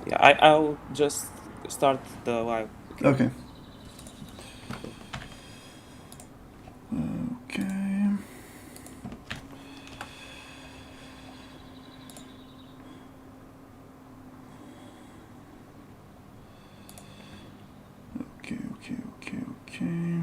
Yeah, I'll just start the live. Okay. Okay. Okay. Okay.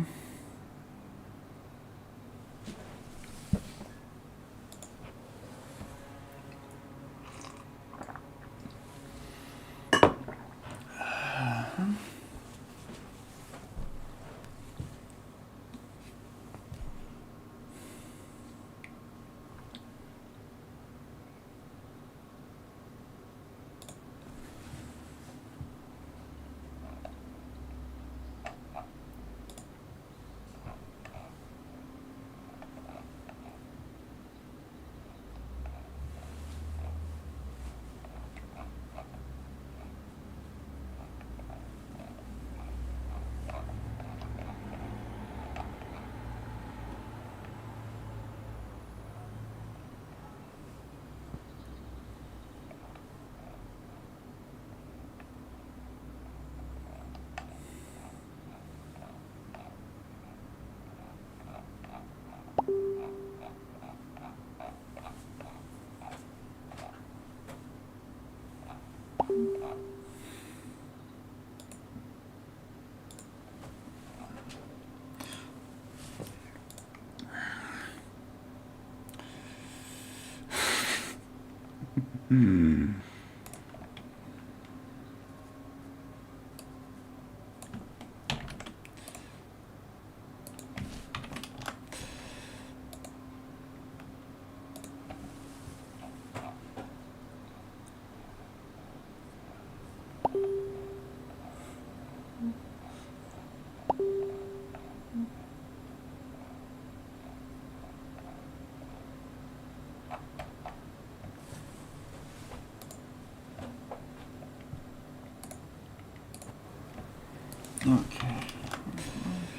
Okay.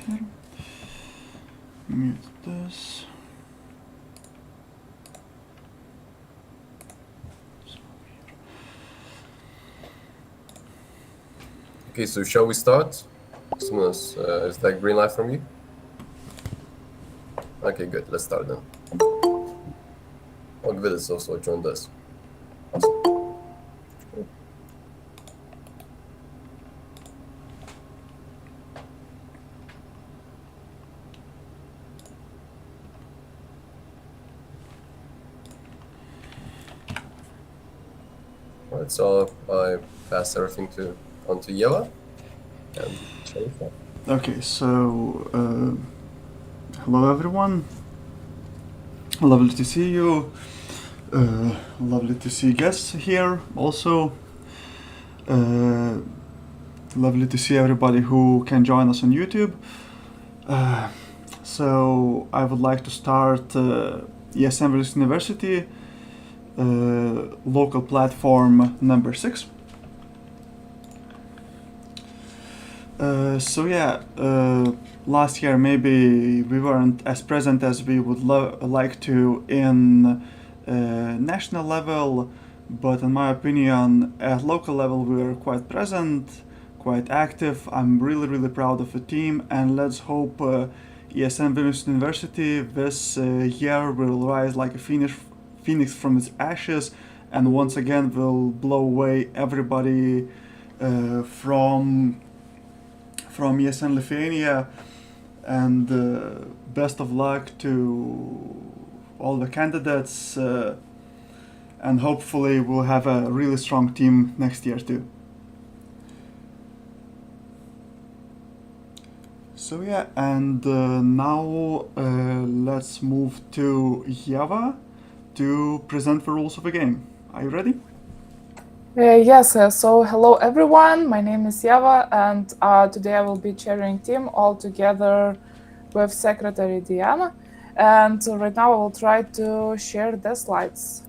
Here. Mute this. Okay, so shall we start? Someone's, is that green light from you? Okay, good. Let's start then. Ogvid has also joined us. Awesome. Cool. All right, so I pass everything on to Yeva, and shall we start? Okay, so hello everyone. Lovely to see you. Lovely to see guests here also. Uh, Lovely to see everybody who can join us on YouTube. So I would like to start ESN University local platform number 6. Last year maybe we weren't as present as we would like to in national level, but in my opinion, at local level we were quite present, quite active. I'm really proud of the team, and let's hope ESN Vilnius University this year will rise like a phoenix from its ashes, and once again will blow away everybody from ESN Lithuania, and best of luck to all the candidates, and hopefully we'll have a really strong team next year too. So yeah, and now let's move to Java to present the rules of the game. Are you ready? Yes, so hello everyone, my name is Yeva, and today I will be chairing team all together with Secretary Diana, and right now I will try to share the slides.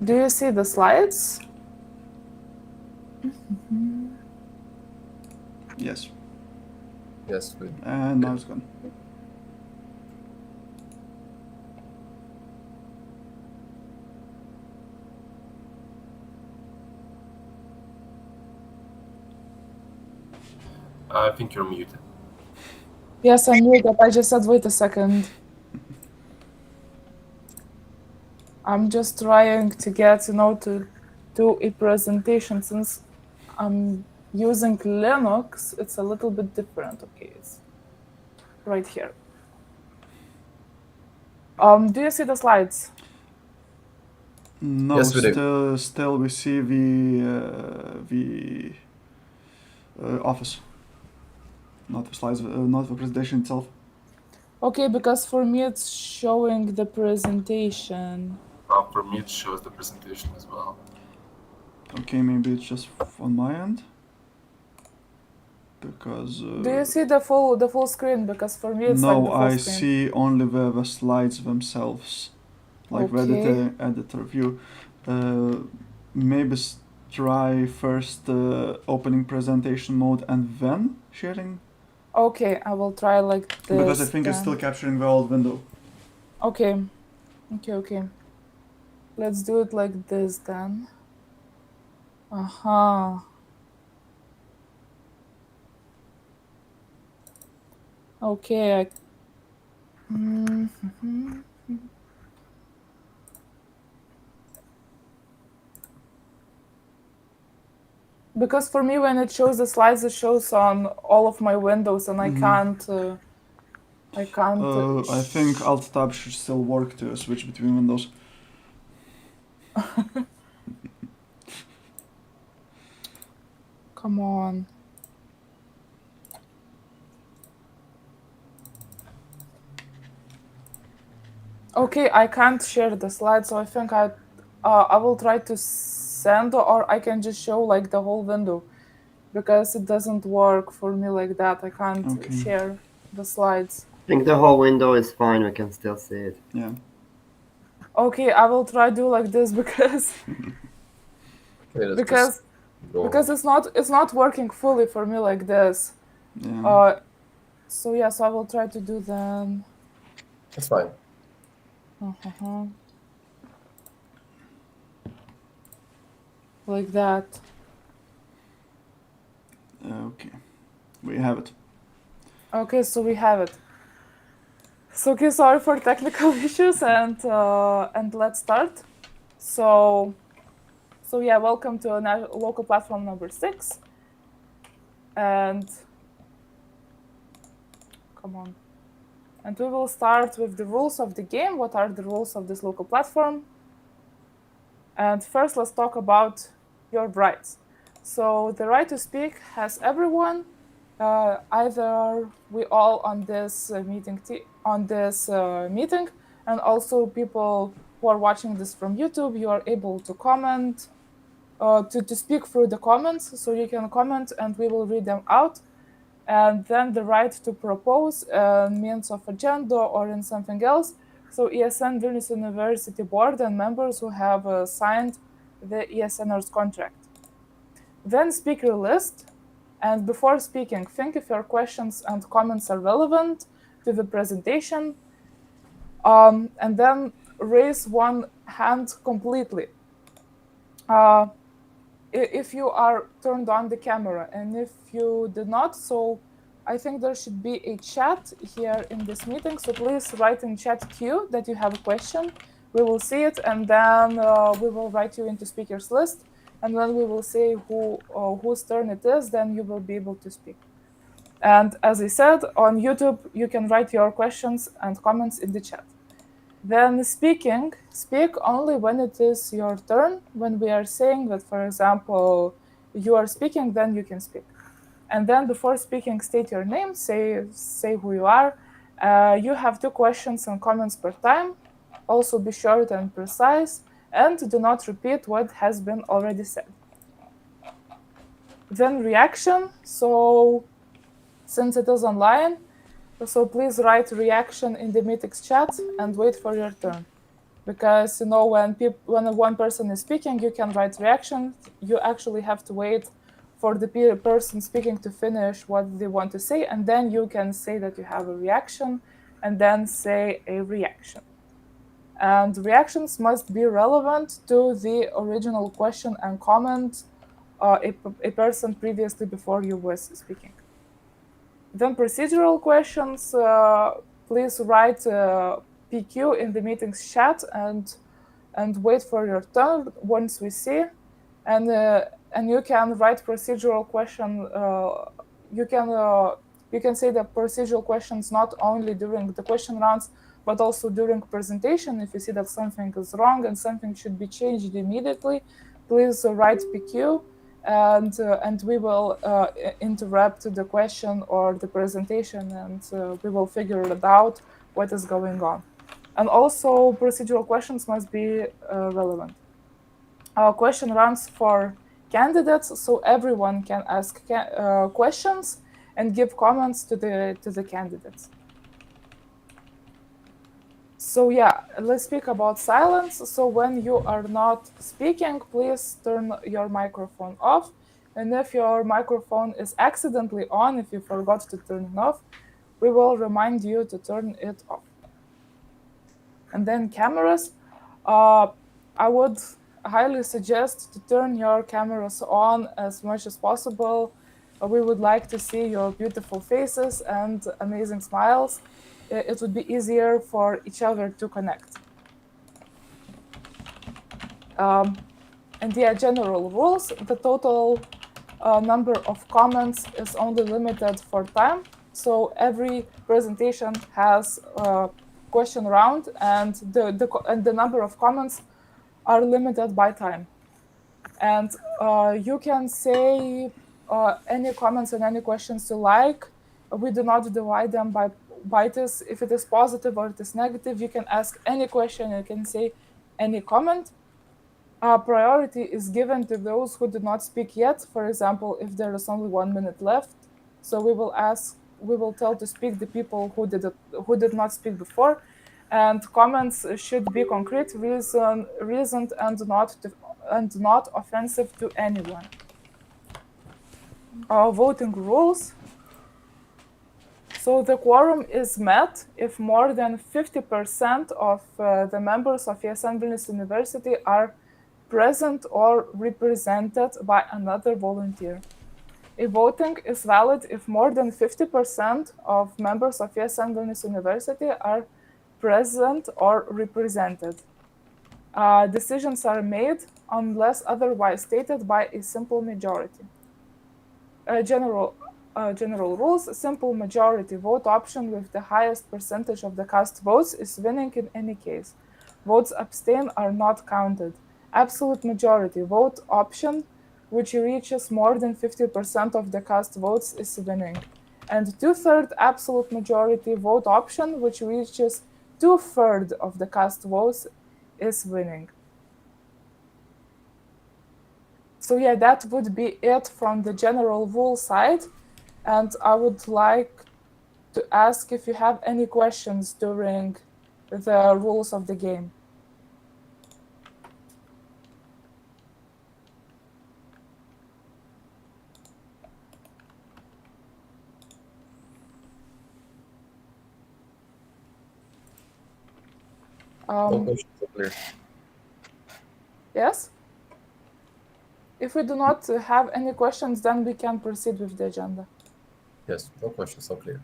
Do you see the slides? Yes. Yes, we. And now it's gone. I think you're muted. Yes, I'm muted. I just said, wait a second. I'm just trying to get, to do a presentation. Since I'm using Linux, it's a little bit different. Okay, it's right here. Do you see the slides? No, Yes, we do. still we see the office, not the slides, not the presentation itself. Okay, because for me it's showing the presentation. For me, it shows the presentation as well. Okay, maybe it's just on my end. Because Do you see the full screen? Because for me it's like no, the full I screen. see only the slides themselves, like the Okay. editor view. Maybe try first opening presentation mode and then sharing, Okay, I will try like this. because I think it's then. still capturing the old window. Okay. Okay. Let's do it like this then. Aha. Okay. Mhm. Because for me, when it shows the slides, it shows on all of my windows, and I can't. I can't. I think Alt Tab should still work to switch between windows. Come on. Okay, I can't share the slides, so I think I will try to send, or I can just show like the whole window, because it doesn't work for me like that. I can't Okay. share the slides. I think the whole window is fine. We can still see it. Yeah. Okay, I will try do like this because Okay, let's because just go. because it's not working fully for me like this. Yeah. So yeah, so I will try to do then. It's fine. Like that. Okay. We have it. Okay, so we have it. So okay, sorry for technical issues, and let's start. So yeah, welcome to local platform number 6. And come on. And we will start with the rules of the game. What are the rules of this local platform? And first, let's talk about your rights. So the right to speak has everyone. Either we all on this meeting, and also people who are watching this from YouTube. You are able to comment, to speak through the comments. So you can comment, and we will read them out. And then the right to propose means of agenda or in something else. So ESN Vilnius University Board and members who have signed the ESNers contract. Then speaker list. And before speaking, think if your questions and comments are relevant to the presentation. And then raise one hand completely. If you are turned on the camera, and if you did not, so I think there should be a chat here in this meeting. So please write in chat queue that you have a question. We will see it, and then we will write you into speakers list. And when we will say whose turn it is, then you will be able to speak. And as I said, on YouTube, you can write your questions and comments in the chat. Then speak only when it is your turn. When we are saying that, for example, you are speaking, then you can speak. And then before speaking, state your name, say who you are. You have 2 questions and comments per time. Also be short and precise, and do not repeat what has been already said. Then reaction. So since it is online, so please write reaction in the meeting's chat and wait for your turn. because when one person is speaking, you can write reaction. You actually have to wait for the person speaking to finish what they want to say, and then you can say that you have a reaction, and then say a reaction. And reactions must be relevant to the original question and comment a person previously before you was speaking. Then procedural questions, please write PQ in the meeting's chat and wait for your turn once we see. And you can write procedural question. You can say the procedural questions not only during the question rounds, but also during presentation. If you see that something is wrong and something should be changed immediately, please write PQ, and we will interrupt the question or the presentation, and we will figure it out what is going on. And also, procedural questions must be relevant. Our question runs for candidates, so everyone can ask questions and give comments to the candidates. So yeah, let's speak about silence. So when you are not speaking, please turn your microphone off. And if your microphone is accidentally on, if you forgot to turn it off, we will remind you to turn it off. And then cameras, I would highly suggest to turn your cameras on as much as possible. We would like to see your beautiful faces and amazing smiles. It would be easier for each other to connect. And yeah, general rules. The total number of comments is only limited for time. So every presentation has a question round, and the number of comments are limited by time. And you can say any comments and any questions you like. We do not divide them by this. If it is positive or it is negative, you can ask any question, you can say any comment. Priority is given to those who did not speak yet. For example, if there is only 1 minute left, so we will tell to speak the people who did not speak before. And comments should be concrete, reasoned, and not offensive to anyone. Voting rules. So the quorum is met if more than 50% of the members of ESN Vilnius University are present or represented by another volunteer. A voting is valid if more than 50% of members of ESN Vilnius University are present or represented. Decisions are made unless otherwise stated by a simple majority. General rules: simple majority vote option with the highest percentage of the cast votes is winning in any case. Votes abstain are not counted. Absolute majority vote option, which reaches more than 50% of the cast votes, is winning. And 2/3 absolute majority vote option, which reaches 2/3 of the cast votes, is winning. So yeah, that would be it from the general rule side. And I would like to ask if you have any questions during the rules of the game. No questions are clear. Yes? If we do not have any questions, then we can proceed with the agenda. Yes, no questions are clear.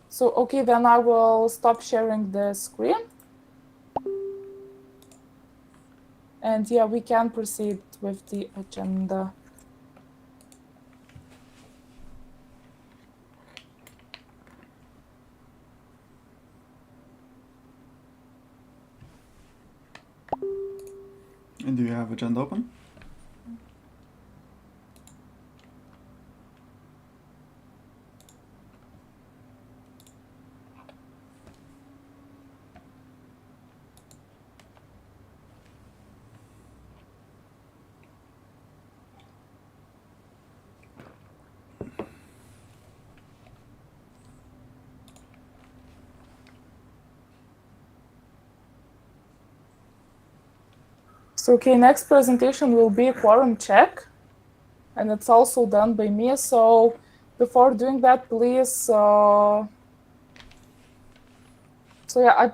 So, okay, then I will stop sharing the screen. And yeah, we can proceed with the agenda. And do you have agenda open? So, okay, next presentation will be a quorum check, and it's also done by me. So before doing that, please, so yeah,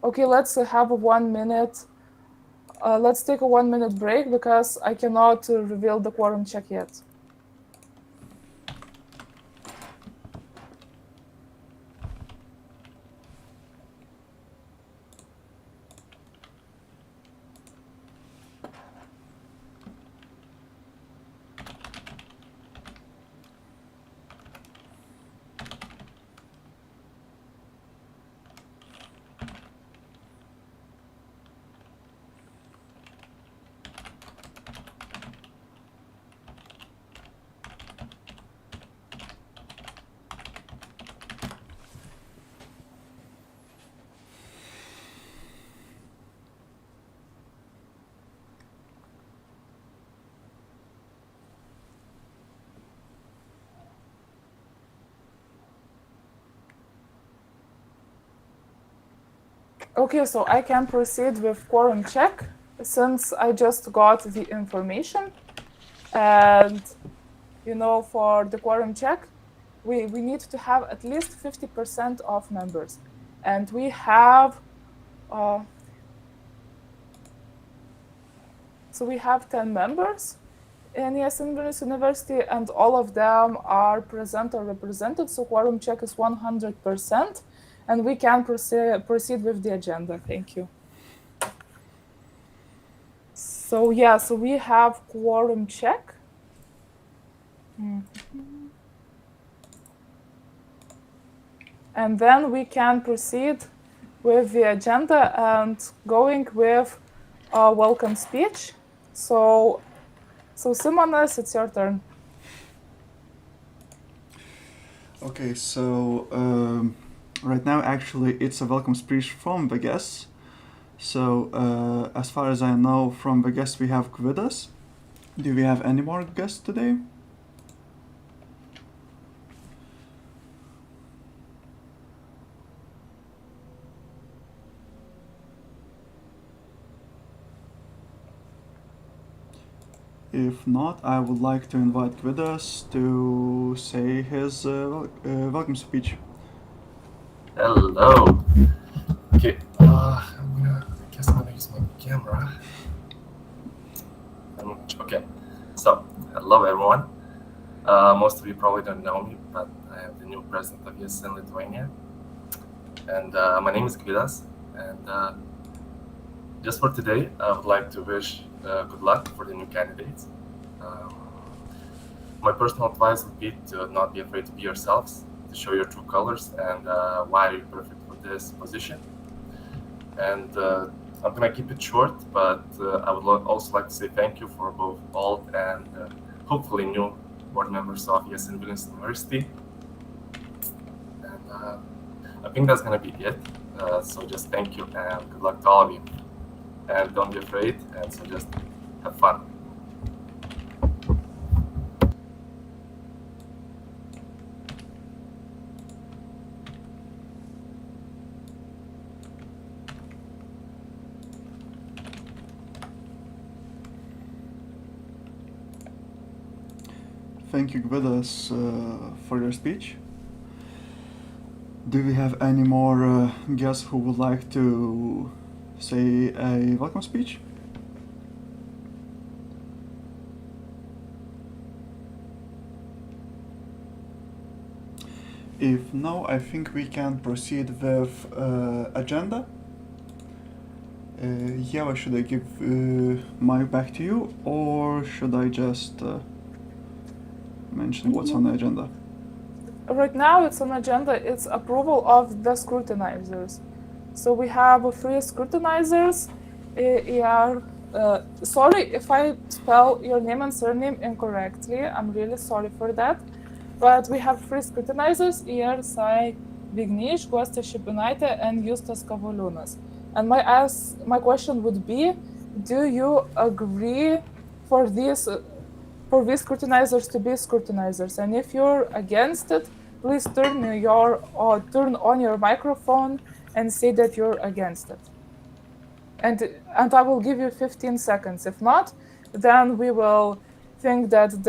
okay, let's have a 1 minute. Let's take a 1 minute break because I cannot reveal the quorum check yet. Okay, so I can proceed with quorum check since I just got the information. And, for the quorum check, we need to have at least 50% of members. And we have, so we have 10 members in ESN University, and all of them are present or represented. So quorum check is 100%. And we can proceed with the agenda. Thank you. So yeah, so we have quorum check. And then we can proceed with the agenda and going with a welcome speech. So Simonas, it's your turn. Okay, so right now actually it's a welcome speech from the guests. So as far as I know, from the guests we have Gvidas. Do we have any more guests today? If not, I would like to invite Gvidas to say his welcome speech. Hello. Okay. I guess I'm gonna use my camera. Okay. So, hello everyone. Most of you probably don't know me, but I am the new president of ESN Lithuania. And my name is Gvidas. And just for today, I would like to wish good luck for the new candidates. My personal advice would be to not be afraid to be yourselves, to show your true colors and why you're perfect for this position. And I'm gonna keep it short, but I would also like to say thank you for both old and hopefully new board members of ESN University. And I think that's gonna be it. So just thank you and good luck to all of you. And don't be afraid, and so just have fun. Thank you, Gvidas, for your speech. Do we have any more guests who would like to say a welcome speech? If no, I think we can proceed with agenda. Yeva, should I give mic back to you, or should I just mention what's on the agenda? Right now it's on agenda, it's approval of the scrutinizers. So we have 3 scrutinizers. Sorry if I spell your name and surname incorrectly, I'm really sorry for that. But we have 3 scrutinizers, Sai Vignish, Guosta Shipinaite, and Justas Kavoliūnas. And my question would be, do you agree for these scrutinizers to be scrutinizers? And if you're against it, please turn on your microphone and say that you're against it. and I will give you 15 seconds. If not, then we will think that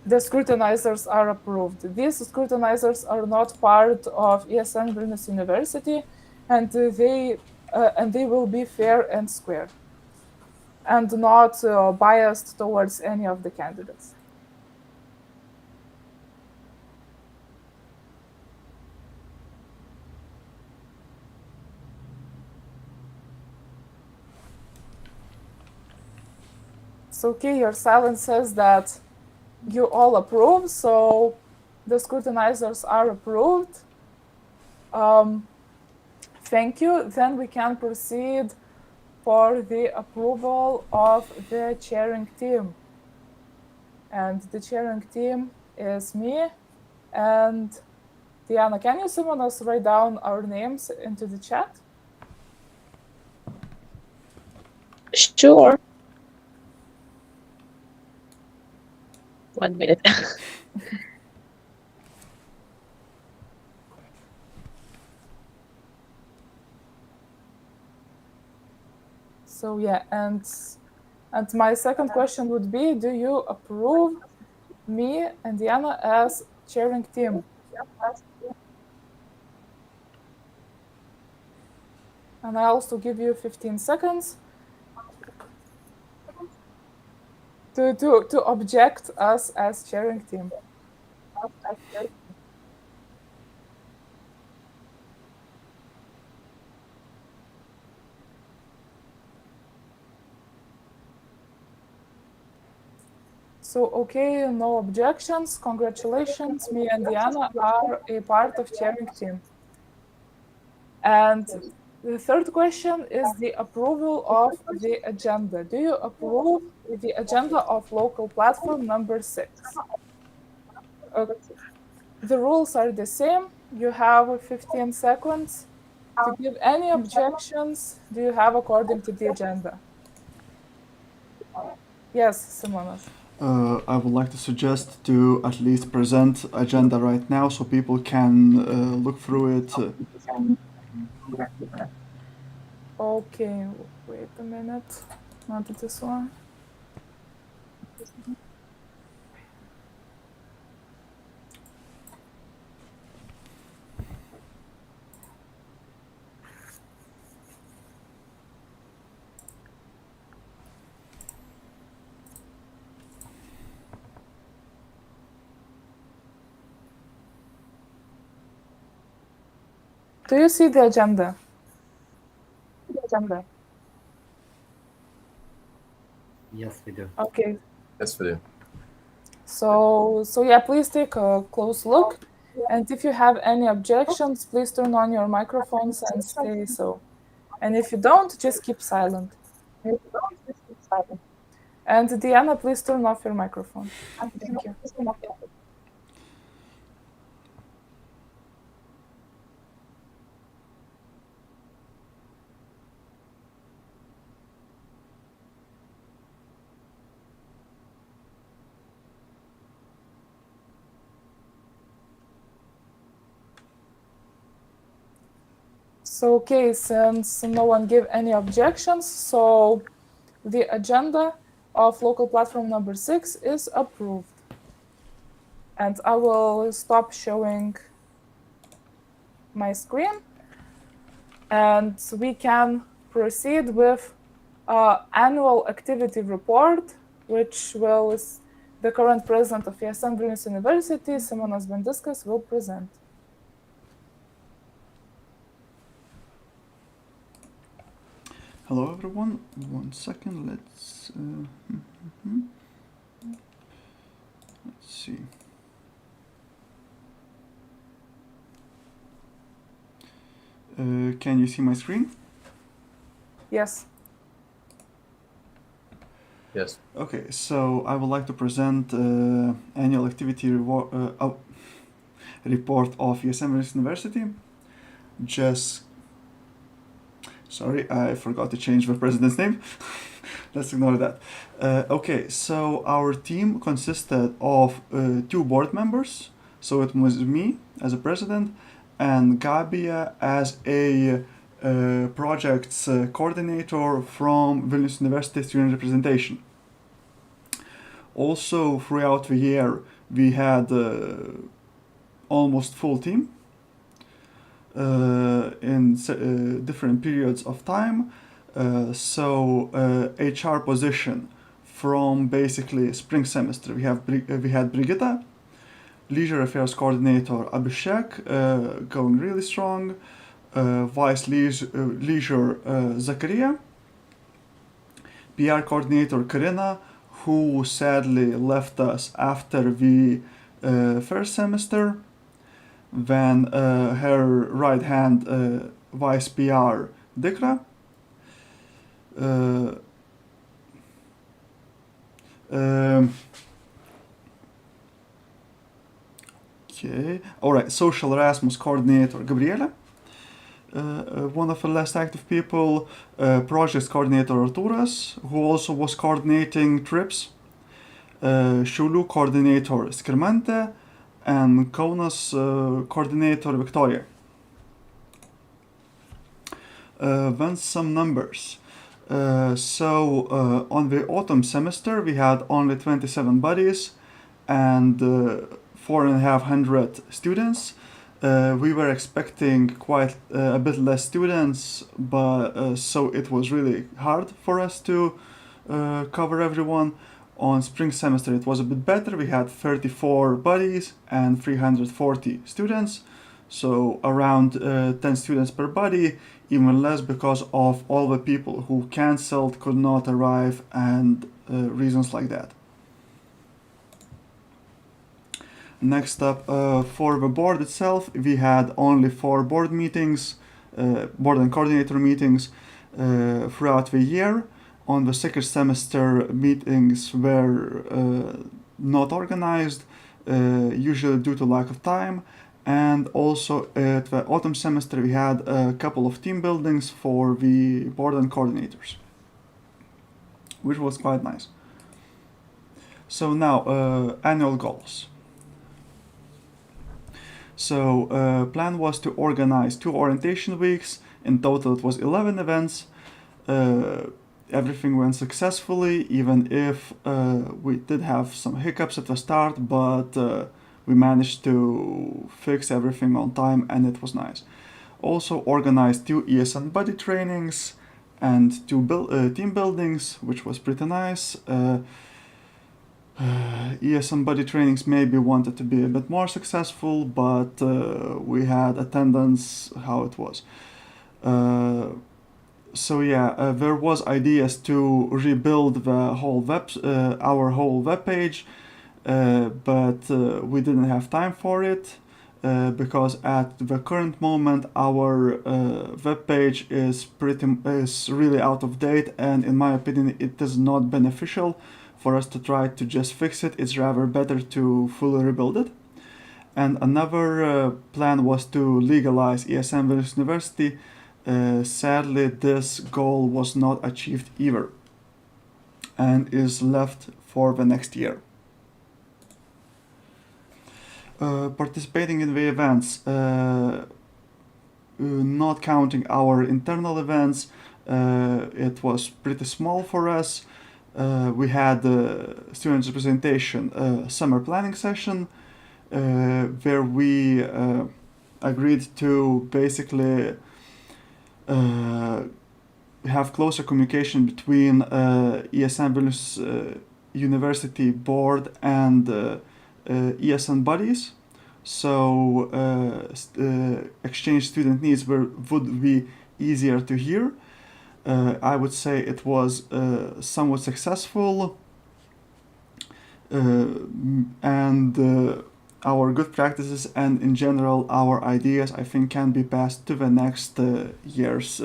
the scrutinizers are approved. These scrutinizers are not part of ESN Vilnius University, and they will be fair and square, and not biased towards any of the candidates. So, okay, your silence says that you all approve, so the scrutinizers are approved. Thank you. Then we can proceed for the approval of the chairing team. And the chairing team is me and Diana. Can you, Simonas, write down our names into the chat? Sure. 1 minute. So yeah, and my second question would be, do you approve me and Diana as chairing team? And I also give you 15 seconds to object us as chairing team. So, okay, no objections. Congratulations. Me and Diana are a part of chairing team. And the third question is the approval of the agenda. Do you approve the agenda of local platform number 6? The rules are the same. You have 15 seconds to give any objections do you have according to the agenda. Yes, Simonas. I would like to suggest to at least present agenda right now so people can look through it. Okay, wait a minute. Not this one. Do you see the agenda? Yes, we do. Okay. Yes, we do. So yeah, please take a close look. And if you have any objections, please turn on your microphones and stay so. And if you don't, just keep silent. And Diana, please turn off your microphone. Thank you. So, okay, since no one gave any objections, so the agenda of local platform number 6 is approved. And I will stop showing my screen. And we can proceed with annual activity report, which the current president of ESN Vilnius University, Simonas Bendiskas, will present. Hello everyone, 1 second, let's see. Can you see my screen? Yes. Yes. Okay, so I would like to present annual activity report of ESN Vilnius University. Sorry, I forgot to change the president's name. Let's ignore that. Okay, so our team consisted of 2 board members. So it was me as a president and Gabia as a projects coordinator from Vilnius University Student Representation. Also, throughout the year, we had almost full team in different periods of time. HR position from basically spring semester, we had Brigitta, leisure affairs coordinator Abhishek, going really strong, vice leisure Zakaria, PR coordinator Karina, who sadly left us after the first semester. Then her right hand vice PR Dikra. Okay, alright, social Erasmus coordinator Gabriela. One of the less active people, projects coordinator Arturas, who also was coordinating trips. Šiaulių coordinator Skirmante, and Kaunas coordinator Victoria. Then some numbers. On the autumn semester we had only 27 buddies and 4,500 students. We were expecting quite a bit less students, but so it was really hard for us to cover everyone. On spring semester it was a bit better. We had 34 buddies and 340 students, so around 10 students per buddy, even less because of all the people who cancelled, could not arrive, and reasons like that. Next up, for the board itself, we had only 4 board meetings, board and coordinator meetings throughout the year. On the second semester, meetings were not organized, usually due to lack of time. And also at the autumn semester, we had a couple of team buildings for the board and coordinators, which was quite nice. So now, annual goals. So plan was to organize 2 orientation weeks. In total, it was 11 events. Everything went successfully, even if we did have some hiccups at the start, but we managed to fix everything on time, and it was nice. Also organized 2 ESN buddy trainings and 2 team buildings, which was pretty nice. ESN buddy trainings maybe wanted to be a bit more successful, but we had attendance how it was. There was ideas to rebuild the whole our whole web page, but we didn't have time for it because at the current moment our web page is really out of date, and in my opinion it is not beneficial for us to try to just fix it. It's rather better to fully rebuild it. And another plan was to legalize ESN Vilnius University. Sadly, this goal was not achieved either and is left for the next year. Participating in the events, not counting our internal events, it was pretty small for us. We had the students' representation summer planning session where we agreed to basically have closer communication between ESN Vilnius University board and ESN buddies. So exchange student needs would be easier to hear. I would say it was somewhat successful, and our good practices and in general our ideas, I think, can be passed to the next year's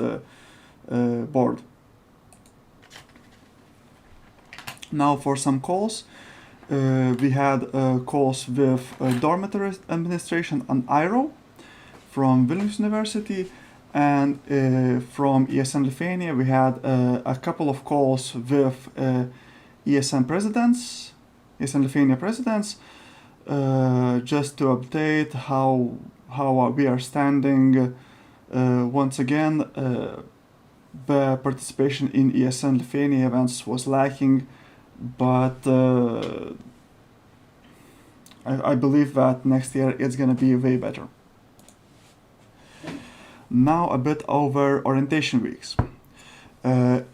board. Now for some calls. We had calls with dormitory administration and IRO from Vilnius University, and from ESN Lithuania we had a couple of calls with ESN Lithuania presidents, just to update how we are standing Once again, the participation in ESN Lithuania events was lacking, but I believe that next year it's gonna be way better. Now a bit over orientation weeks. Good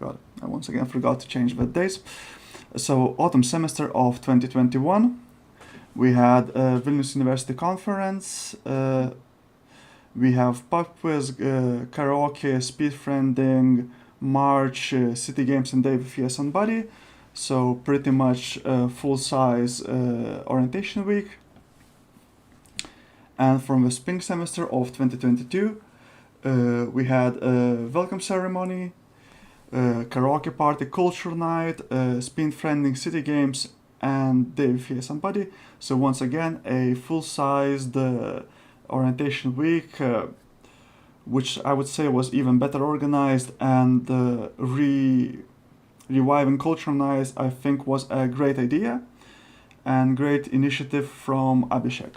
God, I once again forgot to change the dates. So autumn semester of 2021, we had Vilnius University Conference. We have pub quiz, karaoke, speed friending, march, city games, and day with ESN Buddy. So pretty much full-size orientation week. And from the spring semester of 2022, we had a welcome ceremony, karaoke party, culture night, speed friending, city games, and day with ESN Buddy. So once again, a full-sized orientation week, which I would say was even better organized, and reviving culture night, I think, was a great idea and great initiative from Abhishek.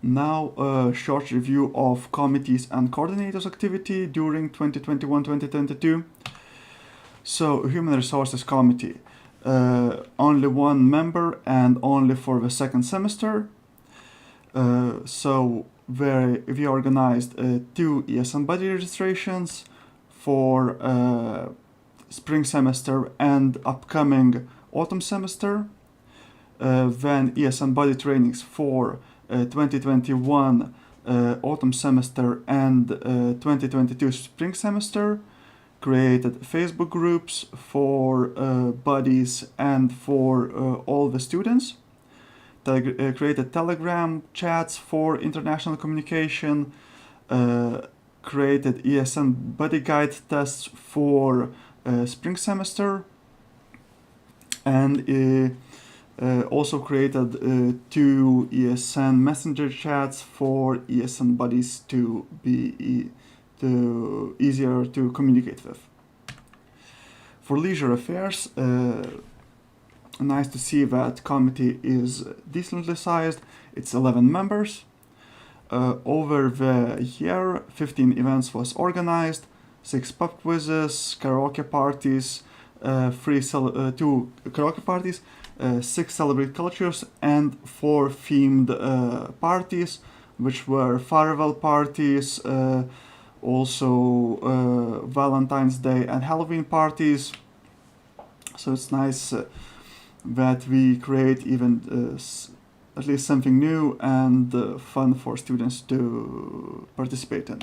Now a short review of committees and coordinators activity during 2021-2022. So Human Resources Committee, only one member and only for the second semester. So we organized 2 ESN Buddy registrations for spring semester and upcoming autumn semester. Then ESN Buddy trainings for 2021 autumn semester and 2022 spring semester. Created Facebook groups for buddies and for all the students. Created Telegram chats for international communication. Created ESN Buddy Guide tests for spring semester. And also created 2 ESN messenger chats for ESN buddies to be easier to communicate with. For leisure affairs, nice to see that committee is decently sized. It's 11 members. Over the year, 15 events was organized, 6 pub quizzes, karaoke parties, 2 karaoke parties, 6 celebrate cultures, and 4 themed parties, which were farewell parties, also Valentine's Day and Halloween parties. So it's nice that we create even at least something new and fun for students to participate in.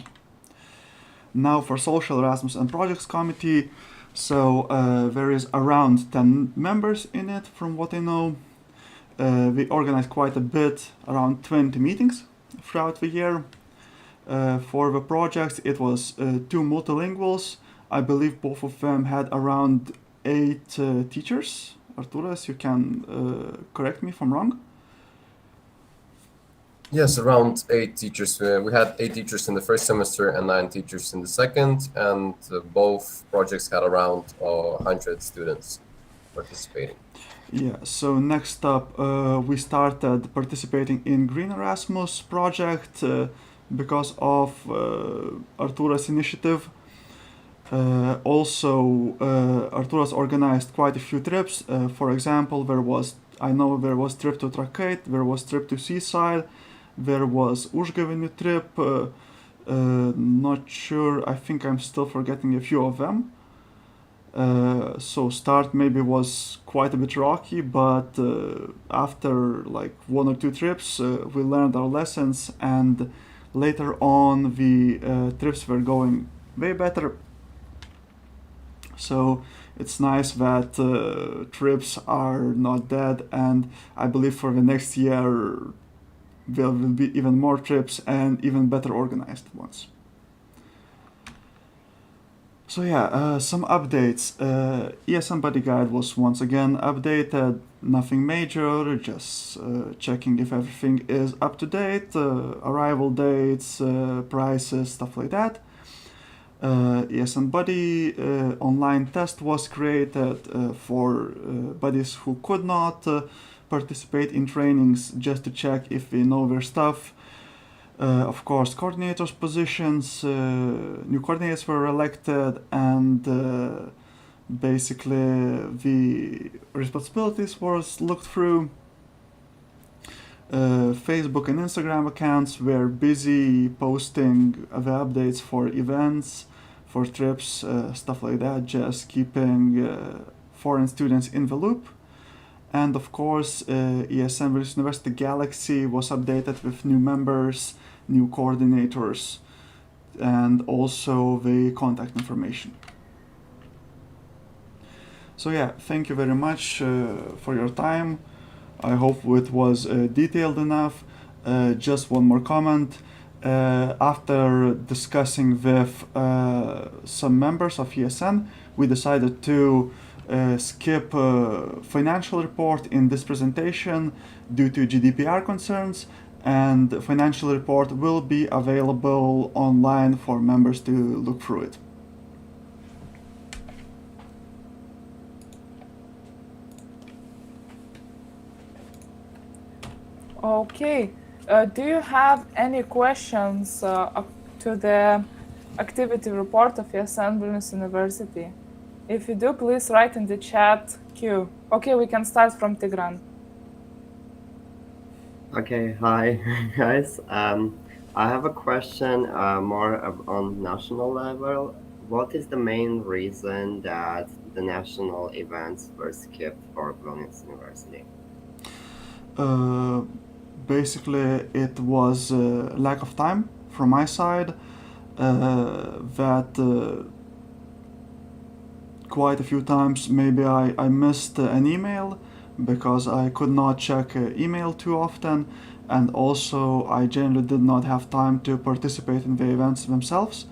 Now for Social Erasmus and Projects Committee. So there is around 10 members in it, from what I know. We organized quite a bit, around 20 meetings throughout the year. For the projects, it was 2 multilinguals. I believe both of them had around 8 teachers. Arturas, you can correct me if I'm wrong. Yes, around 8 teachers. We had 8 teachers in the first semester and 9 teachers in the second, and both projects had around 100 students participating. Yeah, so next up, we started participating in Green Erasmus project because of Arturas' initiative. Also, Arturas organized quite a few trips. For example, there was trip to Trakai, there was trip to Seaside, there was Užgavėnių trip. Not sure, I think I'm still forgetting a few of them. So start maybe was quite a bit rocky, but after like 1 or 2 trips, we learned our lessons, and later on the trips were going way better. So it's nice that trips are not dead, and I believe for the next year there will be even more trips and even better organized ones. So yeah, some updates. ESN Buddy Guide was once again updated, nothing major, just checking if everything is up to date, arrival dates, prices, stuff like that. ESN Buddy online test was created for buddies who could not participate in trainings just to check if we know their stuff. Of course, coordinators' positions, new coordinators were elected, and basically the responsibilities was looked through. Facebook and Instagram accounts were busy posting the updates for events, for trips, stuff like that, just keeping foreign students in the loop. And of course, ESN Vilnius University Galaxy was updated with new members, new coordinators, and also the contact information. So yeah, thank you very much for your time. I hope it was detailed enough. Just one more comment. After discussing with some members of ESN, we decided to skip financial report in this presentation due to GDPR concerns, and the financial report will be available online for members to look through it. Okay. Do you have any questions to the activity report of ESN Vilnius University? If you do, please write in the chat Q. Okay, we can start from Tigran. Okay, hi guys. I have a question more on national level. What is the main reason that the national events were skipped for Vilnius University? Basically, it was lack of time from my side. That quite a few times maybe I missed an email because I could not check email too often, and also I generally did not have time to participate in the events themselves.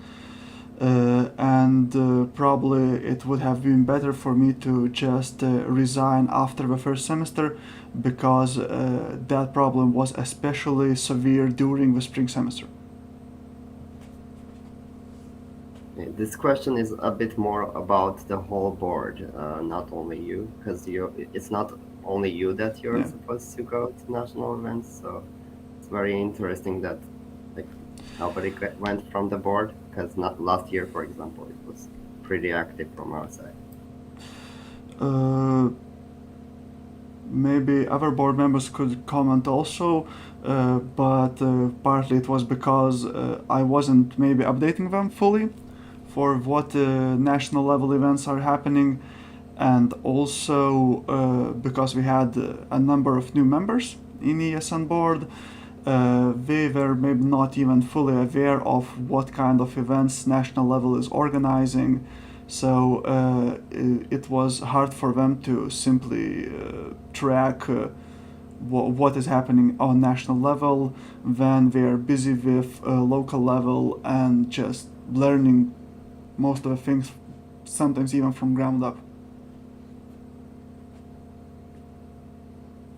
And probably it would have been better for me to just resign after the first semester, because that problem was especially severe during the spring semester. This question is a bit more about the whole board, not only you, because it's not only you that you're supposed to go to national events. So it's very interesting that like nobody went from the board, because not last year, for example, it was pretty active from our side. Maybe other board members could comment also, but partly it was because I wasn't maybe updating them fully for what national level events are happening, and also because we had a number of new members in ESN board. They were maybe not even fully aware of what kind of events national level is organizing, so it was hard for them to simply track what is happening on national level when they are busy with local level and just learning most of the things, sometimes even from ground up.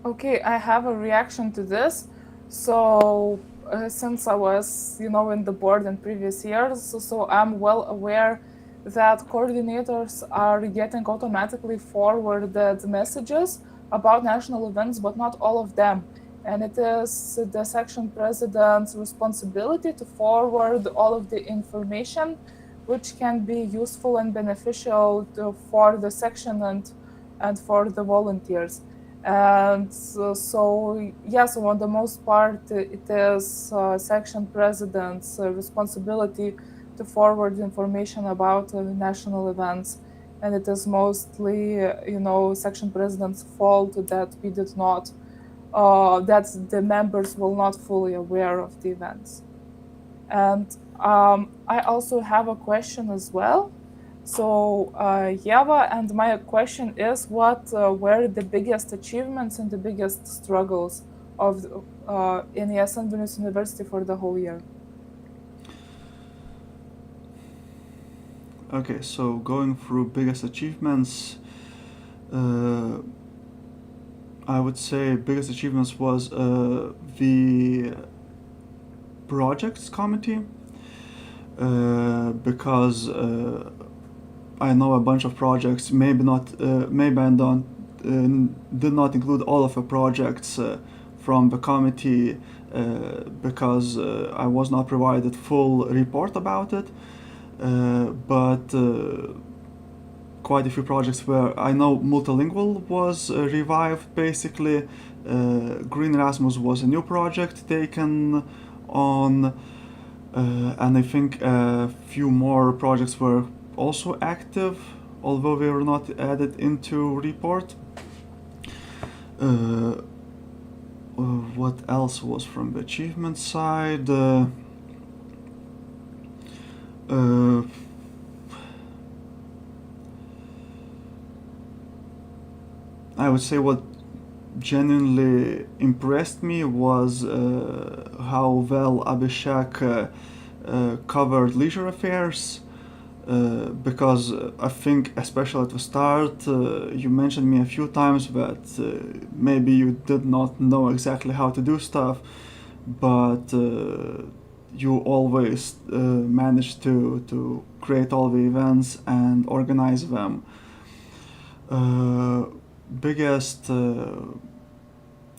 Okay, I have a reaction to this. So since I was, in the board in previous years, so I'm well aware that coordinators are getting automatically forwarded messages about national events, but not all of them. And it is the section president's responsibility to forward all of the information which can be useful and beneficial for the section and for the volunteers. And so on the most part, it is section president's responsibility to forward information about national events. And it is mostly, section president's fault that we did not, that the members were not fully aware of the events. And I also have a question as well. So Yeva, and my question is, what were the biggest achievements and the biggest struggles of in ESN Vilnius University for the whole year? Okay, so going through biggest achievements, I would say biggest achievements was the projects committee, because I know a bunch of projects. Maybe not. Maybe I don't did not include all of the projects from the committee because I was not provided full report about it. But quite a few projects where I know multilingual was revived basically. Green Erasmus was a new project taken on, and I think a few more projects were also active, although they were not added into report. What else was from the achievement side? I would say what genuinely impressed me was how well Abhishek covered leisure affairs. Because I think, especially at the start, you mentioned me a few times that maybe you did not know exactly how to do stuff, but you always managed to create all the events and organize them. Biggest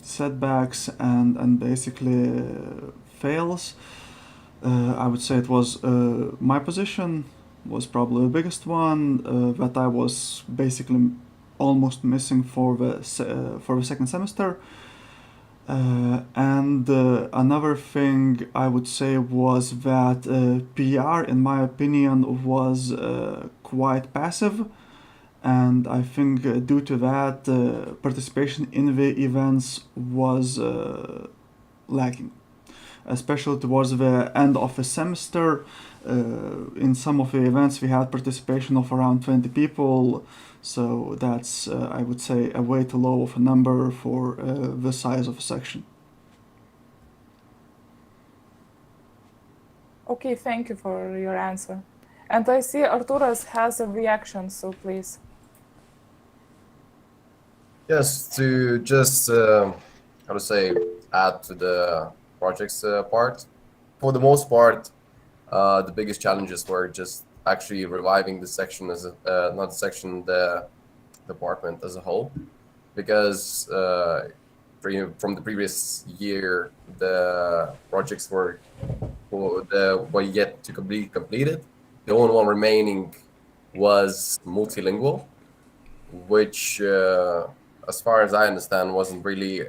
setbacks and basically fails, I would say it was my position was probably the biggest one that I was basically almost missing for the second semester. And another thing I would say was that PR, in my opinion, was quite passive, and I think due to that, participation in the events was lacking, especially towards the end of the semester. In some of the events, we had participation of around 20 people, so that's, I would say, a way too low of a number for the size of a section. Okay, thank you for your answer. And I see Arturas has a reaction, so please. Yes, to just how to say, add to the projects part. For the most part, the biggest challenges were just actually reviving the section as a, not the section, the department as a whole, because from the previous year the projects were yet to be completed. The only one remaining was multilingual, which as far as I understand wasn't really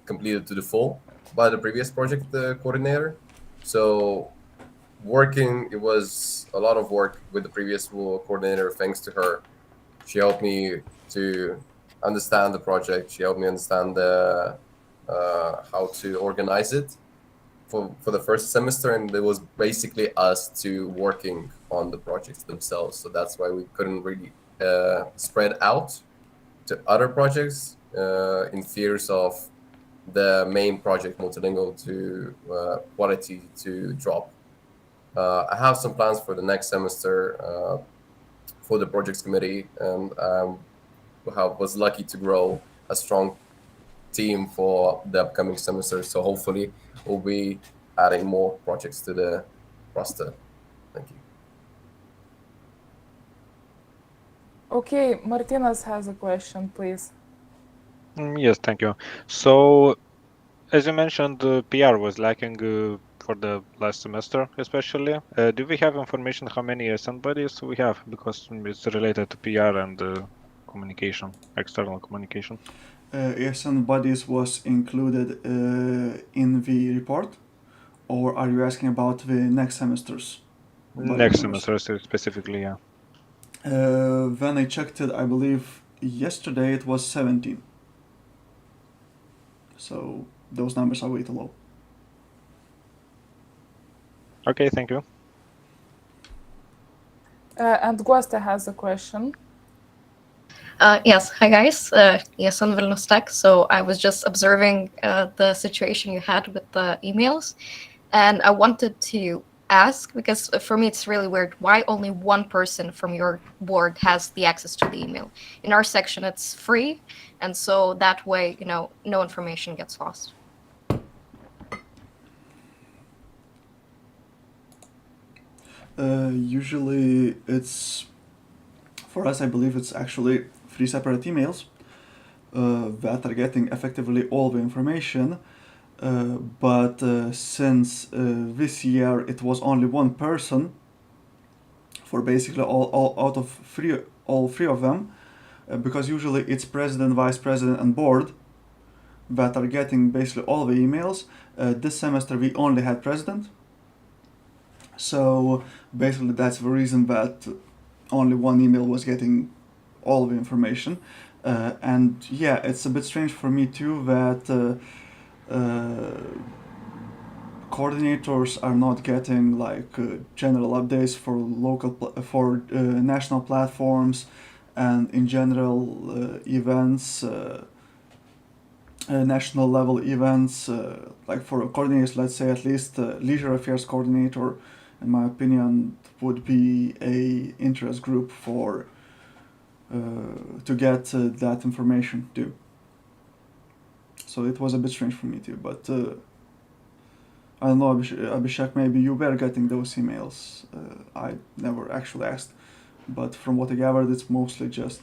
completed to the full by the previous project coordinator. So it was a lot of work with the previous coordinator. Thanks to her, she helped me to understand the project. She helped me understand how to organize it for the first semester, and it was basically us two working on the projects themselves. So that's why we couldn't really spread out to other projects in fears of the main project multilingual to quality to drop. I have some plans for the next semester for the projects committee, and was lucky to grow a strong team for the upcoming semester. So hopefully we'll be adding more projects to the roster. Thank you. Okay, Martinas has a question, please. Yes, thank you. So, as you mentioned, PR was lacking for the last semester, especially. Do we have information how many ESN bodies we have? Because it's related to PR and communication, external communication. ESN bodies was included in the report, or are you asking about the next semesters? Next semester specifically, yeah. When I checked it, I believe yesterday it was 17. So those numbers are way too low. Okay, thank you. And Guasta has a question. Yes, hi guys. Yes, on Vilnius Tech. So I was just observing the situation you had with the emails, and I wanted to ask, because for me it's really weird, why only one person from your board has the access to the email? In our section it's free, and so that way, no information gets lost. Usually it's, for us, I believe it's actually 3 separate emails. that are getting effectively all the information. But since this year it was only one person for basically all out of all three of them, because usually it's president, vice president, and board that are getting basically all the emails. This semester we only had president, so basically that's the reason that only one email was getting all the information. And yeah, it's a bit strange for me too that coordinators are not getting like general updates for national platforms and in general events, national level events, like for coordinators, let's say at least leisure affairs coordinator, in my opinion, would be a interest group for to get that information too. So it was a bit strange for me too, but I don't know, Abhishek, maybe you were getting those emails. I never actually asked, but from what I gathered, it's mostly just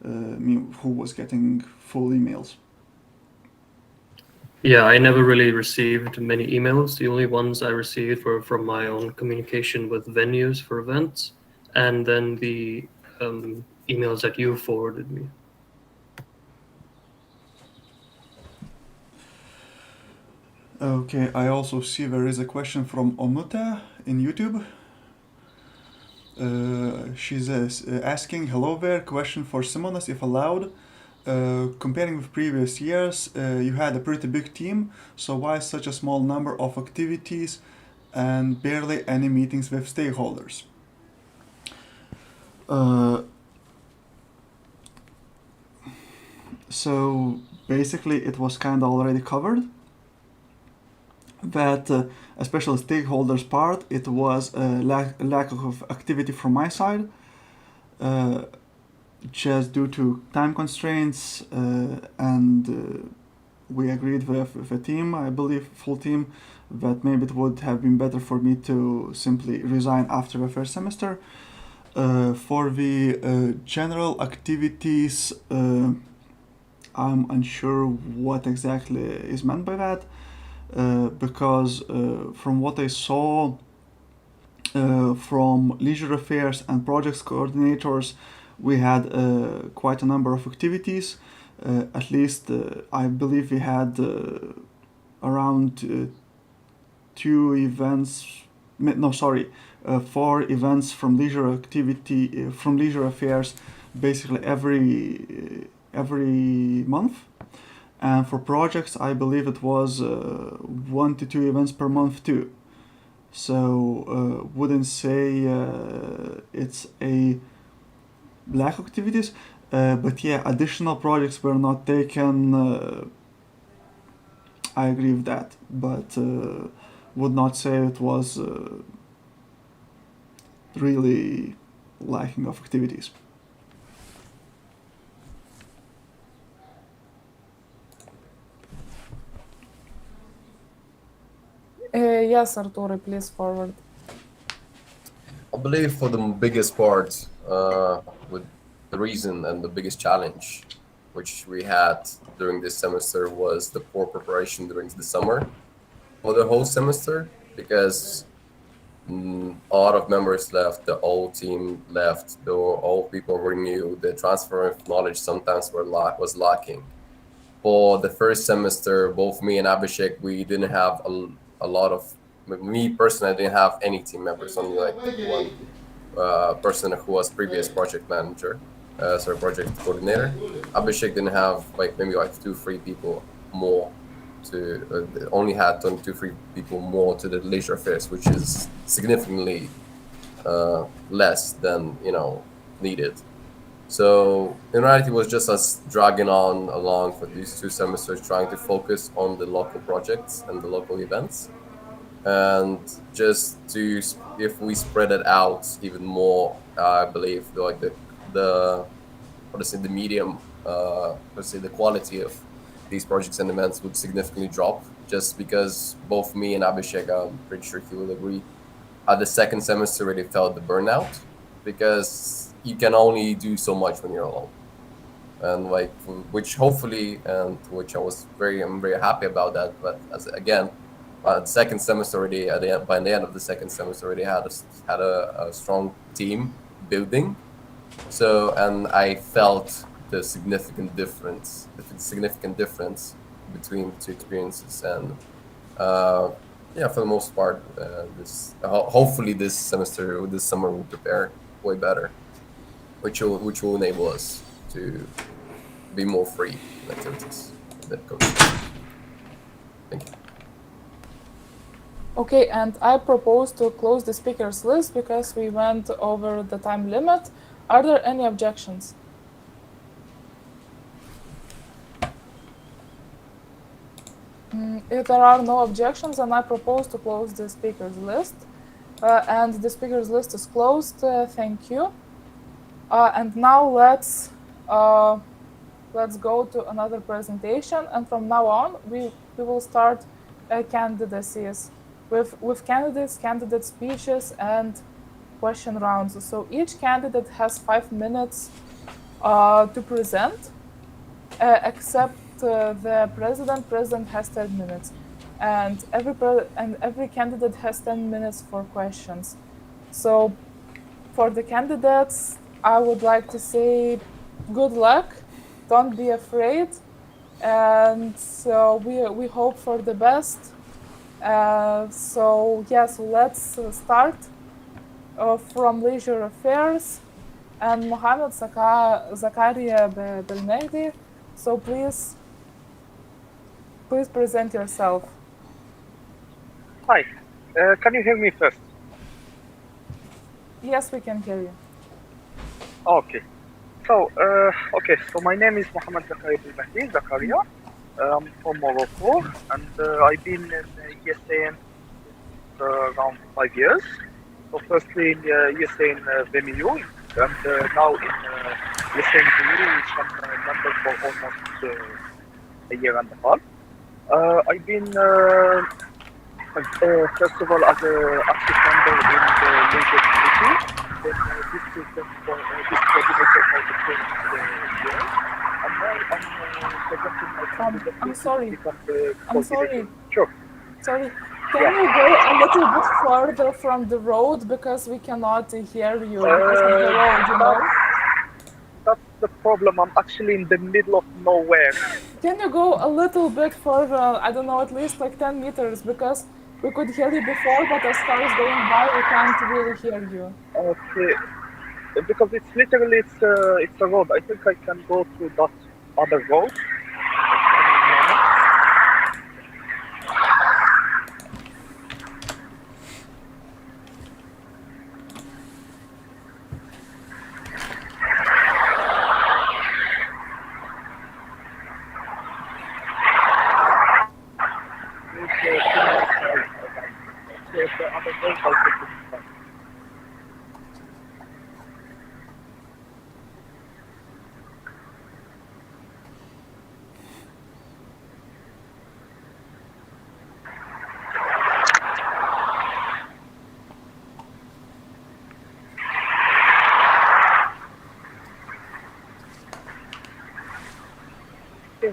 me who was getting full emails. Yeah, I never really received many emails. The only ones I received were from my own communication with venues for events, and then the emails that you forwarded me. Okay, I also see there is a question from Onuta in YouTube. She's asking, hello there, question for Simonas if allowed. Comparing with previous years, you had a pretty big team, so why such a small number of activities and barely any meetings with stakeholders? So basically it was kind of already covered that especially stakeholders part, it was a lack of activity from my side, just due to time constraints, and we agreed with the team, I believe, full team, that maybe it would have been better for me to simply resign after the first semester. For the general activities, I'm unsure what exactly is meant by that, because from what I saw from leisure affairs and projects coordinators, we had quite a number of activities. At least I believe we had around 4 events from leisure activity from leisure affairs, basically every month. And for projects, I believe it was 1 to 2 events per month too. So wouldn't say it's a lack of activities, but yeah, additional projects were not taken. I agree with that, but would not say it was really lacking of activities. Yes, Arturo, please forward. I believe for the biggest part, with the reason and the biggest challenge which we had during this semester was the poor preparation during the summer for the whole semester, because a lot of members left, the old team left, the old people were new, the transfer of knowledge sometimes was lacking. For the first semester, both me and Abhishek, we didn't have a lot of, me personally, I didn't have any team members, only like one person who was previous project manager, project coordinator. Abhishek didn't have like maybe like 2-3 people more to, only had 2-3 people more to the leisure affairs, which is significantly less than, needed. So in reality, it was just us dragging on along for these 2 semesters, trying to focus on the local projects and the local events. And just to, if we spread it out even more, I believe like the medium, the quality of these projects and events would significantly drop, just because both me and Abhishek, I'm pretty sure he will agree, at the second semester already felt the burnout, because you can only do so much when you're alone. and like which hopefully, and which I'm very happy about that. But as again, the second semester already by the end of the second semester already had a strong team building. So, and I felt the significant difference between the two experiences, and yeah, for the most part, hopefully this summer will prepare way better, which will enable us to be more free in activities that coach. Thank you. Okay, and I propose to close the speakers list because we went over the time limit. Are there any objections? If there are no objections, then I propose to close the speakers list. And the speakers list is closed. Thank you. And now let's go to another presentation. And from now on, we will start candidacies with candidate speeches, and question rounds. So each candidate has 5 minutes to present, except the president. President has 10 minutes, and every candidate has 10 minutes for questions. So for the candidates, I would like to say good luck. Don't be afraid, and so we hope for the best. So let's start from leisure affairs, and Mohammed Zakaria Belmehdi. So please present yourself. Hi, can you hear me first? Yes, we can hear you. Okay. So my name is Mohammed Zakaria. I'm from Morocco, and I've been in ESN around 5 years. So firstly in ESN VMU, and now in ESN VMU, which I'm a member for almost a year and a half. I've been first of all as an active member in the leisure committee, then this president for this coordinator for the current year, and now I'm presenting my candidacy to become the coordinator. Sure. Sorry. Can you go a little bit further from the road, because we cannot hear you because of the road, you know? That's the problem. I'm actually in the middle of nowhere. Can you go a little bit further? I don't know, at least like 10 meters, because we could hear you before, but as cars going by, we can't really hear you. Okay, because it's literally it's a road. I think I can go through that other road.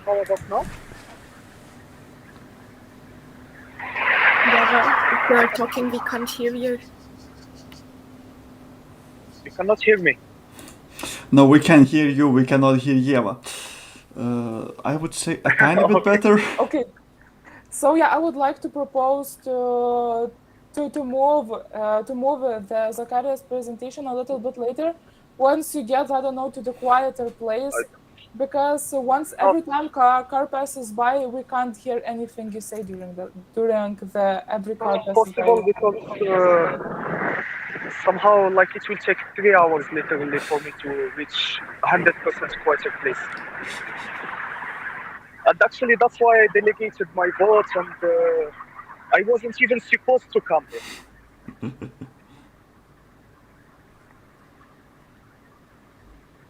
How about now? Yeah, if you are talking, we can't hear you. You cannot hear me. No, we can hear you. We cannot hear Yeva. I would say a tiny bit better. Okay. So I would like to propose to move the Zakaria's presentation a little bit later, once you get, I don't know, to the quieter place, because once every time car passes by, we can't hear anything you say during the every car passes possible by. Because somehow like it will take 3 hours literally for me to reach 100% quieter place. And actually that's why I delegated my vote, and I wasn't even supposed to come here.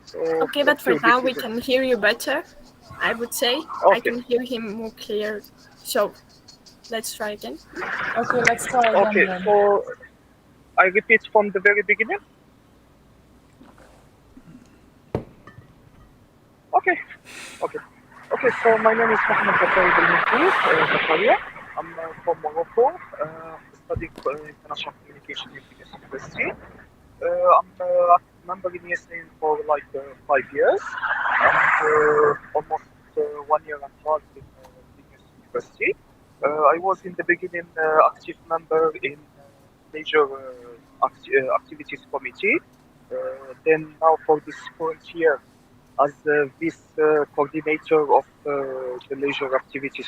So, okay, but for now we can hear you better, I would say. Okay. I can hear him more clear. So let's try again. Okay, let's try again. Okay, then. so I repeat from the very beginning. Okay, Okay. Okay, so my name is Mohammed Zakaria. I'm from Morocco, studying international communication in the university. I'm a member in ESN for like 5 years and almost 1 year and a half in the university. I was in the beginning active member in major activities committee. Then now for this current year as vice coordinator of the leisure activity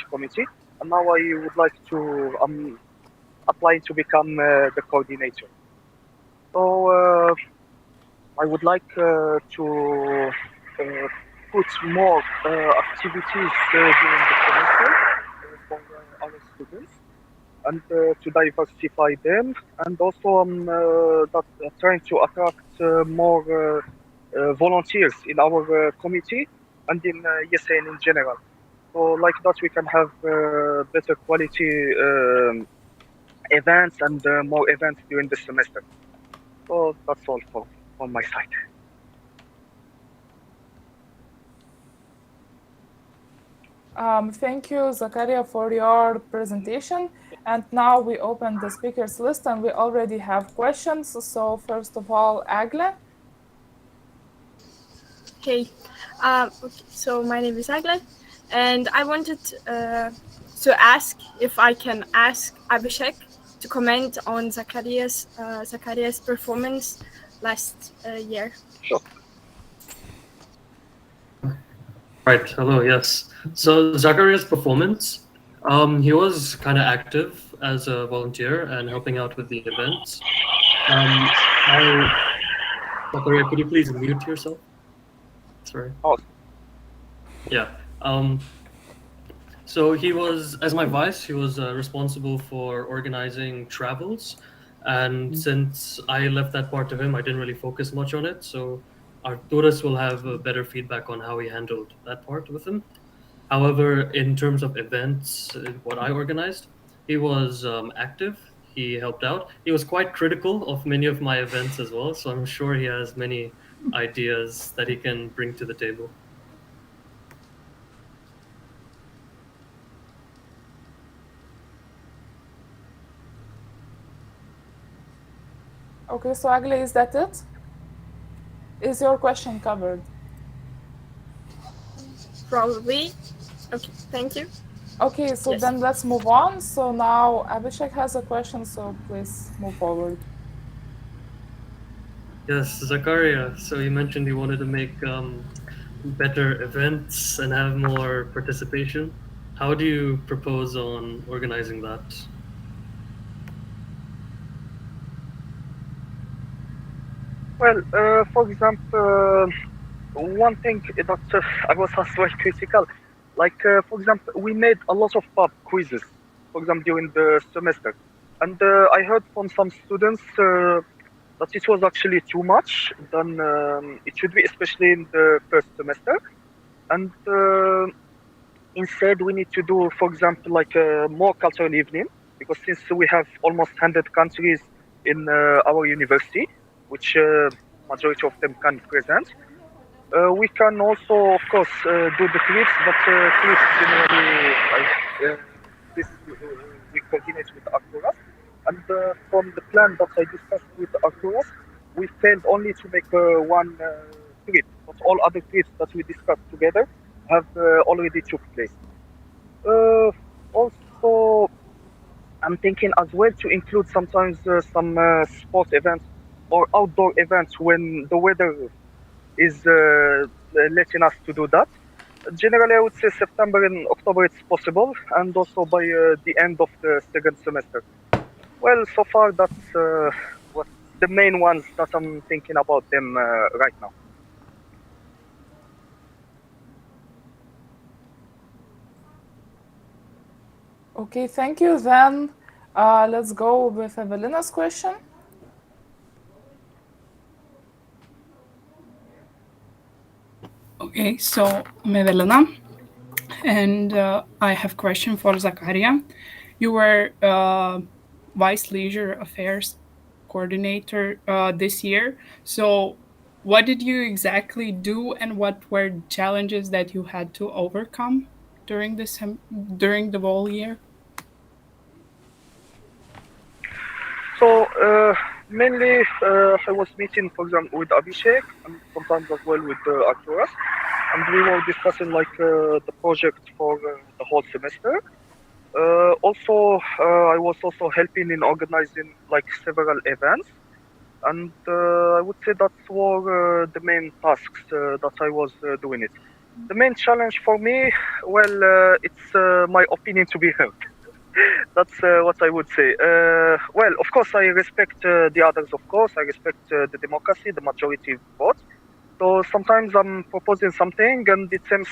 committee, and now I would like to apply to become the coordinator. So I would like to put more activities during the semester for our students and to diversify them, and also trying to attract more volunteers in our committee and in ESN in general. So like that we can have better quality events and more events during the semester. So that's all from my side. Thank you, Zakaria, for your presentation. And now we open the speakers list and we already have questions. So first of all, Agle. Hey, okay, so my name is Agle, and I wanted to ask if I can ask Abhishek to comment on Zakaria's performance last year. Sure. Right. Hello. Yes. So Zacharias' performance, he was kind of active as a volunteer and helping out with the events. Zachariah, could you please mute yourself? Sorry. Oh. Yeah. So he was, as my vice, he was responsible for organizing travels. And since I left that part to him, I didn't really focus much on it. So Arturas will have a better feedback on how he handled that part with him. However, in terms of events, what I organized, he was active. He helped out. He was quite critical of many of my events as well. So I'm sure he has many ideas that he can bring to the table. Okay, so Agle, is that it? Is your question covered? Probably. Okay, thank you. Okay, so Yes. then let's move on. So now Abhishek has a question, so please move forward. Yes, Zakaria. So you mentioned you wanted to make better events and have more participation. How do you propose on organizing that? Well, for example, one thing that I was as well critical, like for example, we made a lot of pub quizzes, for example, during the semester, and I heard from some students that it was actually too much than it should be, especially in the first semester, and instead we need to do, for example, like a more cultural evening, because since we have almost 100 countries in our university, which majority of them can present. We can also, of course, do the trips, but trips generally, this we coordinate with Arturas. And from the plan that I discussed with Arturas, we failed only to make one trip, but all other trips that we discussed together have already took place. Also, I'm thinking as well to include sometimes some sport events or outdoor events when the weather is letting us to do that. Generally, I would say September and October it's possible, and also by the end of the second semester. Well, so far that's what the main ones that I'm thinking about them right now. Okay, thank you. Then let's go with Evelina's question. Okay, so I'm Evelina, and I have a question for Zakaria. You were Vice Leisure Affairs Coordinator this year. So what did you exactly do, and what were challenges that you had to overcome during during the whole year? So mainly, I was meeting, for example, with Abhishek and sometimes as well with Arturas, and we were discussing like the project for the whole semester. Also, I was also helping in organizing like several events, and I would say that's were the main tasks that I was doing it. The main challenge for me, well, it's my opinion to be heard. That's what I would say. Well, of course, I respect the others. Of course, I respect the democracy, the majority vote. So sometimes I'm proposing something, and it seems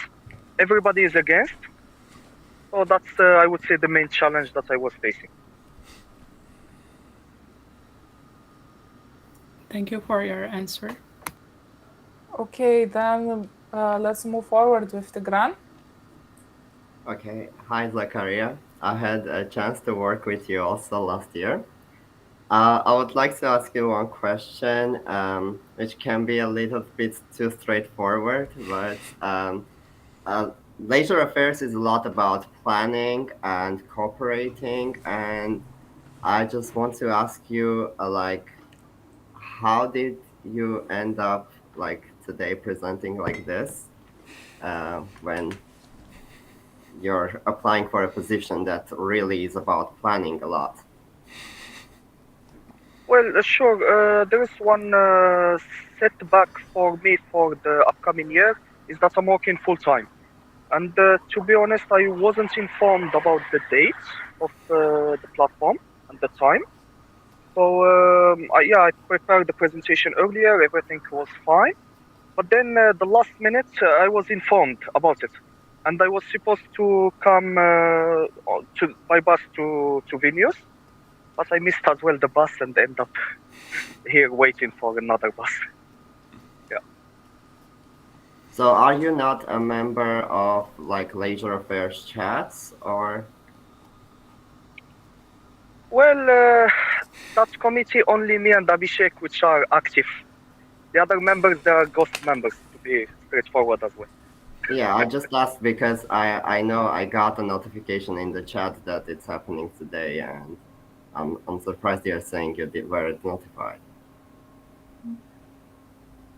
everybody is against. So that's, I would say, the main challenge that I was facing. Thank you for your answer. Okay, then let's move forward with Tigran. Okay, hi Zakaria. I had a chance to work with you also last year. I would like to ask you one question, which can be a little bit too straightforward, but leisure affairs is a lot about planning and cooperating, and I just want to ask you, like, how did you end up like today presenting like this when you're applying for a position that really is about planning a lot? Well, sure. There is one setback for me for the upcoming year is that I'm working full time. And to be honest, I wasn't informed about the date of the platform and the time. So yeah, I prepared the presentation earlier. Everything was fine. But then the last minute, I was informed about it, and I was supposed to come by bus to Vilnius, but I missed as well the bus and end up here waiting for another bus. Yeah. So are you not a member of like leisure affairs chats or? Well, that committee only me and Abhishek which are active. The other members they are ghost members, to be straightforward as well. Yeah, I just asked because I know I got a notification in the chat that it's happening today, and I'm surprised you're saying you were notified.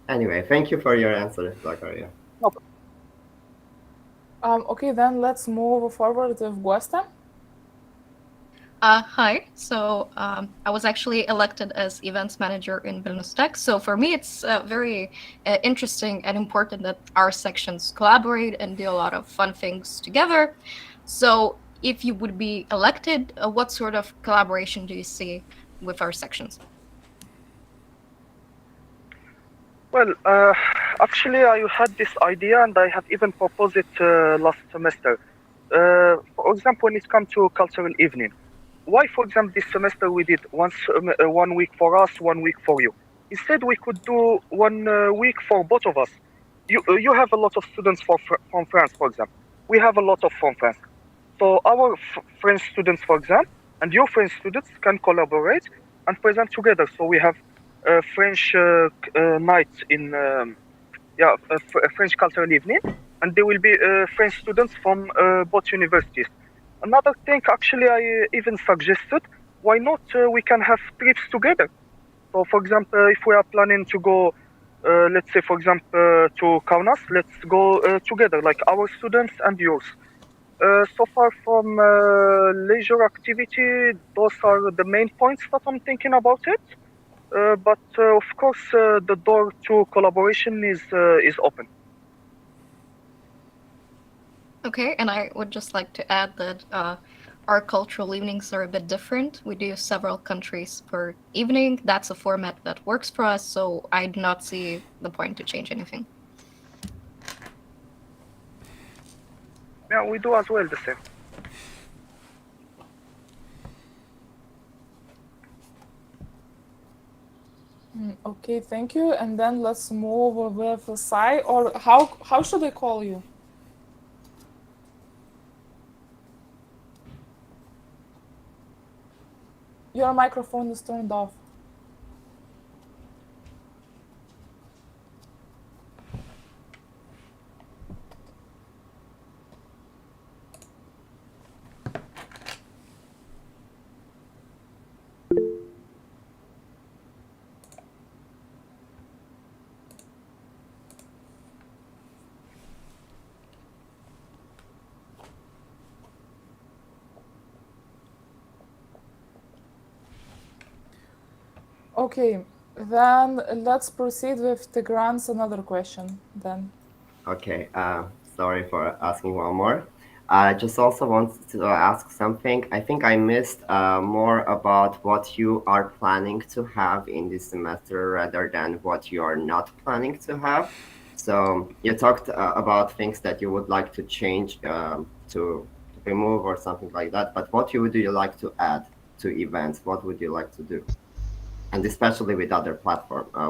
Anyway, thank you for your answer, Zakaria. No. Okay, then let's move forward with Guesta. Hi. So I was actually elected as events manager in Vilnius Tech. So for me, it's very interesting and important that our sections collaborate and do a lot of fun things together. So if you would be elected, what sort of collaboration do you see with our sections? Well, actually, I had this idea and I have even proposed it last semester. For example, when it comes to cultural evening, why, for example, this semester we did 1 week for us, 1 week for you? Instead, we could do 1 week for both of us. You have a lot of students from France, for example. We have a lot of from France. So our French students, for example, and your French students can collaborate and present together. So we have a French night in a French cultural evening, and there will be French students from both universities. Another thing, actually, I even suggested, why not we can have trips together? So, for example, if we are planning to go, let's say, for example, to Kaunas, let's go together, like our students and yours. So far from leisure activity, those are the main points that I'm thinking about it. But of course, the door to collaboration is open. Okay, and I would just like to add that our cultural evenings are a bit different. We do several countries per evening. That's a format that works for us, so I do not see the point to change anything. Yeah, we do as well the same. Okay, thank you. And then let's move with Sai, or how should I call you? Your microphone is turned off. Okay, then let's proceed with Tigran's another question then. Okay, sorry for asking one more. I just also wanted to ask something. I think I missed more about what you are planning to have in this semester rather than what you are not planning to have. So you talked about things that you would like to change, to remove or something like that. But what would you like to add to events? What would you like to do? And especially with other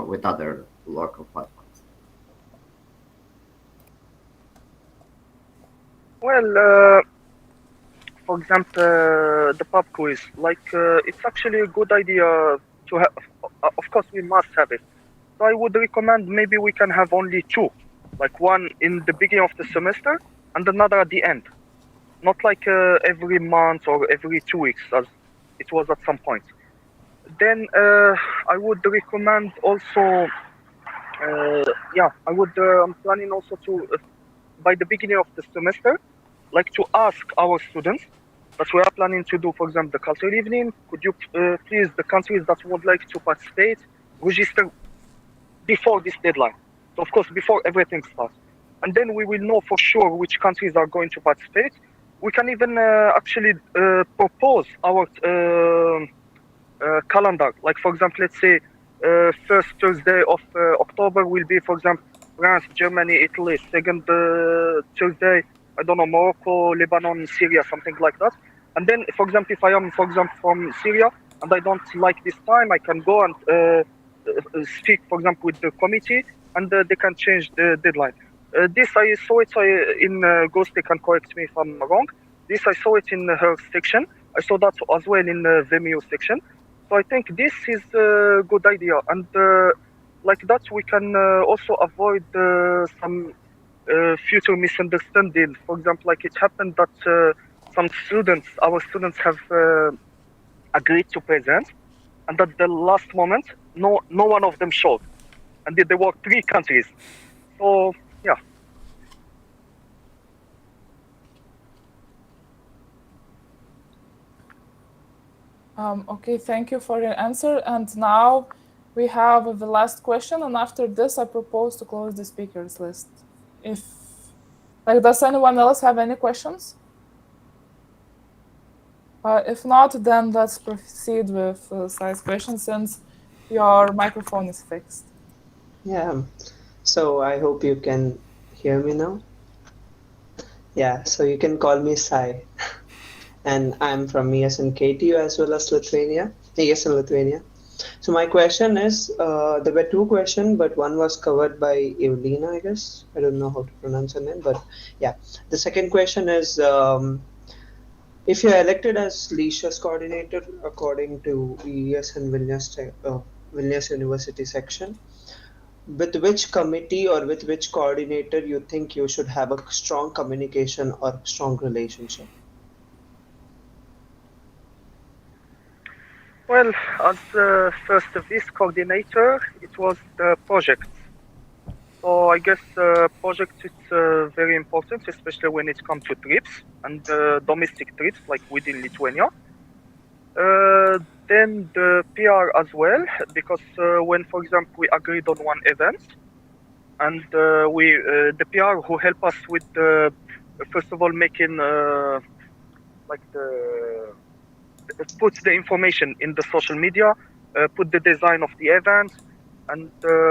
with other local platforms. Well, for example, the pub quiz. It's actually a good idea to have. Of course, we must have it. So I would recommend maybe we can have only two, like one in the beginning of the semester and another at the end. Not like every month or every 2 weeks as it was at some point. Then I would recommend also, I'm planning also to, by the beginning of the semester, like to ask our students that we are planning to do, for example, the cultural evening. Could you please, the countries that would like to participate, register before this deadline? So of course, before everything starts. And then we will know for sure which countries are going to participate. We can even actually propose our calendar. Like for example, let's say first Thursday of October will be, for example, France, Germany, Italy. Second Thursday, I don't know, Morocco, Lebanon, Syria, something like that. And then, for example, if I am, for example, from Syria and I don't like this time, I can go and speak, for example, with the committee, and they can change the deadline. This I saw it in Ghost. They can correct me if I'm wrong. This I saw it in her section. I saw that as well in the Vimeo section. So I think this is a good idea, and like that we can also avoid some future misunderstanding. For example, like it happened that some students, our students, have agreed to present, and at the last moment, no one of them showed, and there were 3 countries. So yeah. Okay, thank you for your answer. And now we have the last question, and after this, I propose to close the speakers list. Does anyone else have any questions? If not, then let's proceed with Sai's question since your microphone is fixed. Yeah, so I hope you can hear me now. Yeah, so you can call me Sai. And I'm from ESN KTU as well as Lithuania, ESN Lithuania. So my question is, there were 2 questions, but one was covered by Evelina, I guess. I don't know how to pronounce her name, but yeah. The second question is, if you're elected as Leisures Coordinator according to ESN Vilnius University section, with which committee or with which coordinator you think you should have a strong communication or strong relationship? Well, as first of this coordinator, it was the project. So I guess project is very important, especially when it comes to trips and domestic trips, like within Lithuania. Then the PR as well, because when, for example, we agreed on one event, and the PR who help us with first of all making put the information in the social media, put the design of the event, and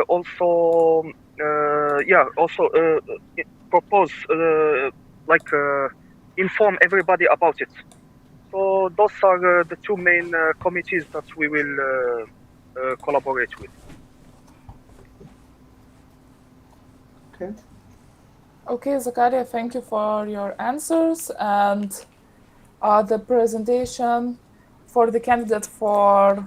also propose inform everybody about it. So those are the 2 main committees that we will collaborate with. Okay. Okay, Zakaria, thank you for your answers. And the presentation for the candidate for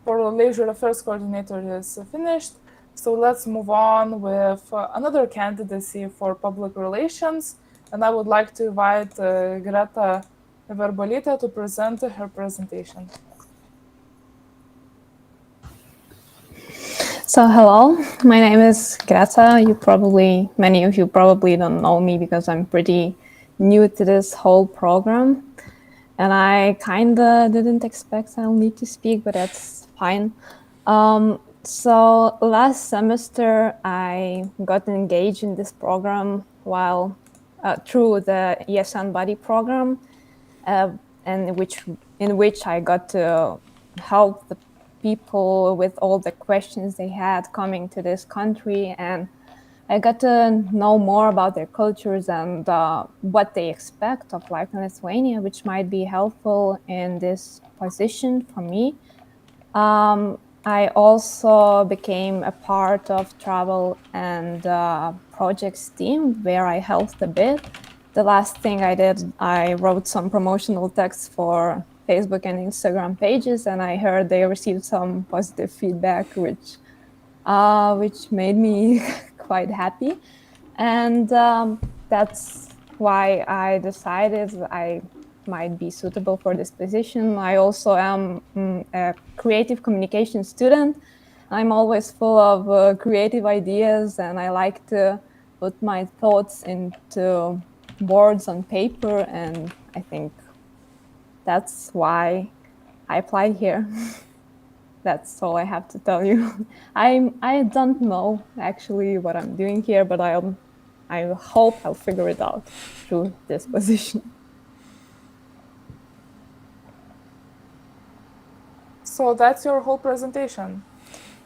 Leisure Affairs Coordinator is finished. So let's move on with another candidacy for public relations. And I would like to invite Greta Verbolita to present her presentation. So hello, my name is Greta. Many of you probably don't know me because I'm pretty new to this whole program. And I kinda didn't expect I'll need to speak, but that's fine. So last semester, I got engaged in this program while through the ESN Buddy program, and in which I got to help the people with all the questions they had coming to this country, and I got to know more about their cultures and what they expect of life in Lithuania, which might be helpful in this position for me. I also became a part of travel and projects team where I helped a bit. The last thing I did, I wrote some promotional text for Facebook and Instagram pages, and I heard they received some positive feedback, which made me quite happy. And that's why I decided I might be suitable for this position. I also am a creative communication student. I'm always full of creative ideas, and I like to put my thoughts into boards on paper, and I think that's why I applied here. That's all I have to tell you. I don't know actually what I'm doing here, but I hope I'll figure it out through this position. So that's your whole presentation?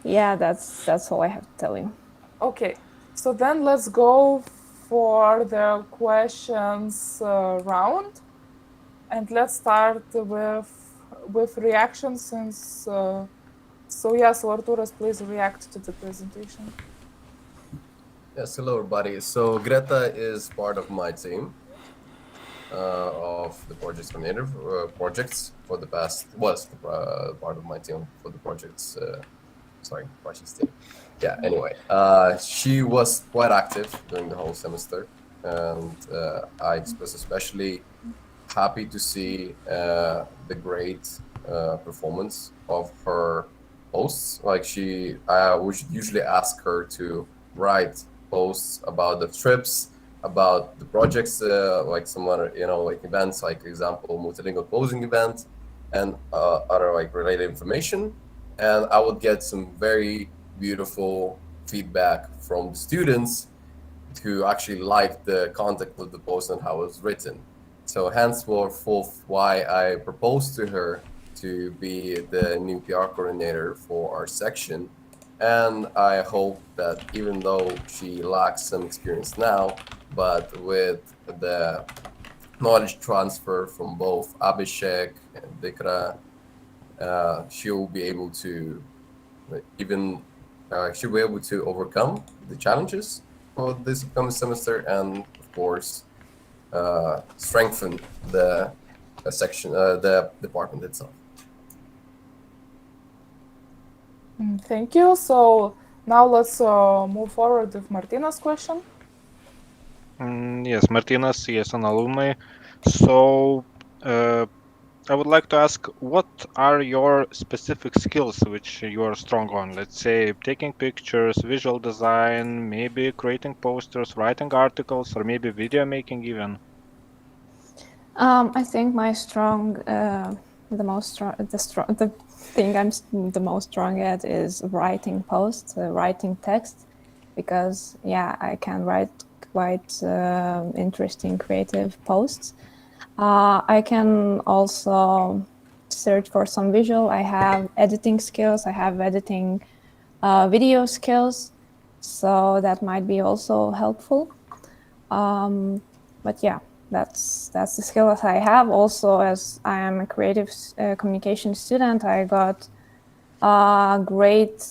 Yeah, that's all I have to tell you. Okay, so then let's go for the questions round, and let's start with reactions since. So Arturas, please react to the presentation. Yes, hello everybody. So Greta is part of my team of the projects coordinator projects for the past, was part of my team for the projects, projects team. Yeah, anyway, she was quite active during the whole semester, and I was especially happy to see the great performance of her posts. Like we should usually ask her to write posts about the trips, about the projects, like some other, like events, like example, multilingual closing event, and other like related information. And I would get some very beautiful feedback from the students who actually liked the content of the post and how it was written. So henceforth, why I proposed to her to be the new PR coordinator for our section. And I hope that even though she lacks some experience now, but with the knowledge transfer from both Abhishek and Dikra, she'll be able to she'll be able to overcome the challenges for this upcoming semester, and of course strengthen the section, the department itself. Thank you. So now let's move forward with Martina's question. Yes, Martina's ESN alumni. So I would like to ask, what are your specific skills which you are strong on? Let's say taking pictures, visual design, maybe creating posters, writing articles, or maybe video making even. I think the thing I'm the most strong at is writing posts, writing text, because I can write quite interesting, creative posts. I can also search for some visual. I have editing skills. I have editing video skills, so that might be also helpful. But yeah, that's the skill that I have. Also, as I am a creative communication student, I got great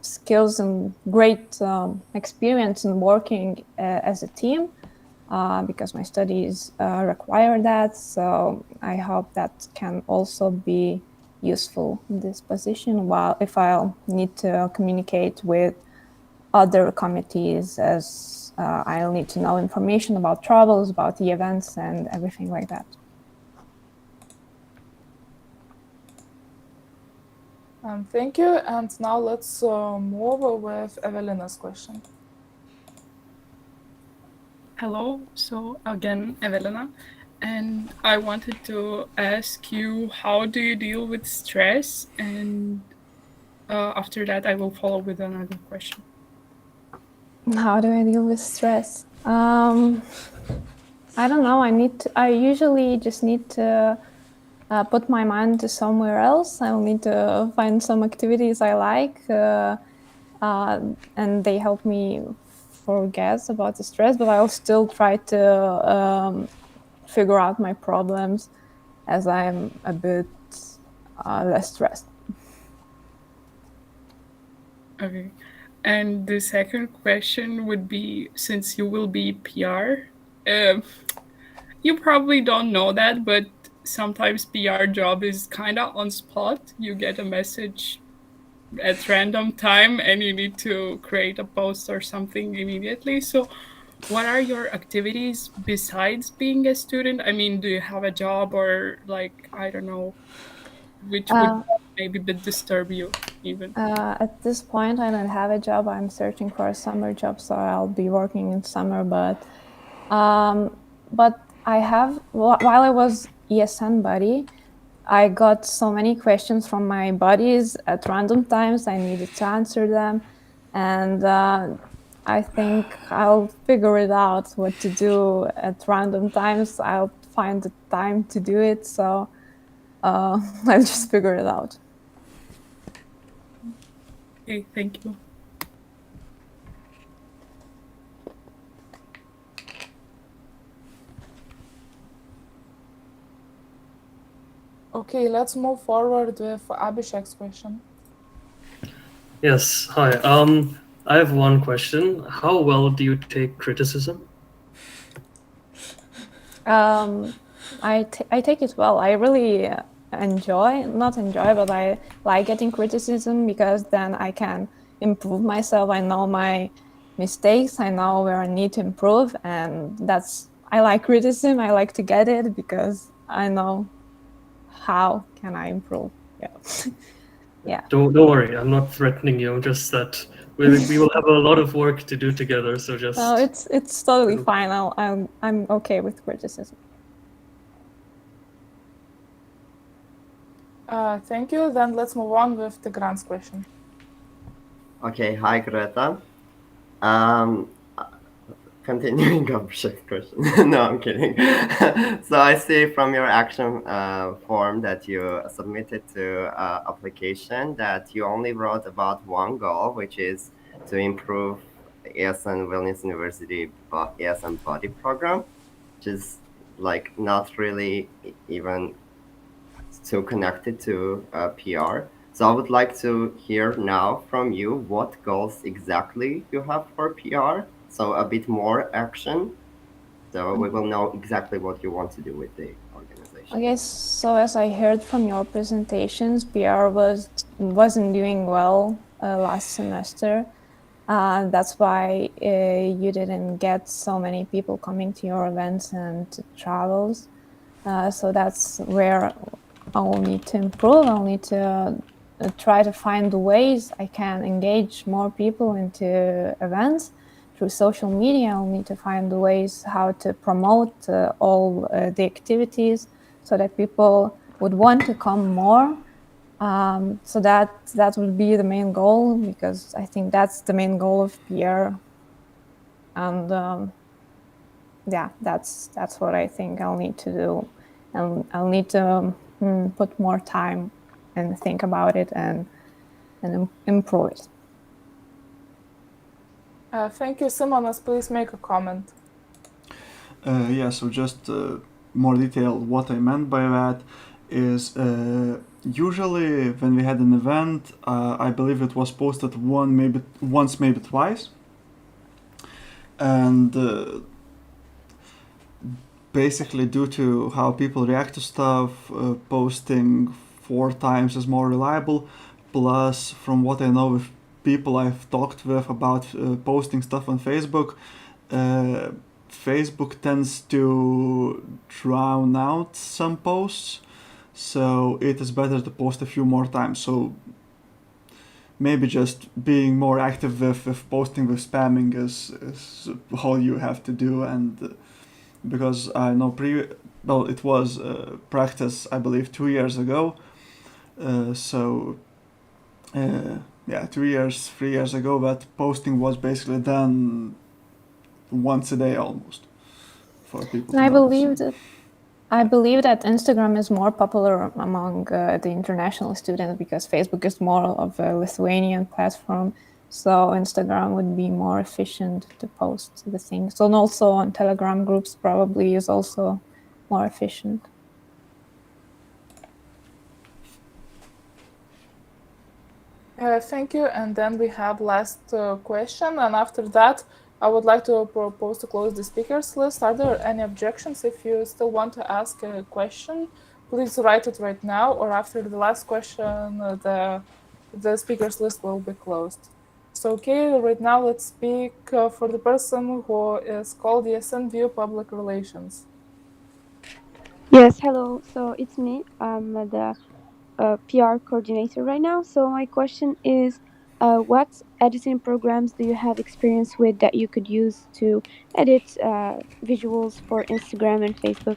skills and great experience in working as a team, because my studies require that. So I hope that can also be useful in this position, while if I'll need to communicate with other committees, as I'll need to know information about travels, about the events, and everything like that. Thank you. And now let's move with Evelina's question. Hello, so again, Evelina, and I wanted to ask you, how do you deal with stress, and After that, I will follow with another question. How do I deal with stress? I don't know. I usually just need to put my mind to somewhere else. I'll need to find some activities I like, and they help me forget about the stress. But I'll still try to figure out my problems as I'm a bit less stressed. Okay. And the second question would be, since you will be PR, you probably don't know that, but sometimes PR job is kind of on spot. You get a message at random time and you need to create a post or something immediately. So what are your activities besides being a student? I mean, do you have a job, or like, I don't know, which would maybe disturb you even? At this point, I don't have a job. I'm searching for a summer job, so I'll be working in summer. But I have, while I was ESN buddy, I got so many questions from my buddies at random times. I needed to answer them, and I think I'll figure it out what to do at random times. I'll find the time to do it. So I'll just figure it out. Okay, thank you. Okay, let's move forward with Abhishek's question. Yes, hi. I have one question. How well do you take criticism? I take it well. I really not enjoy, but I like getting criticism because then I can improve myself. I know my mistakes. I know where I need to improve, and I like criticism. I like to get it because I know how can I improve. Yeah. Yeah. Don't worry, I'm not threatening you. Just that we will have a lot of work to do together. So just No, it's totally fine. I'm okay with criticism. Thank you. Then let's move on with the Grant's question. Okay, hi Greta. Continuing Abhishek's question. No, I'm kidding. So I see from your action form that you submitted to application that you only wrote about one goal, which is to improve ESN Wellness University ESN body program, which is like not really even so connected to PR. So I would like to hear now from you what goals exactly you have for PR. So a bit more action. So we will know exactly what you want to do with the organization. Okay, so as I heard from your presentations, PR wasn't doing well last semester. That's why you didn't get so many people coming to your events and travels. So that's where I'll need to improve. I'll need to try to find ways I can engage more people into events through social media. I'll need to find ways how to promote all the activities so that people would want to come more. So that would be the main goal, because I think that's the main goal of PR. And yeah, that's what I think I'll need to do, and I'll need to put more time and think about it and improve it. Thank you, Simonas. Please make a comment. Yeah, so just more detailed, what I meant by that is usually when we had an event, I believe it was posted once, maybe twice, and basically due to how people react to stuff, posting 4 times is more reliable. Plus, from what I know with people I've talked with about posting stuff on Facebook, Facebook tends to drown out some posts, so it is better to post a few more times. So maybe just being more active with posting, with spamming is all you have to do. And because I know it was practice, I believe, 2 years ago, so yeah, 2 years, 3 years ago, that posting was basically done once a day almost for people. And to I believe that Instagram is more popular among the international students because Facebook is more of a Lithuanian platform. So Instagram would be more efficient to post the things. And also on Telegram groups probably is also more efficient. Thank you. And then we have last question. And after that, I would like to propose to close the speakers list. Are there any objections? If you still want to ask a question, please write it right now, or after the last question, the speakers list will be closed. So, okay, right now let's speak for the person who is called ESN View Public Relations. Yes, hello. So it's me. I'm the PR coordinator right now. So my question is, what editing programs do you have experience with that you could use to edit visuals for Instagram and Facebook?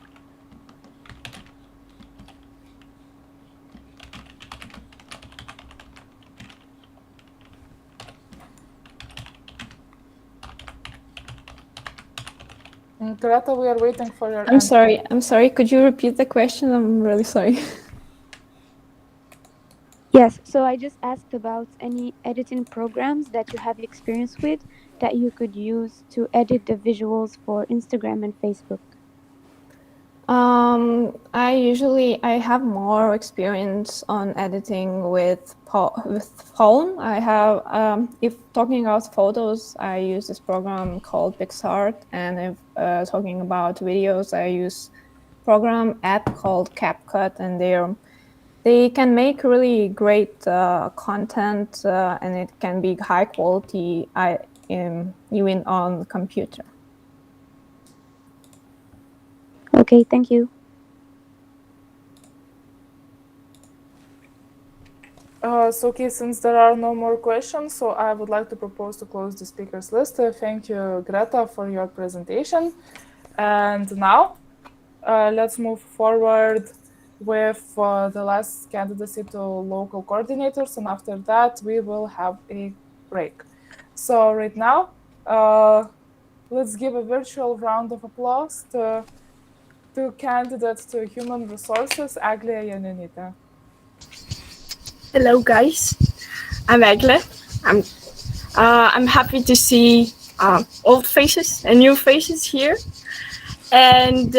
Greta, we are waiting for your answer. I'm sorry. Could you repeat the question? I'm really sorry. Yes, so I just asked about any editing programs that you have experience with that you could use to edit the visuals for Instagram and Facebook. I have more experience on editing with phone. I have, if talking about photos, I use this program called PixArt, and if talking about videos, I use program app called CapCut, and they can make really great content, and it can be high quality, even on computer. Okay, thank you. So, okay, since there are no more questions, so I would like to propose to close the speakers list. Thank you, Greta, for your presentation. And now, let's move forward with the last candidacy to local coordinators, and after that, we will have a break. So right now, let's give a virtual round of applause to candidates to Human Resources, Aglia Yanenita. Hello, guys. I'm Egle. I'm happy to see old faces and new faces here. And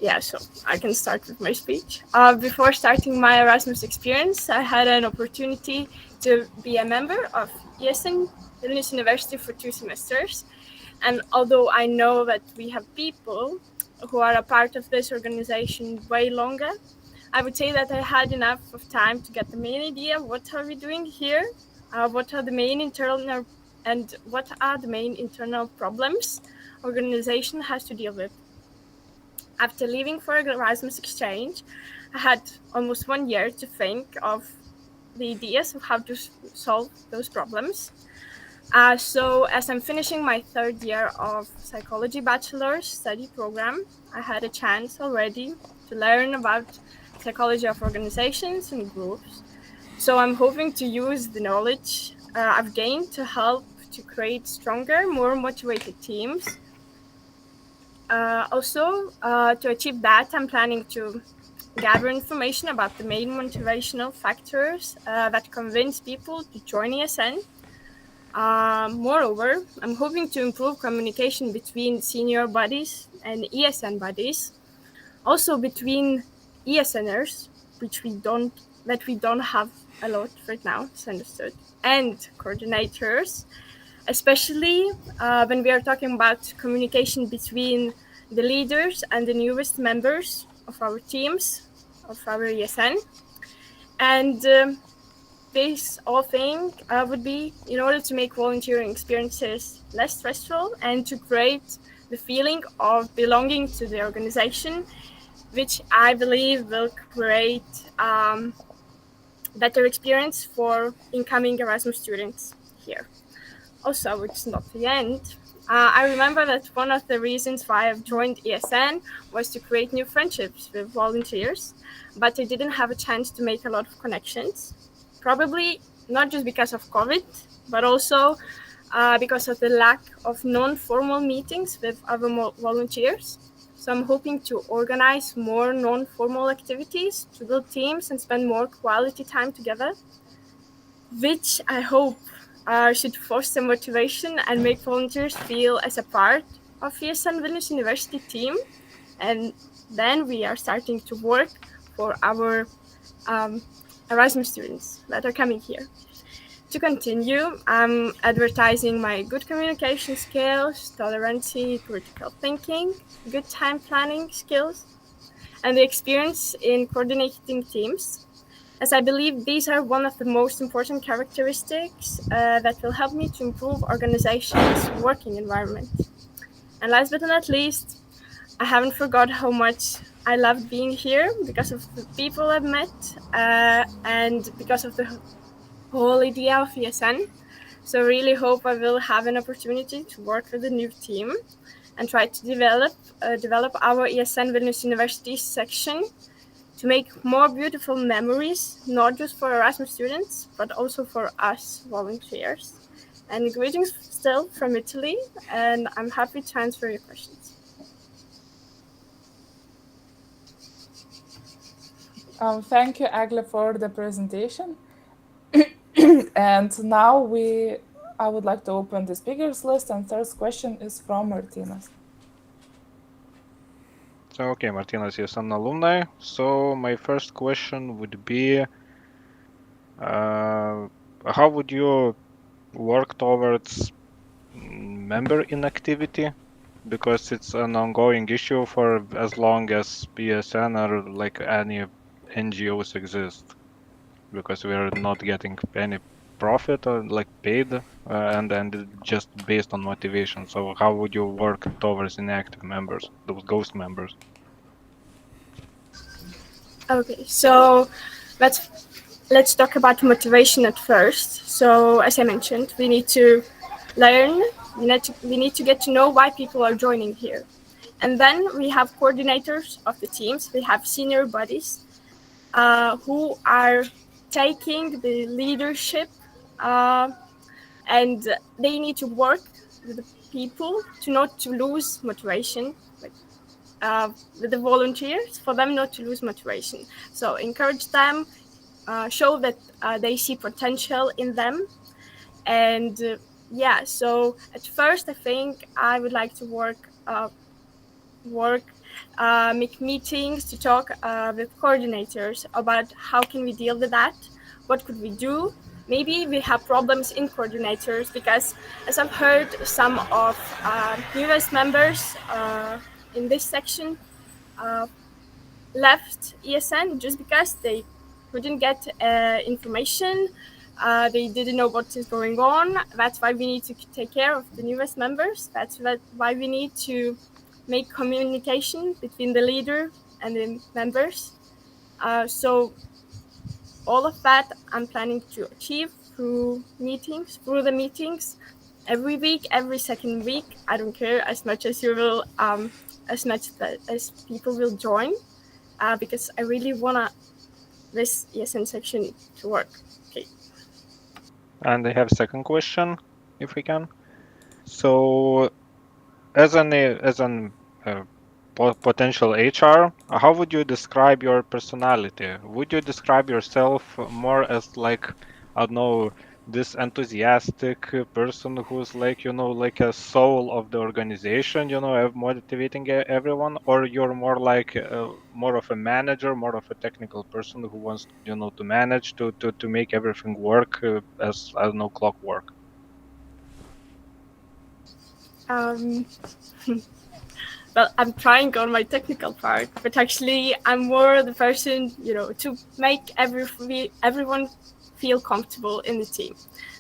yeah, so I can start with my speech. Before starting my Erasmus experience, I had an opportunity to be a member of ESN, Vilnius University, for 2 semesters. And although I know that we have people who are a part of this organization way longer, I would say that I had enough of time to get the main idea. What are we doing here? What are the main internal problems organization has to deal with? After leaving for Erasmus exchange, I had almost 1 year to think of the ideas of how to solve those problems. So as I'm finishing my 3rd year of psychology bachelor's study program, I had a chance already to learn about psychology of organizations and groups. So I'm hoping to use the knowledge I've gained to help to create stronger, more motivated teams. Also, to achieve that, I'm planning to gather information about the main motivational factors that convince people to join ESN. Moreover, I'm hoping to improve communication between senior bodies and ESN bodies, also between ESNers, that we don't have a lot right now, it's understood, and coordinators, especially when we are talking about communication between the leaders and the newest members of our teams, of our ESN. And this whole thing would be in order to make volunteering experiences less stressful and to create the feeling of belonging to the organization, which I believe will create better experience for incoming Erasmus students here. Also, it's not the end. I remember that one of the reasons why I've joined ESN was to create new friendships with volunteers, but I didn't have a chance to make a lot of connections. Probably not just because of COVID, but also because of the lack of non-formal meetings with other volunteers. So I'm hoping to organize more non-formal activities to build teams and spend more quality time together, which I hope should foster motivation and make volunteers feel as a part of ESN Vilnius University team. And then we are starting to work for our Erasmus students that are coming here. To continue, I'm advertising my good communication skills, tolerancy, critical thinking, good time planning skills, and the experience in coordinating teams, as I believe these are one of the most important characteristics that will help me to improve organization's working environment. And last but not least, I haven't forgot how much I loved being here because of the people I've met and because of the whole idea of ESN. So I really hope I will have an opportunity to work with the new team and try to develop our ESN Vilnius University section to make more beautiful memories, not just for Erasmus students, but also for us volunteers. And greetings still from Italy, and I'm happy to answer your questions. Thank you, Agla, for the presentation. And now I would like to open the speakers list, and first question is from Martinez. So, okay, Martinez is an alumni. So my first question would be, how would you work towards member inactivity? Because it's an ongoing issue for as long as ESN or like any NGOs exist. Because we're not getting any profit or like paid, and just based on motivation. So how would you work towards inactive members, those ghost members? Okay, so let's talk about motivation at first. So as I mentioned, we need to learn. We need to get to know why people are joining here, and then we have coordinators of the teams. We have senior buddies who are taking the leadership, and they need to work with the people not to lose motivation. With the volunteers, for them not to lose motivation. So encourage them, show that they see potential in them. And yeah, so at first I think I would like to make meetings to talk with coordinators about how can we deal with that, what could we do. Maybe we have problems in coordinators because, as I've heard, some of newest members in this section left ESN just because they couldn't get information. They didn't know what is going on. That's why we need to take care of the newest members. That's why we need to make communication between the leader and the members. So all of that I'm planning to achieve through the meetings every week, every second week. I don't care as much as you will, as people will join, because I really wanna this ESN section to work. Okay. And I have a second question, if we can. So, as an potential HR, how would you describe your personality? Would you describe yourself more as like, I don't know, this enthusiastic person who's like, like a soul of the organization, motivating everyone, or you're more like more of a manager, more of a technical person who wants, to manage to make everything work as, I don't know, clockwork? Well, I'm trying on my technical part, but actually I'm more the person, to make everyone feel comfortable in the team.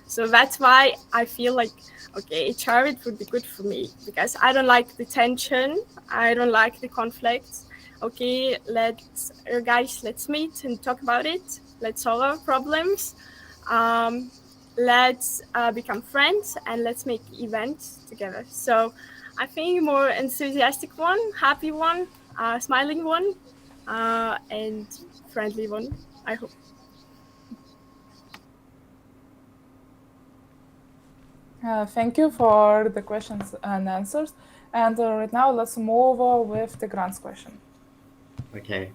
So that's why I feel like, okay, HR, it would be good for me because I don't like the tension. I don't like the conflicts. Okay, let's meet and talk about it. Let's solve our problems. Let's become friends and let's make events together. So I think more enthusiastic one, happy one, smiling one, and friendly one, I hope. Thank you for the questions and answers. And right now, let's move with the grants question. Okay.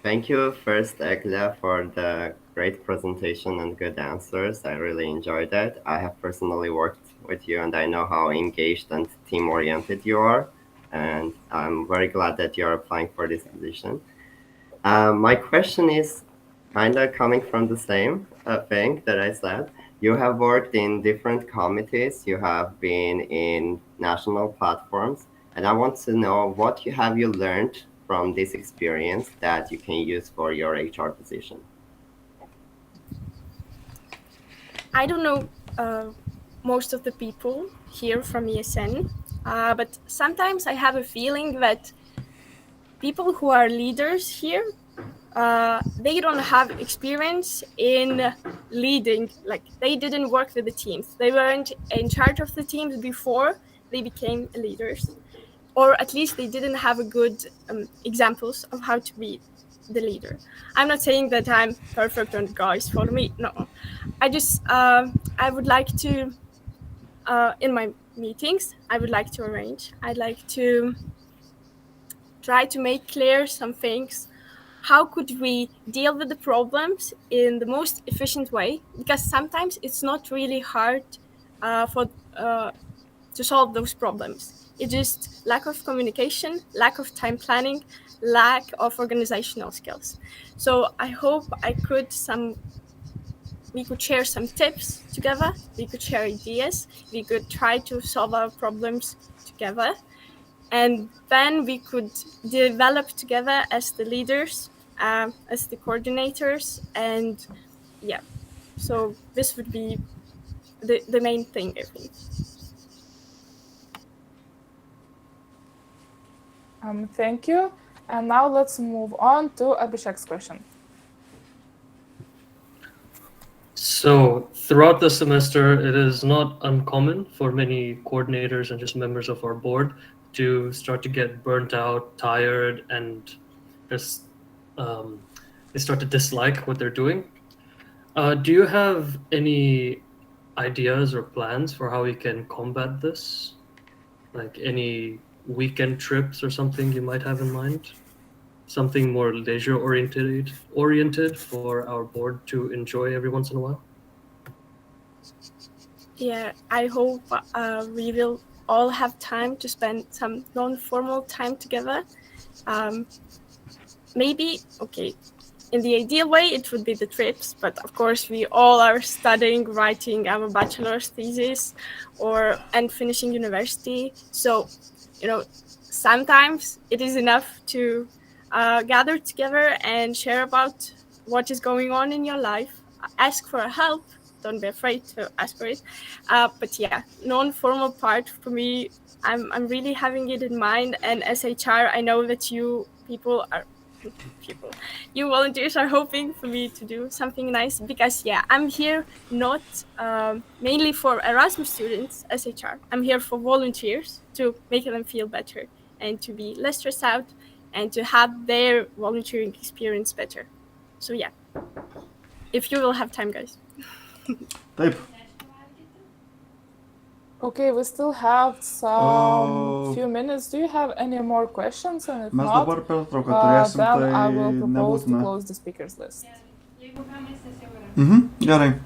Thank you first, Egla, for the great presentation and good answers. I really enjoyed it. I have personally worked with you and I know how engaged and team-oriented you are. And I'm very glad that you're applying for this position. My question is kind of coming from the same thing that I said. You have worked in different committees, you have been in national platforms, and I want to know what have you learned from this experience that you can use for your HR position? I don't know most of the people here from ESN, but sometimes I have a feeling that people who are leaders here, they don't have experience in leading. Like they didn't work with the teams. They weren't in charge of the teams before they became leaders, or at least they didn't have a good examples of how to be the leader. I'm not saying that I'm perfect and guys follow me. No, I just I would like to in my meetings I would like to arrange. I'd like to try to make clear some things. How could we deal with the problems in the most efficient way? Because sometimes it's not really hard for to solve those problems. It's just lack of communication, lack of time planning, lack of organizational skills. So I hope we could share some tips together. We could share ideas. We could try to solve our problems together. And then we could develop together as the leaders, as the coordinators. And yeah, so this would be the main thing, I think. Thank you. And now let's move on to Abhishek's question. So, throughout the semester, it is not uncommon for many coordinators and just members of our board to start to get burnt out, tired, and just they start to dislike what they're doing. Do you have any ideas or plans for how we can combat this? Like any weekend trips or something you might have in mind? Something more leisure oriented for our board to enjoy every once in a while? Yeah, I hope we will all have time to spend some non-formal time together. Maybe, okay, in the ideal way, it would be the trips, but of course we all are studying, writing our bachelor's thesis and finishing university. So, sometimes it is enough to gather together and share about what is going on in your life, ask for help. Don't be afraid to ask for it. But yeah, non-formal part for me, I'm really having it in mind. And as HR, I know that you volunteers are hoping for me to do something nice because I'm here not mainly for Erasmus students as HR. I'm here for volunteers to make them feel better and to be less stressed out and to have their volunteering experience better. So yeah, if you will have time, guys. Taip. Okay, we still have some few minutes. Do you have any more questions? And if Mes not, dabar pertrauką turėsim, then tai I will propose to nebūtina. close the speakers list. Gerai.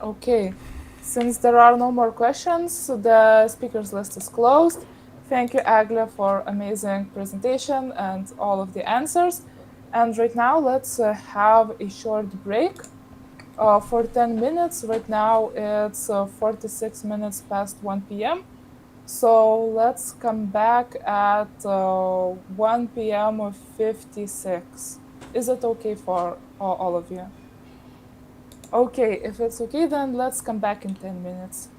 Okay, since there are no more questions, the speakers list is closed. Thank you, Agla, for amazing presentation and all of the answers. And right now, let's have a short break for 10 minutes. Right now, it's 46 minutes past 1 p.m. So let's come back at 1 p.m. 56. Is it okay for all of you? Okay, if it's okay, then let's come back in 10 minutes.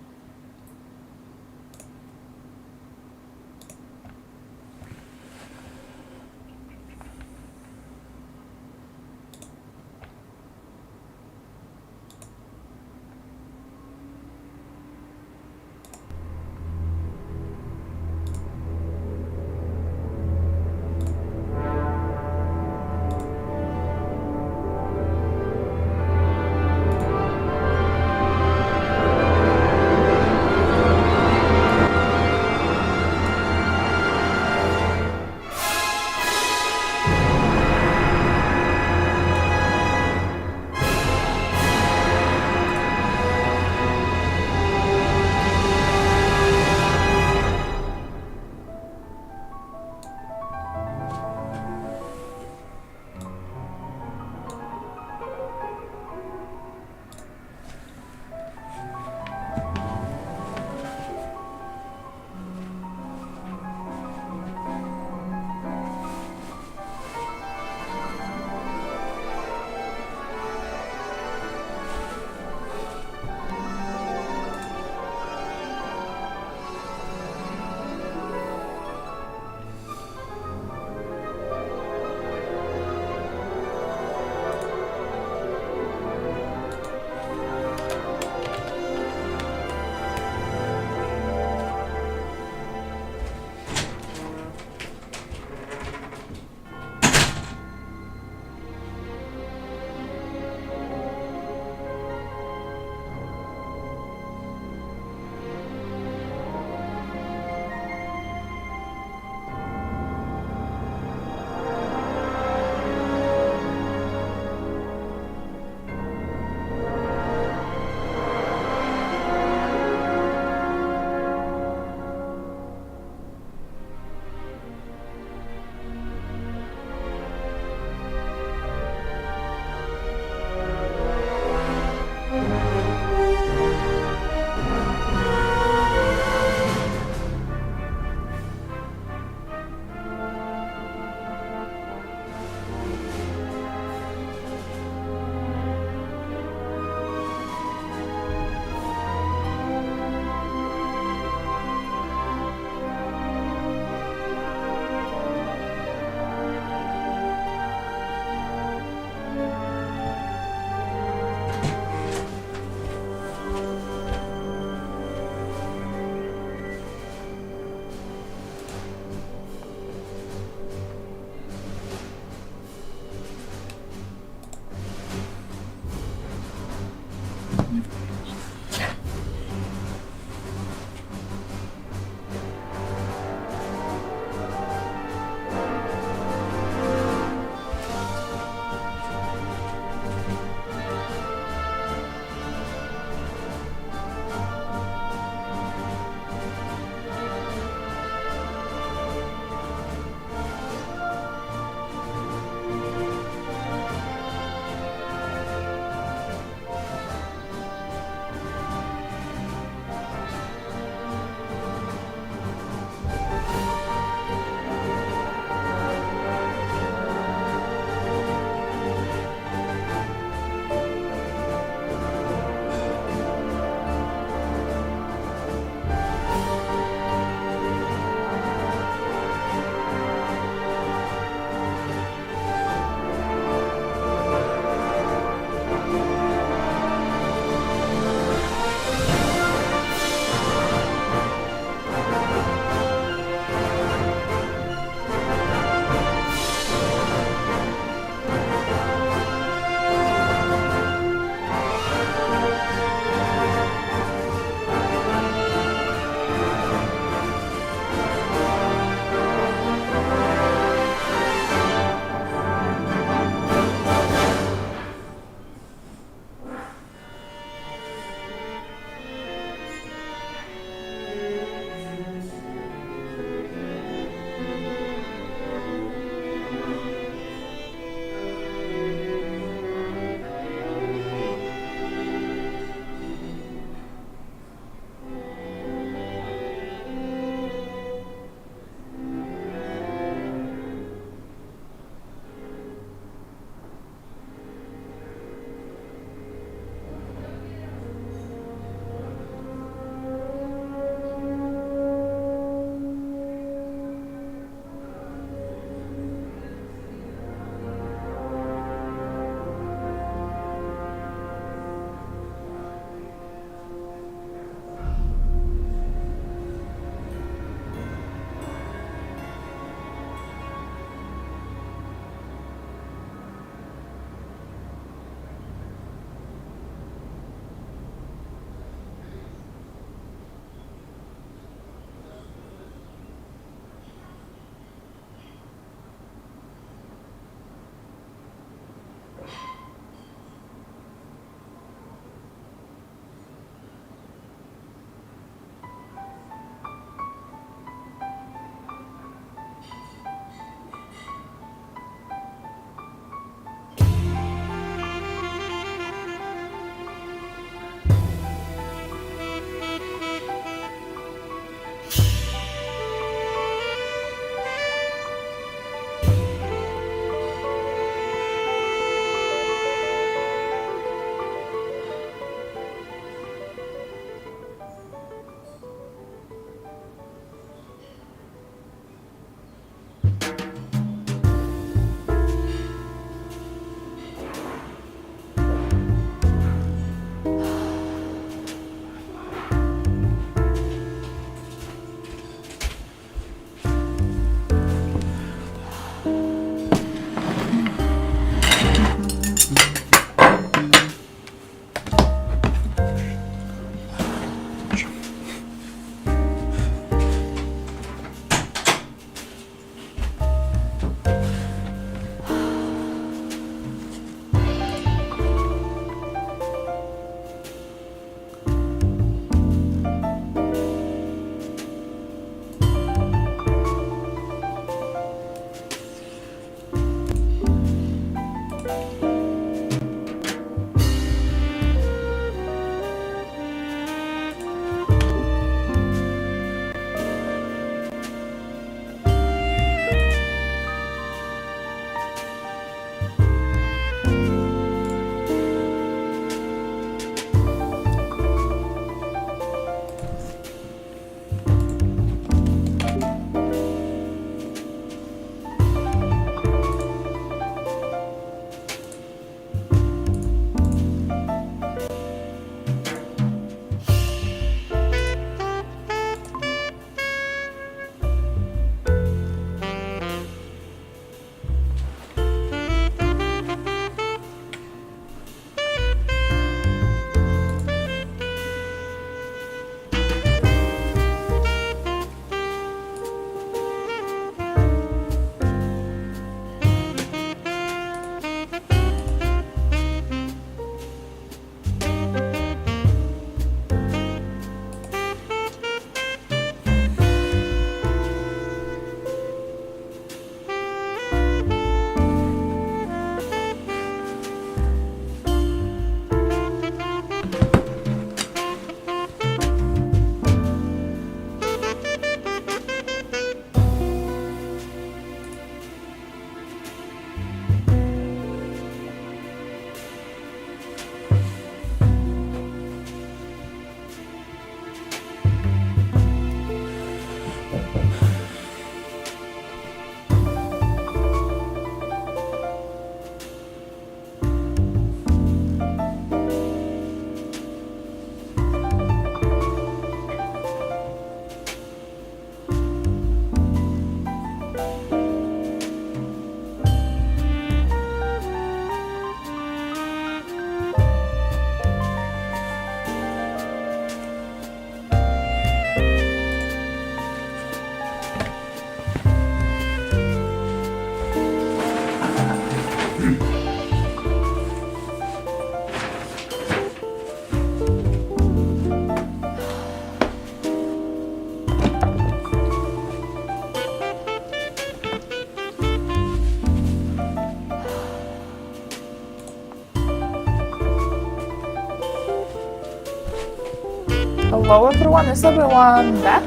Hello everyone, is everyone back?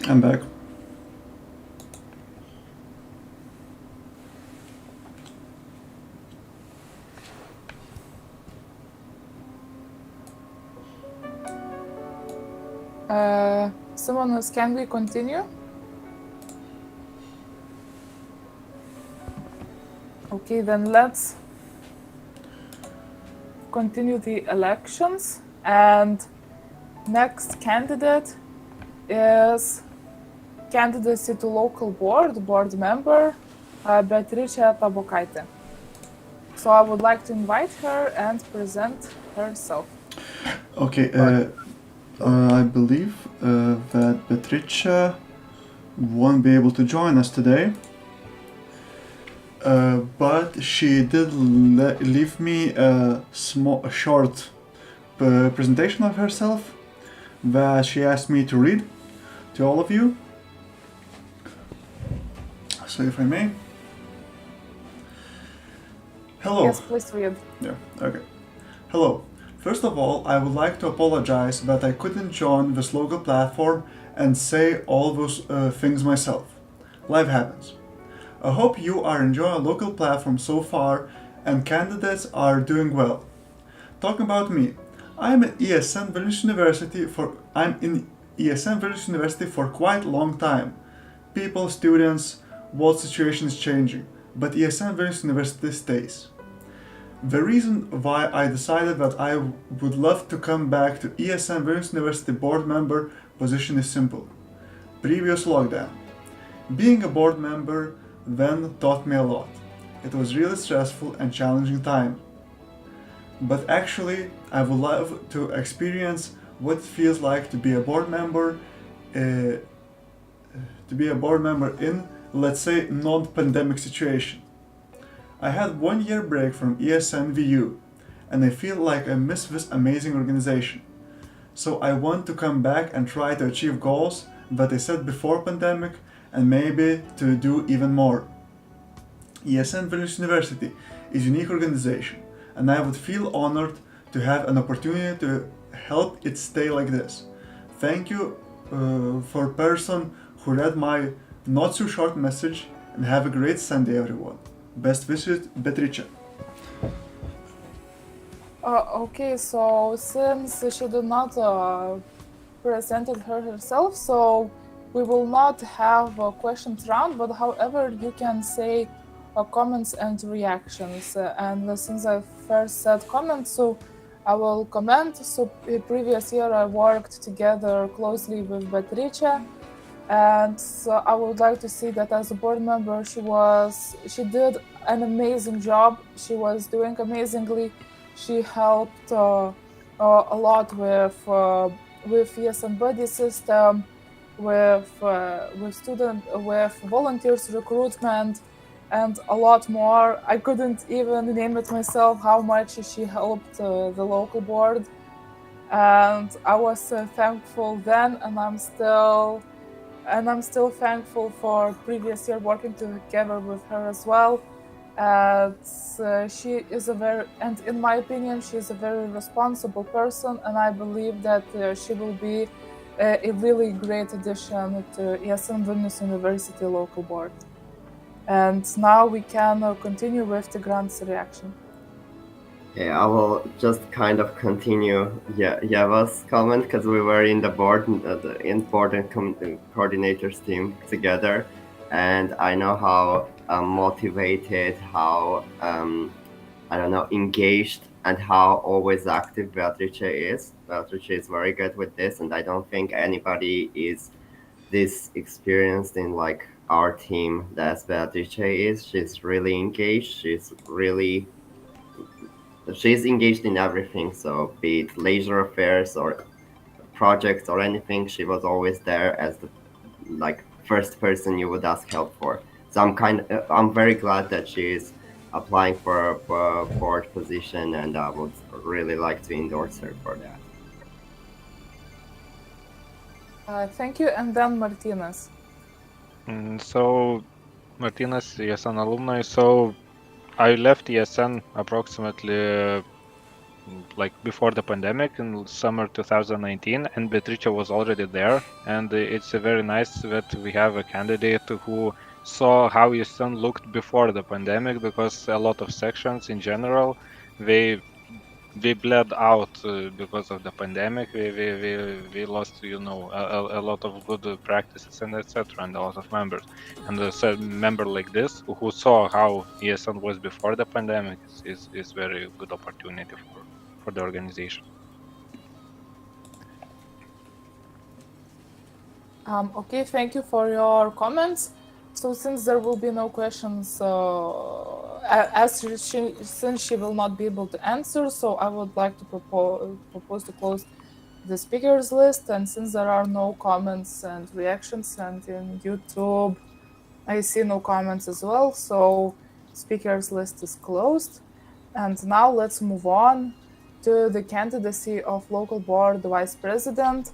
I'm back. Simonas, can we continue? Okay, then let's continue the elections. And next candidate is candidacy to local board member, Beatrice Tabokaite. So I would like to invite her and present herself. Okay, I believe that Beatrice won't be able to join us today, but she did leave me a short presentation of herself that she asked me to read to all of you. So if I may. Hello. Yes, please read. Yeah, okay. Hello. First of all, I would like to apologize that I couldn't join this local platform and say all those things myself. Life happens. I hope you are enjoying a local platform so far and candidates are doing well. Talking about me, I'm in ESN Vilnius University for quite a long time. People, students, world situation is changing, but ESN Vilnius University stays. The reason why I decided that I would love to come back to ESN Vilnius University board member position is simple. Previous lockdown. Being a board member then taught me a lot. It was really stressful and challenging time. But actually, I would love to experience what it feels like to be a board member in, let's say, non-pandemic situation. I had 1 year break from ESN VU, and I feel like I miss this amazing organization. So I want to come back and try to achieve goals that I set before pandemic and maybe to do even more. ESN Vilnius University is a unique organization, and I would feel honored to have an opportunity to help it stay like this. Thank you for person who read my not so short message, and have a great Sunday everyone. Best wishes, Beatrice. Okay, so since she did not presented herself, so we will not have a questions round, but however you can say comments and reactions. And since I first said comments, so I will comment. So previous year I worked together closely with Beatrice, and so I would like to see that as a board member she did an amazing job. She was doing amazingly. She helped a lot with ESN buddy system, with volunteers recruitment, and a lot more. I couldn't even name it myself how much she helped the local board, and I was thankful then, and I'm still thankful for previous year working together with her as well. She is and in my opinion, she is a very responsible person, and I believe that she will be a really great addition to ESN Vilnius University local board. And now we can continue with the grant's reaction. Yeah, I will just kind of continue Yeva's comment because we were in the board and coordinators team together, and I know how motivated, how engaged, and how always active Beatrice is. Beatrice is very good with this, and I don't think anybody is this experienced in like our team as Beatrice is. She's really engaged. She's engaged in everything, so be it leisure affairs or projects or anything, she was always there as the first person you would ask help for. So I'm very glad that she is applying for a board position, and I would really like to endorse her for that. Thank you, and then Martinez. So Martinez, ESN alumni. So I left ESN approximately like before the pandemic in summer 2019, and Beatrice was already there. And it's very nice that we have a candidate who saw how ESN looked before the pandemic, because a lot of sections in general, they bled out because of the pandemic. We lost, you know, a lot of good practices and etc. and a lot of members. And a member like this who saw how ESN was before the pandemic is very good opportunity for the organization. Okay, thank you for your comments. So since there will be no questions, since she will not be able to answer, so I would like to propose to close the speakers list. And since there are no comments and reactions, and in YouTube I see no comments as well, so speakers list is closed. And now let's move on to the candidacy of local board vice president.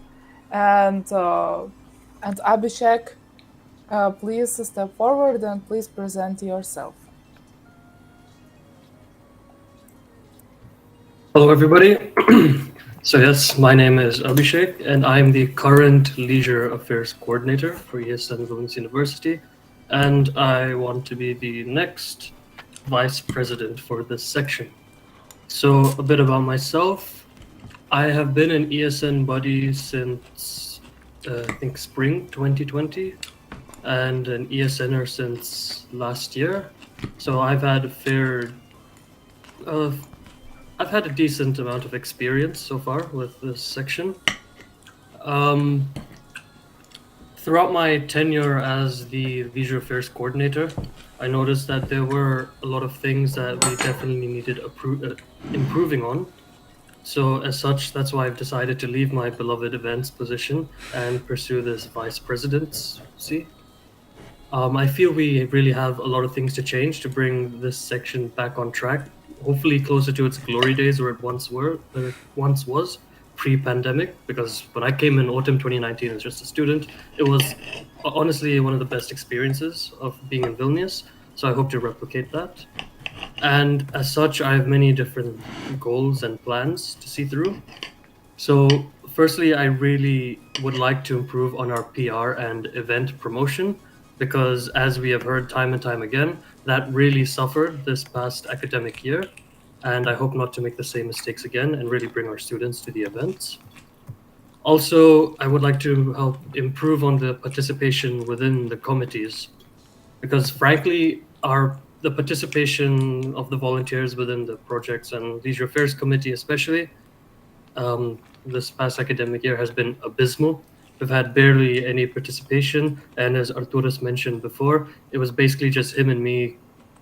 And Abhishek, please step forward and please present yourself. Hello, everybody. So yes, my name is Abhishek, and I'm the current Leisure Affairs Coordinator for ESN Vilnius University, and I want to be the next Vice President for this section. So a bit about myself. I have been an ESN buddy since I think spring 2020, and an ESNer since last year. So I've had a decent amount of experience so far with this section. Throughout my tenure as the Leisure Affairs Coordinator, I noticed that there were a lot of things that we definitely needed improving on. So as such, that's why I've decided to leave my beloved events position and pursue this vice presidency. I feel we really have a lot of things to change to bring this section back on track, hopefully closer to its glory days where it once was pre-pandemic. Because when I came in autumn 2019 as just a student, it was honestly one of the best experiences of being in Vilnius. So I hope to replicate that. And as such, I have many different goals and plans to see through. So firstly, I really would like to improve on our PR and event promotion, because as we have heard time and time again, that really suffered this past academic year. And I hope not to make the same mistakes again and really bring our students to the events. Also, I would like to help improve on the participation within the committees, because frankly, the participation of the volunteers within the projects and Leisure Affairs Committee especially, this past academic year has been abysmal. We've had barely any participation, and as Arturas mentioned before, it was basically just him and me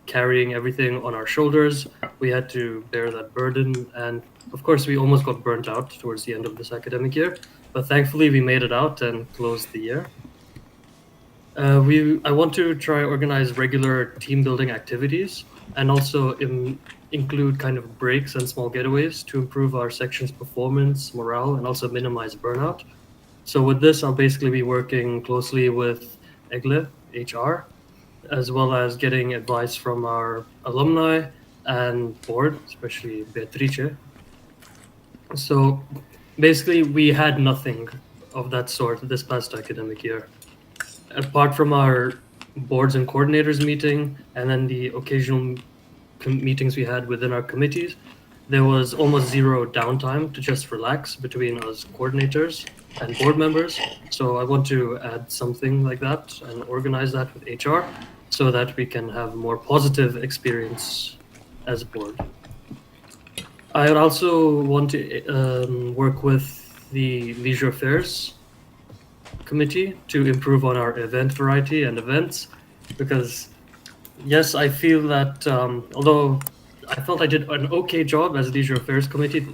carrying everything on our shoulders. We had to bear that burden, and of course we almost got burnt out towards the end of this academic year, but thankfully we made it out and closed the year. I want to try organize regular team building activities, and also include kind of breaks and small getaways to improve our section's performance, morale, and also minimize burnout. So with this, I'll basically be working closely with Egle, HR, as well as getting advice from our alumni and board, especially Beatrice. So basically, we had nothing of that sort this past academic year. Apart from our boards and coordinators meeting, and then the occasional meetings we had within our committees, there was almost zero downtime to just relax between us coordinators and board members. So I want to add something like that and organize that with HR so that we can have a more positive experience as a board. I would also want to work with the Leisure Affairs Committee to improve on our event variety and events, because yes, I feel that although I felt I did an okay job as Leisure Affairs Committee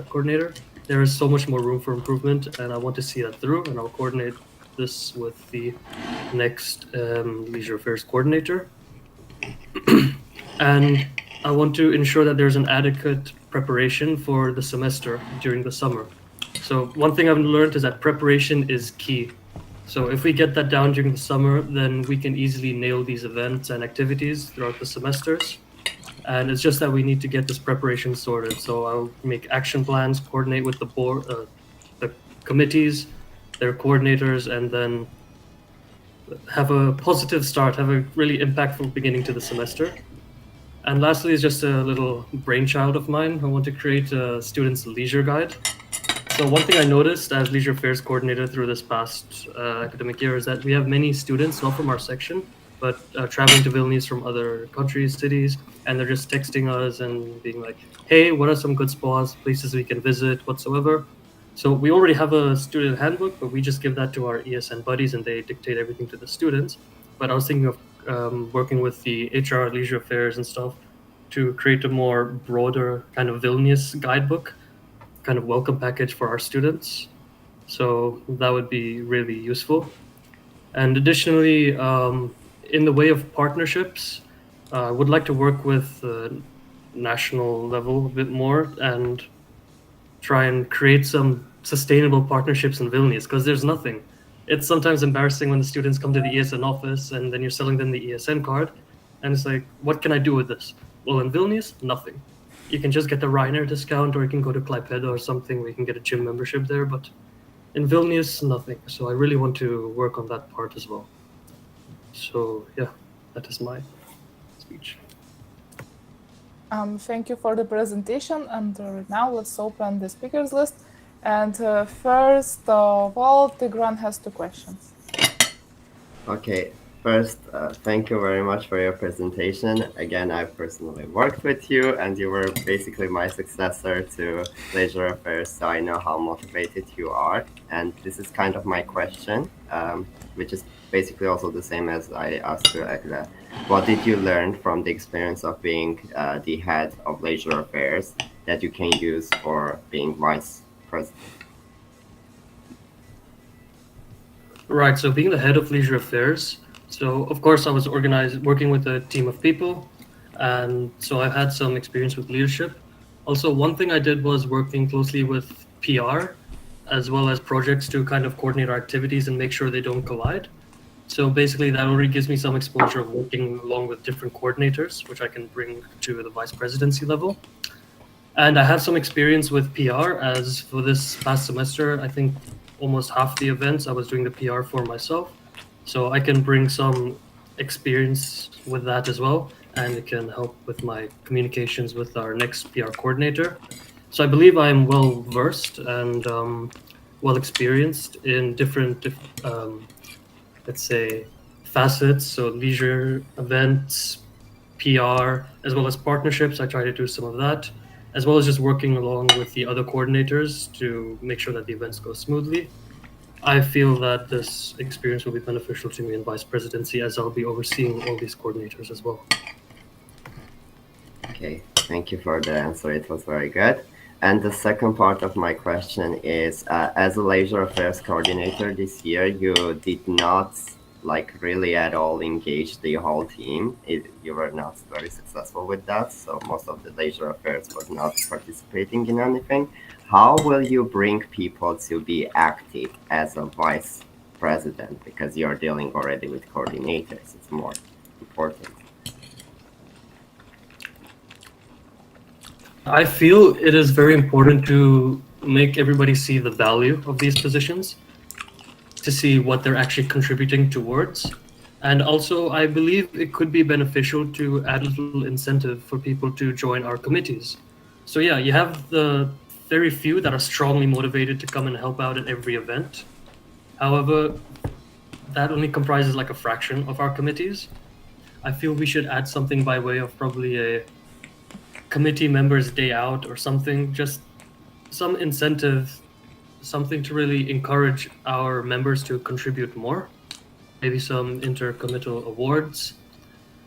coordinator, there is so much more room for improvement, and I want to see that through, and I'll coordinate this with the next Leisure Affairs coordinator. And I want to ensure that there's an adequate preparation for the semester during the summer. So one thing I've learned is that preparation is key. So if we get that down during the summer, then we can easily nail these events and activities throughout the semesters. And it's just that we need to get this preparation sorted. So I'll make action plans, coordinate with the board, the committees, their coordinators, and then have a positive start, have a really impactful beginning to the semester. And lastly is just a little brainchild of mine. I want to create a student's leisure guide. So one thing I noticed as leisure affairs coordinator through this past academic year is that we have many students, not from our section, but traveling to Vilnius from other countries, cities, and they're just texting us and being like, hey, what are some good spots, places we can visit, whatsoever. So we already have a student handbook, but we just give that to our ESN buddies and they dictate everything to the students. But I was thinking of working with the HR, leisure affairs and stuff to create a more broader kind of Vilnius guidebook, kind of welcome package for our students. So that would be really useful. And additionally, in the way of partnerships, I would like to work with national level a bit more and try and create some sustainable partnerships in Vilnius, because there's nothing. It's sometimes embarrassing when the students come to the ESN office and then you're selling them the ESN card. And it's like, what can I do with this? Well, in Vilnius, nothing. You can just get the Ryanair discount, or you can go to Klaipėda or something where you can get a gym membership there. But in Vilnius, nothing. So I really want to work on that part as well. So yeah, that is my speech. Thank you for the presentation. And right now let's open the speakers list. And first of all, Tigran has 2 questions. Okay, first, thank you very much for your presentation. Again, I personally worked with you and you were basically my successor to leisure affairs, so I know how motivated you are. And this is kind of my question, which is basically also the same as I asked to Egle. What did you learn from the experience of being the head of leisure affairs that you can use for being vice president? Right, so being the head of leisure affairs, so of course I was working with a team of people, and so I've had some experience with leadership. Also, one thing I did was working closely with PR, as well as projects to kind of coordinate our activities and make sure they don't collide. So basically that already gives me some exposure of working along with different coordinators, which I can bring to the vice presidency level. And I have some experience with PR, as for this past semester, I think almost half the events I was doing the PR for myself. So I can bring some experience with that as well, and it can help with my communications with our next PR coordinator. So I believe I'm well versed and well experienced in different, let's say, facets. So leisure, events, PR, as well as partnerships. I try to do some of that, as well as just working along with the other coordinators to make sure that the events go smoothly. I feel that this experience will be beneficial to me in vice presidency, as I'll be overseeing all these coordinators as well. Okay, thank you for the answer. It was very good. And the second part of my question is, as a leisure affairs coordinator this year, you did not really at all engage the whole team. You were not very successful with that, so most of the leisure affairs was not participating in anything. How will you bring people to be active as a vice president? Because you're dealing already with coordinators, it's more important. I feel it is very important to make everybody see the value of these positions, to see what they're actually contributing towards. And also, I believe it could be beneficial to add a little incentive for people to join our committees. So yeah, you have the very few that are strongly motivated to come and help out at every event. However, that only comprises like a fraction of our committees. I feel we should add something by way of probably a committee members day out or something, just some incentive, something to really encourage our members to contribute more, maybe some intercommittal awards.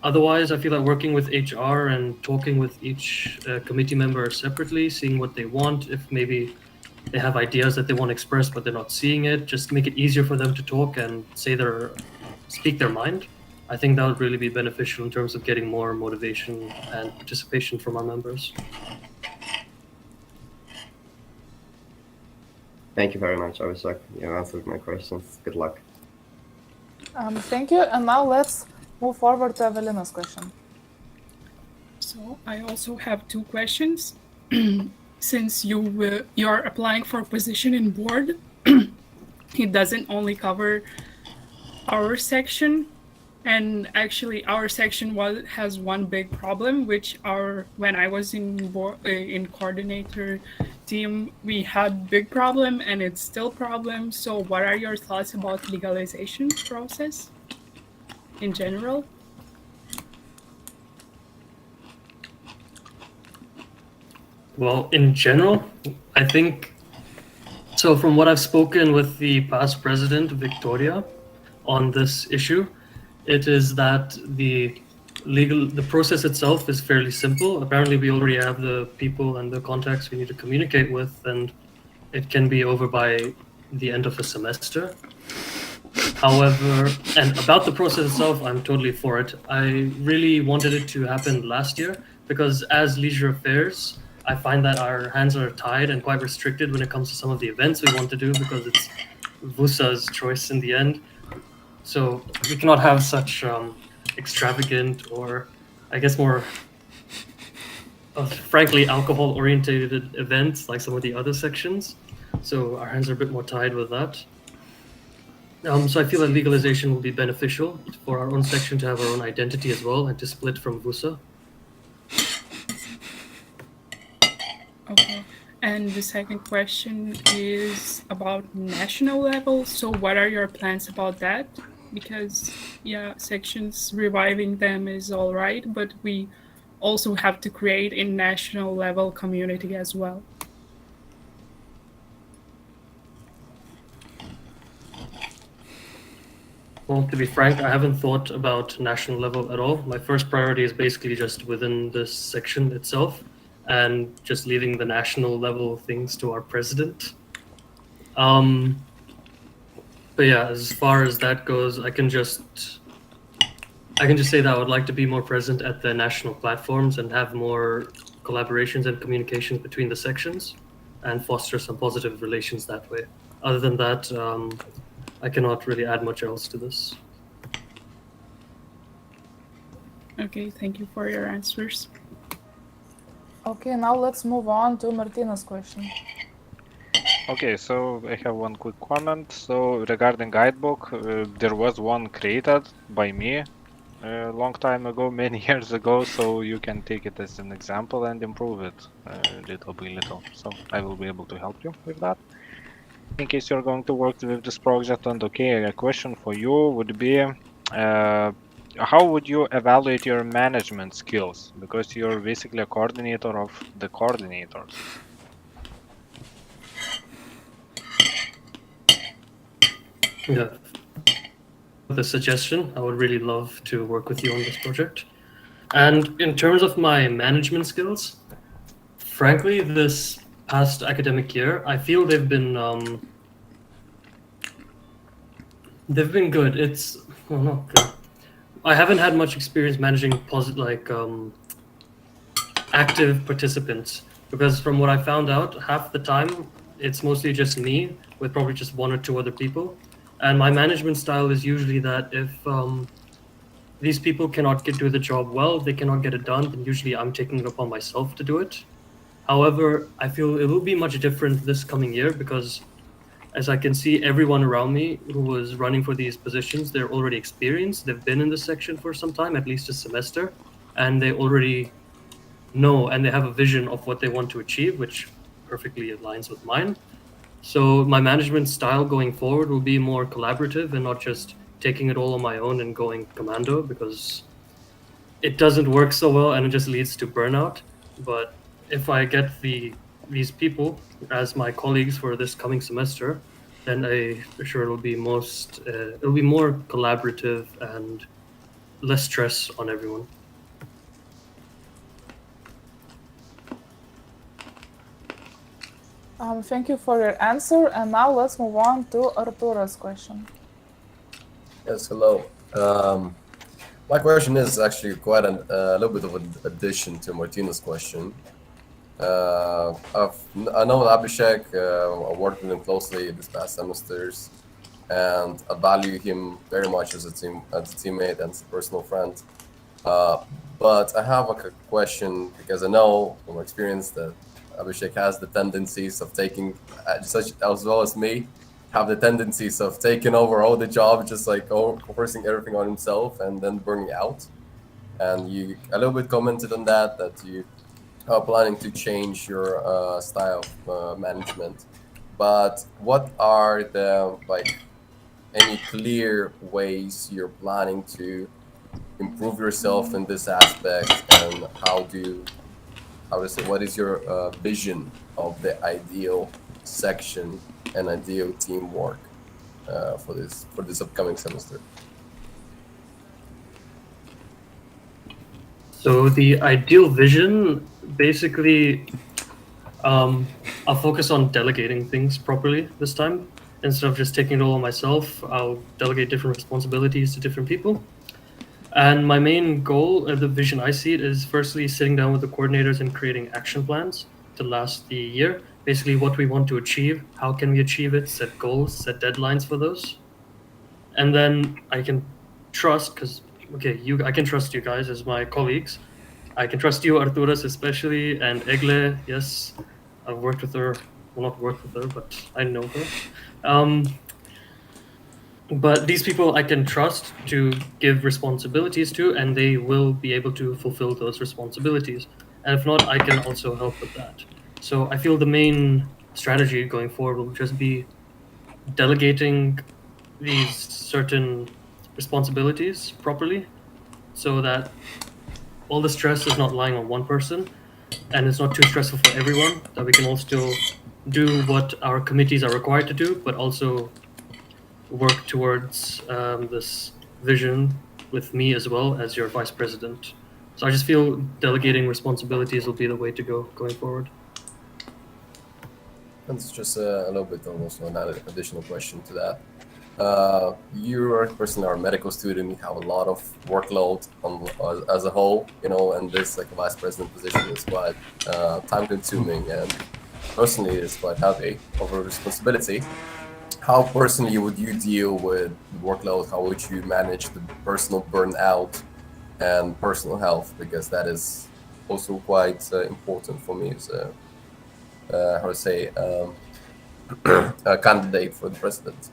Otherwise, I feel like working with HR and talking with each committee member separately, seeing what they want, if maybe they have ideas that they want to express but they're not seeing it, just make it easier for them to talk and speak their mind. I think that would really be beneficial in terms of getting more motivation and participation from our members. Thank you very much, Abhishek. You answered my questions. Good luck. Thank you. And now let's move forward to Evelina's question. So I also have two questions. Since you're applying for a position in board, it doesn't only cover our section. And actually, our section has one big problem, which when I was in coordinator team, we had big problem, and it's still problem. So, what are your thoughts about legalization process in general? Well, in general, I think so. From what I've spoken with the past president, Victoria, on this issue, it is that the process itself is fairly simple. Apparently, we already have the people and the contacts we need to communicate with, and it can be over by the end of a semester. However, and about the process itself, I'm totally for it. I really wanted it to happen last year because as leisure affairs, I find that our hands are tied and quite restricted when it comes to some of the events we want to do because it's VUSA's choice in the end. So we cannot have such extravagant or, I guess, more frankly alcohol-oriented events like some of the other sections. So our hands are a bit more tied with that. So I feel that legalization will be beneficial for our own section to have our own identity as well and to split from VUSA. Okay. And the second question is about national level. So what are your plans about that? Because yeah, sections reviving them is all right, but we also have to create a national level community as well. Well, to be frank, I haven't thought about national level at all. My first priority is basically just within this section itself and just leaving the national level things to our president. But yeah, as far as that goes, I can just say that I would like to be more present at the national platforms and have more collaborations and communications between the sections and foster some positive relations that way. Other than that, I cannot really add much else to this. Okay, thank you for your answers. Okay, now let's move on to Martina's question. Okay, so I have one quick comment. So regarding guidebook, there was one created by me a long time ago, many years ago, so you can take it as an example and improve it little by little. So I will be able to help you with that in case you're going to work with this project. And okay, a question for you would be, how would you evaluate your management skills? Because you're basically a coordinator of the coordinators. Yeah. With a suggestion, I would really love to work with you on this project. And in terms of my management skills, frankly, this past academic year, I feel they've been good. It's well, not good. I haven't had much experience managing active participants because from what I found out, half the time it's mostly just me with probably just one or two other people. And my management style is usually that if these people cannot do the job well, they cannot get it done, then usually I'm taking it upon myself to do it. However, I feel it will be much different this coming year because as I can see, everyone around me who was running for these positions, they're already experienced. They've been in this section for some time, at least a semester, and they already know and they have a vision of what they want to achieve, which perfectly aligns with mine. So my management style going forward will be more collaborative and not just taking it all on my own and going commando because it doesn't work so well and it just leads to burnout. But if I get these people as my colleagues for this coming semester, then I'm sure it'll be more collaborative and less stress on everyone. Thank you for your answer. And now let's move on to Artura's question. Yes, hello. My question is actually quite a little bit of an addition to Martina's question. I know Abhishek, I worked with him closely this past semesters, and I value him very much as a teammate and as a personal friend. But I have a question, because I know from experience that Abhishek has the tendencies of taking, such as well as me, have the tendencies of taking over all the job, just like forcing everything on himself and then burning out. And you a little bit commented on that you are planning to change your style of management. But what are the any clear ways you're planning to improve yourself in this aspect, and how to say, what is your vision of the ideal section and ideal teamwork for this upcoming semester? So the ideal vision, basically, I'll focus on delegating things properly this time. Instead of just taking it all on myself, I'll delegate different responsibilities to different people. And my main goal, the vision I see it, is firstly sitting down with the coordinators and creating action plans to last the year. Basically, what we want to achieve, how can we achieve it, set goals, set deadlines for those. And then I can trust, because, okay, I can trust you guys as my colleagues. I can trust you, Arturas, especially, and Egle. Yes, I've worked with her. Well, not worked with her, but I know her. But these people I can trust to give responsibilities to, and they will be able to fulfill those responsibilities. And if not, I can also help with that. So I feel the main strategy going forward will just be delegating these certain responsibilities properly, so that all the stress is not lying on one person, and it's not too stressful for everyone, that we can all still do what our committees are required to do, but also work towards this vision with me as well as your vice president. So I just feel delegating responsibilities will be the way to go going forward. That's just a little bit almost an additional question to that. You are personally a medical student. You have a lot of workload as a whole, and this like a vice president position is quite time consuming, and personally it's quite heavy of a responsibility. How personally would you deal with workload? How would you manage the personal burnout and personal health? Because that is also quite important for me as a, how to say, a candidate for the president.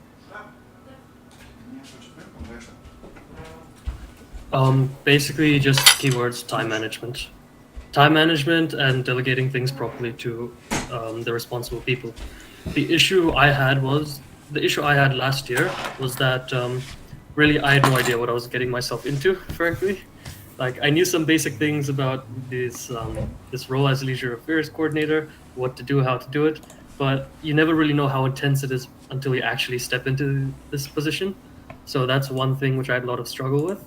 Basically, just keywords: time management. Time management and delegating things properly to the responsible people. The issue I had last year was that really I had no idea what I was getting myself into, frankly. Like, I knew some basic things about this role as leisure affairs coordinator, what to do, how to do it, but you never really know how intense it is until you actually step into this position. So that's one thing which I had a lot of struggle with.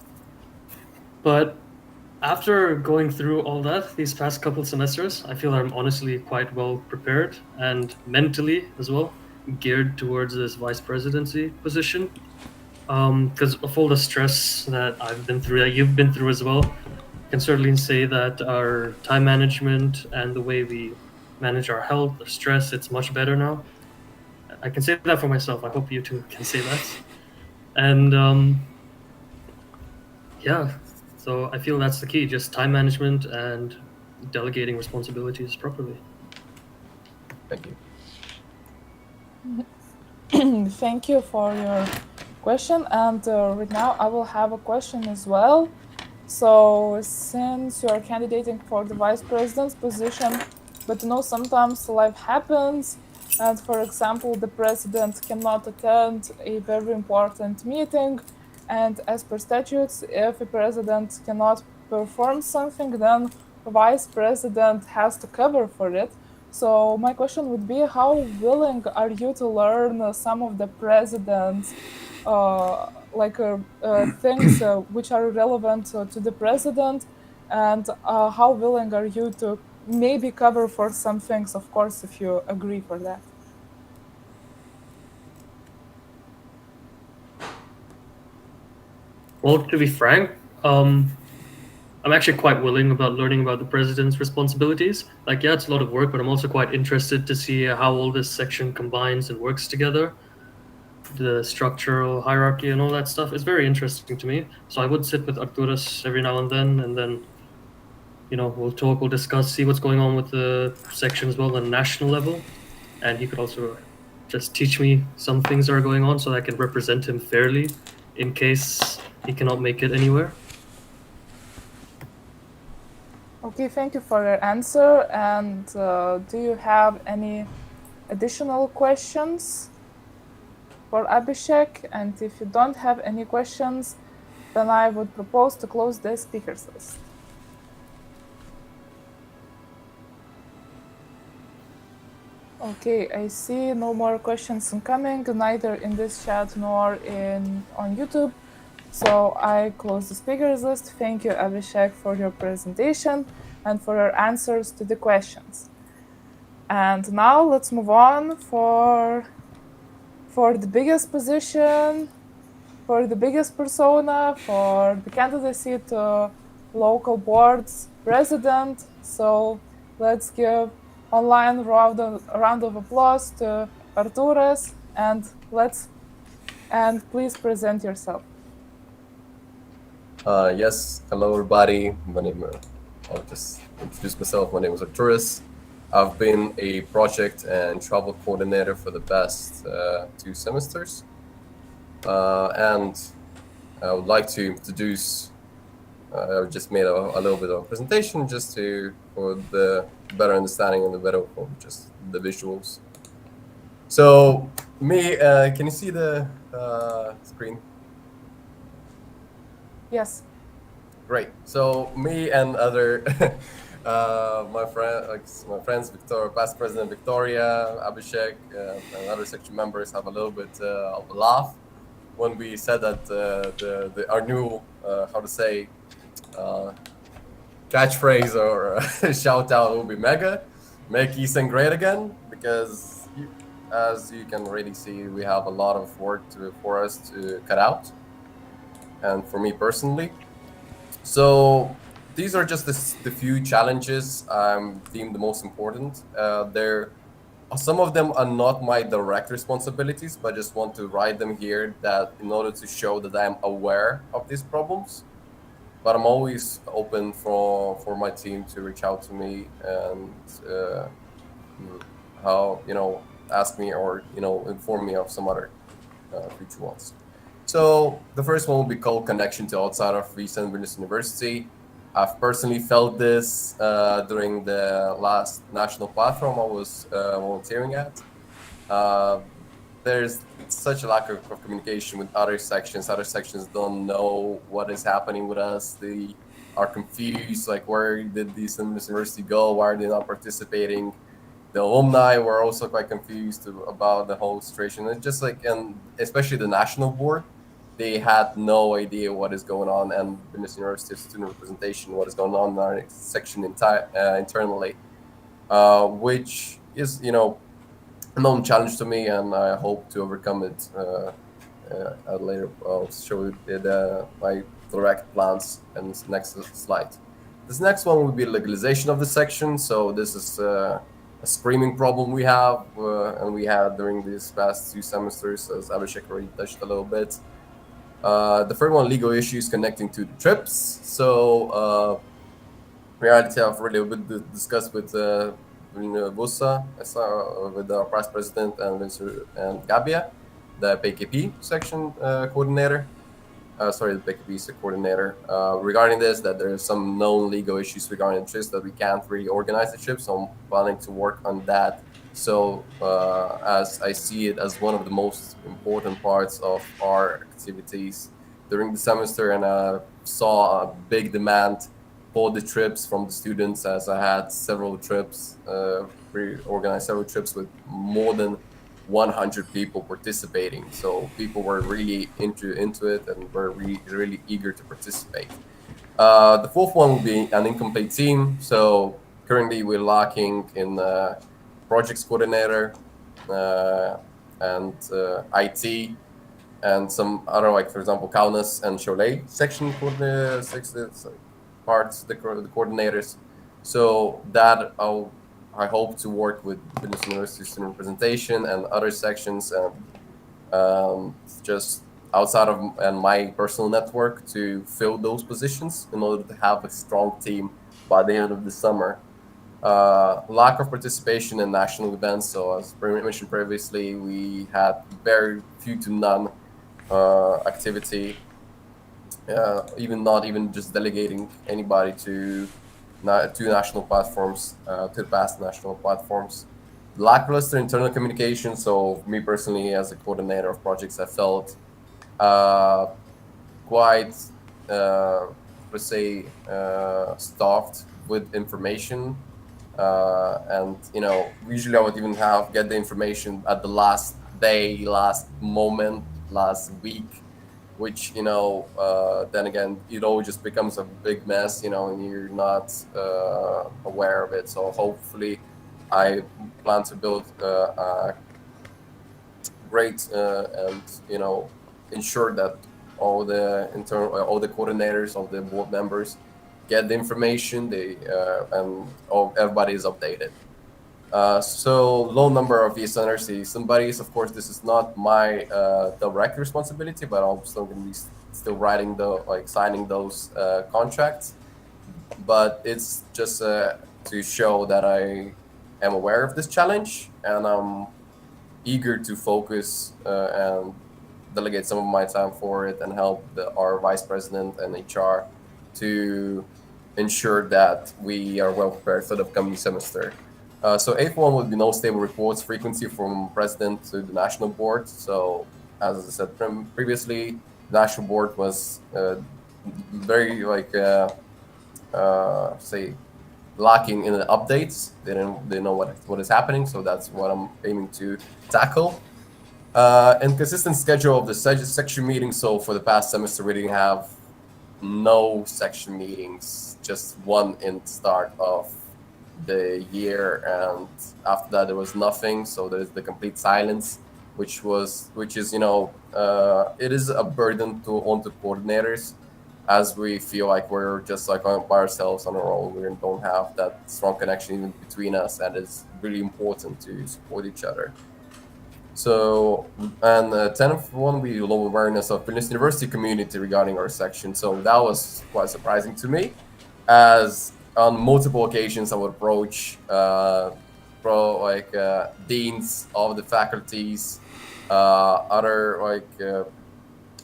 But after going through all that these past couple semesters, I feel I'm honestly quite well prepared, and mentally as well geared towards this vice presidency position. Because of all the stress that I've been through, that you've been through as well, I can certainly say that our time management and the way we manage our health, our stress, it's much better now. I can say that for myself. I hope you too can say that. And yeah, so I feel that's the key, just time management and delegating responsibilities properly. Thank you. Thank you for your question. And right now I will have a question as well. So since you're candidating for the vice president's position, but sometimes life happens, and for example, the president cannot attend a very important meeting, and as per statutes, if a president cannot perform something, then the vice president has to cover for it. So my question would be, how willing are you to learn some of the president's things which are relevant to the president, and how willing are you to maybe cover for some things, of course, if you agree for that? Well, to be frank, I'm actually quite willing about learning about the president's responsibilities. Like, yeah, it's a lot of work, but I'm also quite interested to see how all this section combines and works together. the structural hierarchy and all that stuff is very interesting to me. So I would sit with Arcturus every now and then we'll talk, we'll discuss, see what's going on with the section as well on a national level, and he could also just teach me some things that are going on so that I can represent him fairly in case he cannot make it anywhere. Okay, thank you for your answer. And do you have any additional questions for Abhishek? And if you don't have any questions, then I would propose to close the speakers list. Okay, I see no more questions incoming, neither in this chat nor on YouTube. So I close the speakers list. Thank you, Abhishek, for your presentation and for your answers to the questions. And now let's move on for the biggest position, for the biggest persona, for the candidacy to local boards president. So let's give online round of applause to Arturas, and please present yourself. Yes, hello everybody. I'll just introduce myself. My name is Arturas. I've been a project and travel coordinator for the past 2 semesters. And I would like to introduce, I just made a little bit of a presentation just for the better understanding and the better just the visuals. So me, can you see the screen? Yes. Great. So me and other my friends, past President Victoria, Abhishek, and other section members have a little bit of a laugh when we said that our new catchphrase or shout out will be mega, make ESN great again, because as you can already see, we have a lot of work for us to cut out, and for me personally. So these are just the few challenges I'm deemed the most important. Some of them are not my direct responsibilities, but I just want to write them here that in order to show that I'm aware of these problems. But I'm always open for my team to reach out to me and ask me or inform me of some other future ones. So the first one will be called connection to outside of ESN Vilnius University. I've personally felt this during the last national platform I was volunteering at. There's such a lack of communication with other sections. Other sections don't know what is happening with us. They are confused, like, where did this university go? Why are they not participating? The alumni were also quite confused about the whole situation. It's just like, and especially the national board, they had no idea what is going on, and Vilnius University student representation, what is going on in our section internally, which is, a known challenge to me, and I hope to overcome it later. I'll show you my direct plans in this next slide. This next one will be legalization of the section. So this is a screaming problem we have, and we had during these past 2 semesters, as Abhishek already touched a little bit. The third one, legal issues connecting to the trips. So reality I've really discussed with Busa, with our past president, and Gabia, the PKP section coordinator. The PKP coordinator. Regarding this, that there are some known legal issues regarding trips that we can't really organize the trips. So I'm planning to work on that. So as I see it as one of the most important parts of our activities during the semester, and I saw a big demand for the trips from the students, as I had several trips, organized several trips with more than 100 people participating. So people were really into it and were really eager to participate. The fourth one will be an incomplete team. So currently we're lacking in projects coordinator and IT and some other, like, for example, Kaunas and Cholet section parts, the coordinators. So that I hope to work with Vilnius University student representation and other sections and just outside of and my personal network to fill those positions in order to have a strong team by the end of the summer. Lack of participation in national events. So as mentioned previously, we had very few to none activity, even not even just delegating anybody to national platforms, to the past national platforms. Lackluster internal communication. So me personally, as a coordinator of projects, I felt quite, let's say, stuffed with information. And usually I would even get the information at the last day, last moment, last week, which then again it all just becomes a big mess, and you're not aware of it. So hopefully I plan to build a great and ensure that all the coordinators, all the board members get the information and everybody is updated. So low number of ESNers, somebody's. Of course, this is not my direct responsibility, but I'm still going to be still writing signing those contracts. But it's just to show that I am aware of this challenge, and I'm eager to focus and delegate some of my time for it and help our vice president and HR to ensure that we are well prepared for the upcoming semester. So eighth one would be no stable reports frequency from president to the national board. So as I said previously, the national board was very say lacking in the updates. They didn't know what is happening. So that's what I'm aiming to tackle. Inconsistent schedule of the section meetings. So for the past semester, we didn't have no section meetings, just one in the start of the year, and after that there was nothing. So there's the complete silence, which is it is a burden onto coordinators, as we feel like we're just by ourselves on our own. We don't have that strong connection even between us, and it's really important to support each other. So, and 10th one, we low awareness of Vilnius University community regarding our section. So that was quite surprising to me, as on multiple occasions I would approach deans of the faculties, other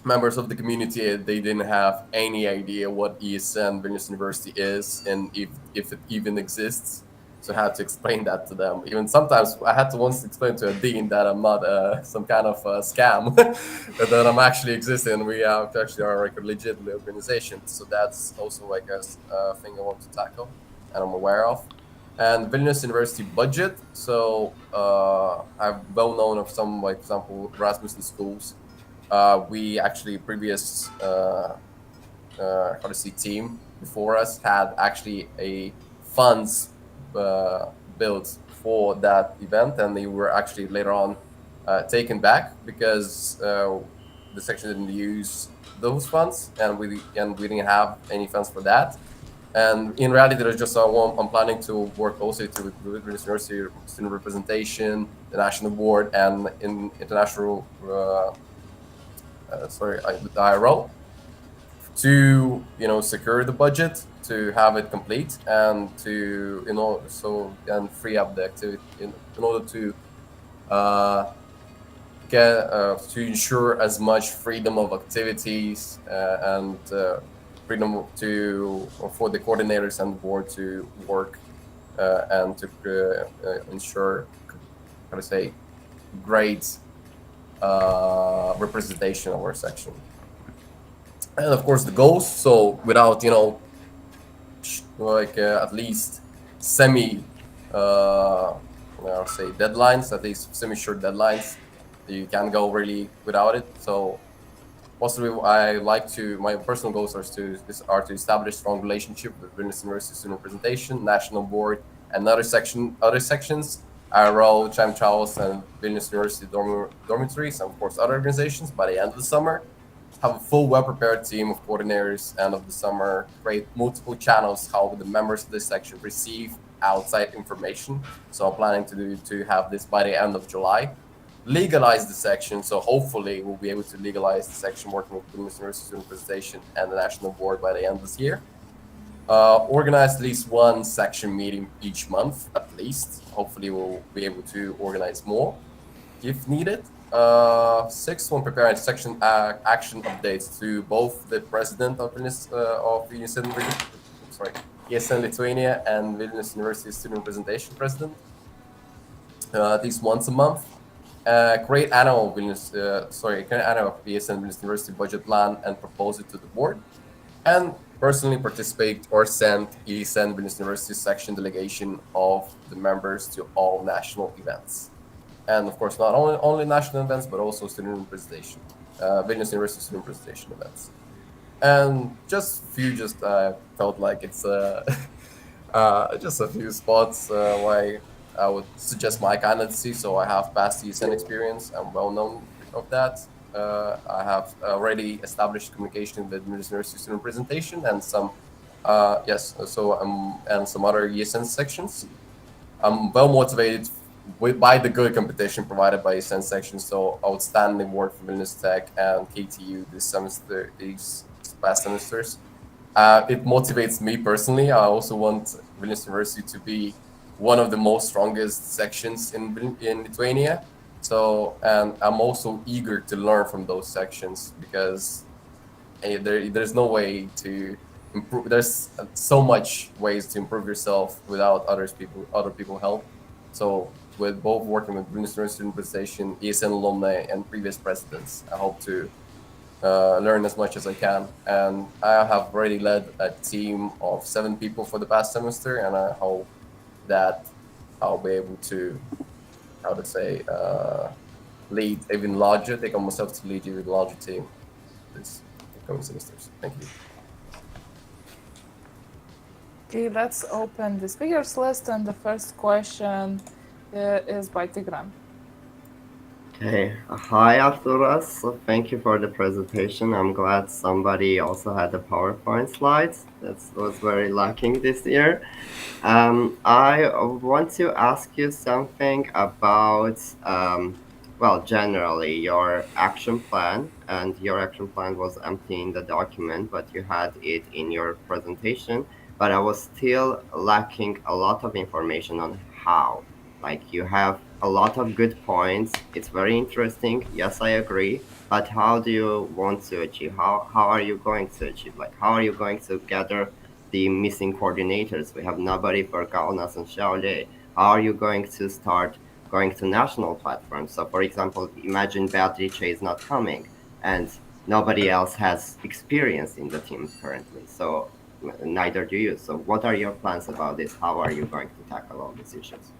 members of the community. They didn't have any idea what ESN Vilnius University is, and if it even exists. So I had to explain that to them. Even sometimes I had to once explain to a dean that I'm not some kind of scam, that I'm actually existing. We actually are a legit organization. So that's also a thing I want to tackle and I'm aware of. And Vilnius University budget. So I'm well known of some, for example, Rasmussen schools. We actually previous team before us had actually a funds built for that event, and they were actually later on taken back because the section didn't use those funds, and we didn't have any funds for that. And in reality, there's just I'm planning to work closely with University student representation, the national board, and in international the IRO to secure the budget, to have it complete, and to and free up the activity in order to to ensure as much freedom of activities and freedom for the coordinators and the board to work and to ensure great representation of our section. And of course the goals. So without at least semi deadlines, at least semi-short deadlines, you can't go really without it. So possibly my personal goals are to establish strong relationship with Vilnius University student representation, national board, and other sections, IRO, Chime Charles, and Vilnius University dormitories, and of course other organizations by the end of the summer. Have a full well-prepared team of coordinators end of the summer, create multiple channels how the members of this section receive outside information. So I'm planning to have this by the end of July. legalize the section. So hopefully we'll be able to legalize the section working with Vilnius University Student Presentation and the National Board by the end of this year. Organize at least one section meeting each month, at least. Hopefully we'll be able to organize more if needed. Sixth one, preparing section action updates to both the president of Vilnius ESN Lithuania and Vilnius University Student Presentation president, at least once a month. Create annual ESN Vilnius University budget plan and propose it to the board. And personally participate or send ESN Vilnius University section delegation of the members to all national events. And of course, not only national events, but also student presentation, Vilnius University student presentation events. And just felt like it's just a few spots why I would suggest my candidacy. So I have past ESN experience. I'm well known of that. I have already established communication with Vilnius University student presentation and some, and some other ESN sections. I'm well motivated by the good competition provided by ESN sections. So outstanding work from Vilnius Tech and KTU these past semesters. It motivates me personally. I also want Vilnius University to be one of the most strongest sections in Lithuania. So, and I'm also eager to learn from those sections because there's no way to improve. There's so much ways to improve yourself without other people help. So, with both working with Vilnius University Student Presentation, ESN alumni, and previous presidents, I hope to learn as much as I can. And I have already led a team of 7 people for the past semester, and I hope that I'll be able to, lead even larger, take on myself to lead even larger team this coming semesters. Thank you. Okay, let's open the speakers list, and the first question is by Tigran. Okay, hi Arturas. So thank you for the presentation. I'm glad somebody also had the PowerPoint slides. That was very lacking this year. I want to ask you something about, generally your action plan, and your action plan was empty in the document, but you had it in your presentation. But I was still lacking a lot of information on how. Like, you have a lot of good points. It's very interesting. Yes, I agree. But how do you want to achieve? How are you going to achieve? Like, how are you going to gather the missing coordinators? We have nobody for Kaunas and Šiauliai. How are you going to start going to national platforms? So, for example, imagine Beatrice is not coming and nobody else has experience in the team currently. So neither do you. So what are your plans about this? How are you going to tackle all these issues?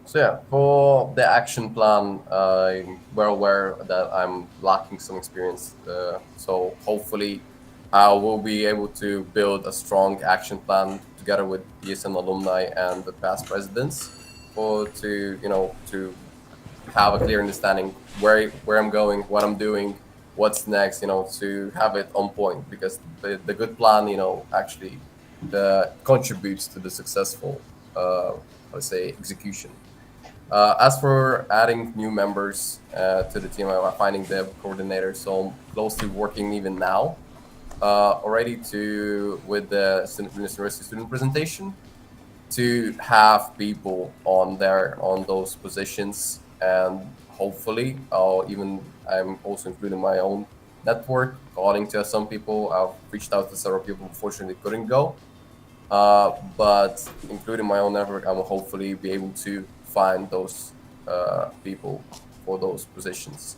So yeah, for the action plan, I'm well aware that I'm lacking some experience. So hopefully I will be able to build a strong action plan together with ESN alumni and the past presidents to have a clear understanding where I'm going, what I'm doing, what's next, to have it on point, because the good plan, actually contributes to the successful, execution. As for adding new members to the team, I'm finding the coordinator, so I'm closely working even now already with the University student presentation to have people on those positions, and hopefully I'm also including my own network, calling to some people. I've reached out to several people, unfortunately couldn't go, but including my own network, I'm hopefully be able to find those people for those positions.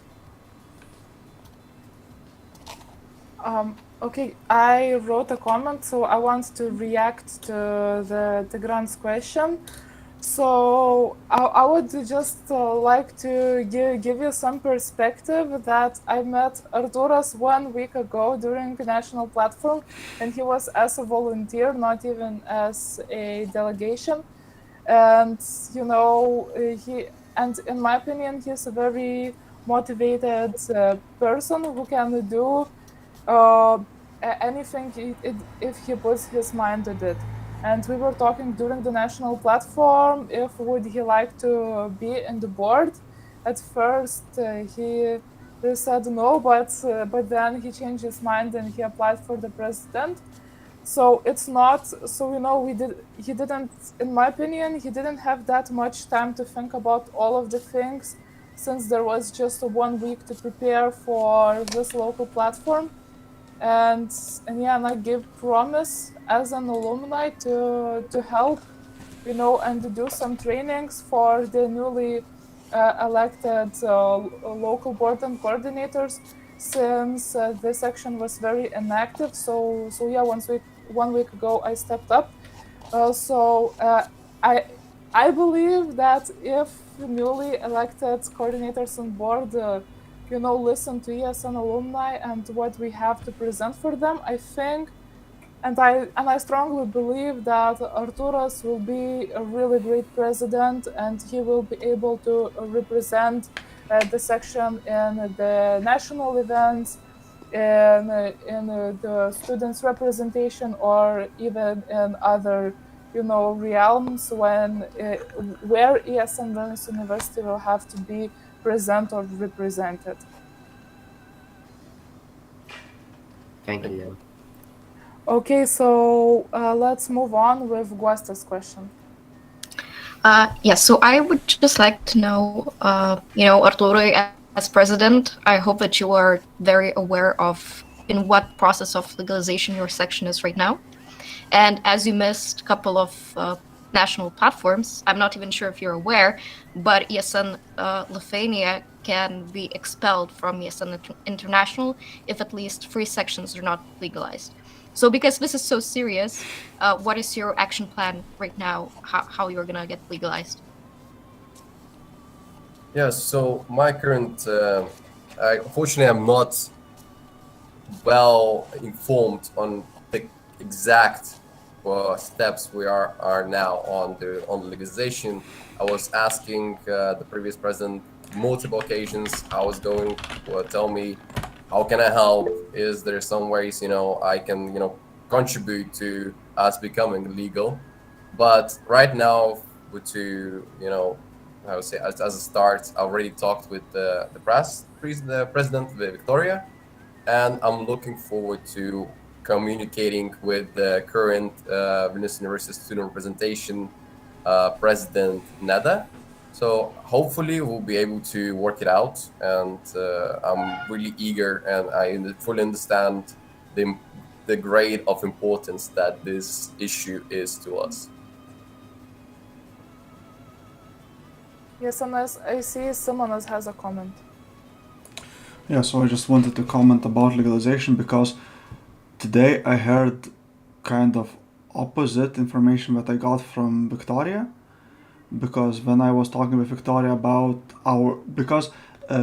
Okay, I wrote a comment, so I want to react to the Tigran's question. So I would just like to give you some perspective that I met Arturas 1 week ago during the national platform, and he was as a volunteer, not even as a delegation. And and in my opinion, he's a very motivated person who can do anything if he puts his mind to it. And we were talking during the national platform if would he like to be in the board, at first he said no, but then he changed his mind and he applied for the president. So it's not, so he didn't, in my opinion, he didn't have that much time to think about all of the things, since there was just 1 week to prepare for this local platform. And yeah, and I give promise as an alumni to help, and to do some trainings for the newly elected local board and coordinators, since the section was very inactive. So yeah, 1 week ago I stepped up. So I believe that if newly elected coordinators on board listen to ESN alumni and what we have to present for them, I think, and I strongly believe that Arturas will be a really great president, and he will be able to represent the section in the national events, in the students' representation, or even in other realms where ESN Vilnius University will have to be present or represented. Thank you. Okay, so let's move on with Guasta's question. Yes, so I would just like to know, Arturo, as president, I hope that you are very aware of in what process of legalization your section is right now. And as you missed a couple of national platforms, I'm not even sure if you're aware, but ESN Lithuania can be expelled from ESN International if at least 3 sections are not legalized. So because this is so serious, what is your action plan right now, how you're going to get legalized? Yeah, so my current, unfortunately, I'm not well informed on the exact steps we are now on the legalization. I was asking the previous president multiple occasions how it's going. Tell me, how can I help? Is there some ways I can contribute to us becoming legal? But right now, to I would say as a start, I already talked with the president Victoria, and I'm looking forward to communicating with the current Vilnius University Student Representation President Neda. So hopefully we'll be able to work it out, and I'm really eager, and I fully understand the grade of importance that this issue is to us. Yes, and I see someone else has a comment. Yeah, so I just wanted to comment about legalization because today I heard kind of opposite information that I got from Victoria. Because when I was talking with Victoria about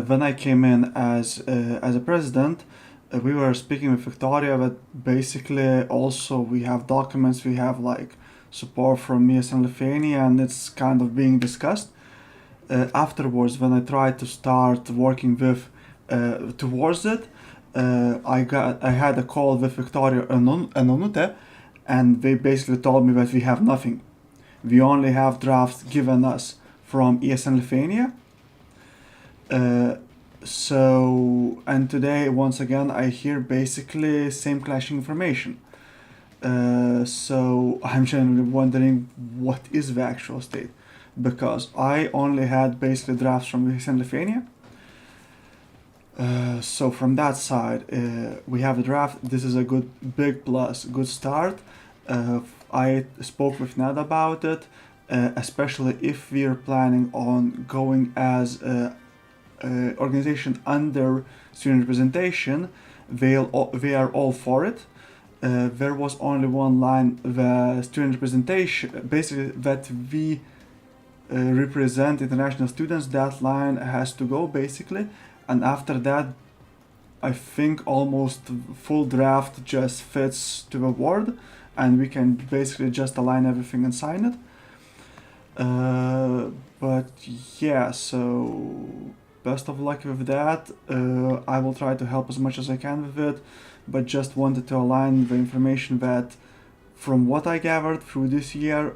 when I came in as a president, we were speaking with Victoria that basically also we have documents, we have like support from ESN Lithuania, and it's kind of being discussed. Afterwards, when I tried to start working with towards it, I had a call with Victoria and Onute, and they basically told me that we have nothing. We only have drafts given us from ESN Lithuania. And today, once again, I hear basically same clashing information. So I'm genuinely wondering what is the actual state, because I only had basically drafts from ESN Lithuania. So from that side, we have a draft. This is a big plus, good start. I spoke with Ned about it, especially if we are planning on going as a organization under student representation. They are all for it. There was only one line, the student representation, basically that we represent international students. That line has to go basically, and after that, I think almost full draft just fits to the word, and we can basically just align everything and sign it. But yeah, so best of luck with that. I will try to help as much as I can with it, but just wanted to align the information that from what I gathered through this year,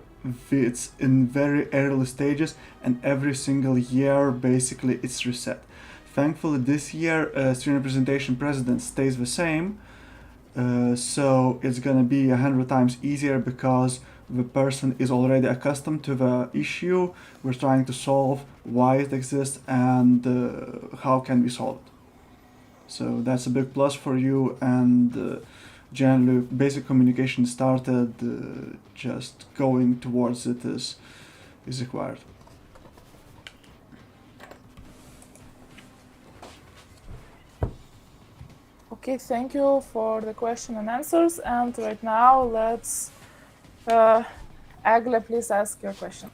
it's in very early stages, and every single year basically it's reset. Thankfully, this year student representation president stays the same, so it's gonna be 100 times easier because the person is already accustomed to the issue we're trying to solve, why it exists, and how can we solve it. So that's a big plus for you, and generally basic communication started, just going towards it is required. Okay, thank you for the question and answers. And right now, let's Agla, please ask your question.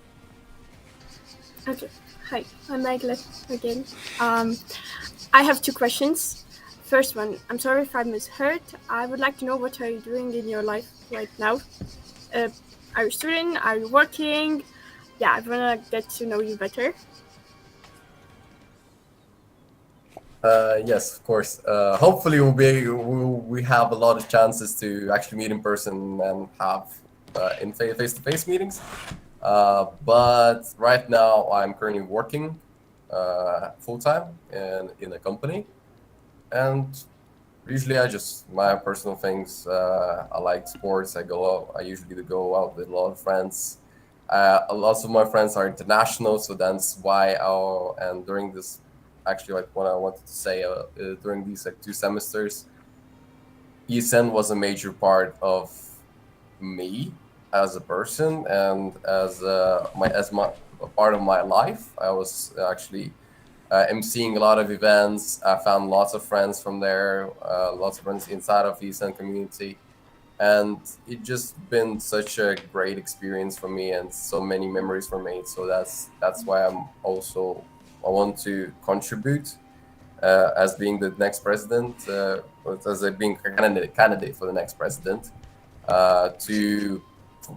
Okay. Hi, I'm Agla again. I have two questions. First one, I'm sorry if I misheard. I would like to know what are you doing in your life right now? Are you a student? Are you working? Yeah, I want to get to know you better. Yes, of course. Hopefully, we have a lot of chances to actually meet in person and have in face-to-face meetings. But right now, I'm currently working full time in a company, and usually I just my personal things. I like sports. I go out. I usually go out with a lot of friends. Lots of my friends are international, so that's why and during this, actually, like what I wanted to say, during these like 2 semesters, ESN was a major part of me as a person and as my a part of my life. I was actually emceeing a lot of events. I found lots of friends from there, lots of friends inside of the ESN community. And it just been such a great experience for me and so many memories were made. So that's why I want to contribute as being the next president, as being a candidate for the next president,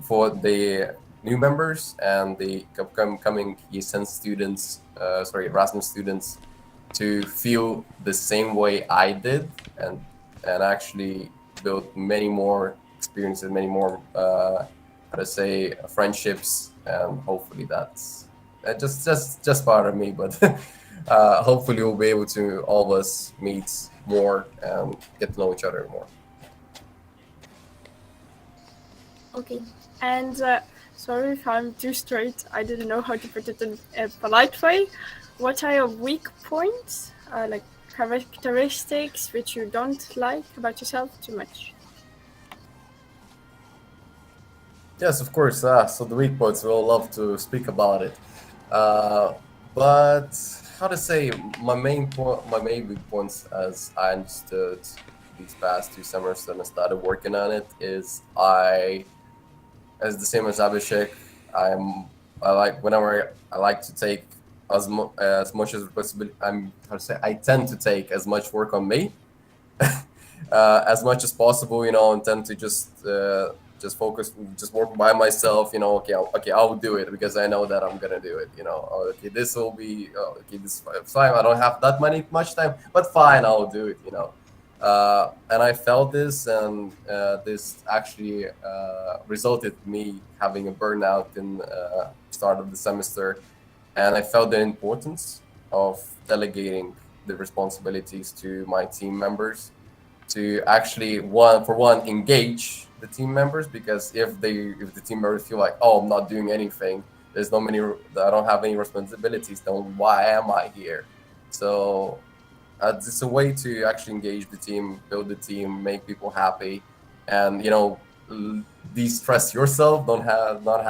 for the new members and the upcoming ESN students, Erasmus students, to feel the same way I did and actually build many more experiences, many more friendships, and hopefully that's just part of me, but hopefully we'll be able to all of us meet more and get to know each other more. Okay, and sorry if I'm too straight. I didn't know how to put it in a polite way. What are your weak points, like characteristics which you don't like about yourself too much? Yes, of course. So the weak points, we'll love to speak about it. But how to say, my main weak points, as I understood these past 2 semesters and I started working on it, is as the same as Abhishek, I like to take as much as responsibility. I tend to take as much work on me as much as possible, and tend to just focus, just work by myself, okay, I'll do it because I know that I'm gonna do it, okay, this will be, okay, this time I don't have that much time, but fine, I'll do it, and I felt this, and this actually resulted in me having a burnout in start of the semester, and I felt the importance of delegating the responsibilities to my team members, to actually engage the team members, because if the team members feel like, oh, I'm not doing anything, I don't have any responsibilities, then why am I here? So it's a way to actually engage the team, build the team, make people happy, and de-stress yourself. Not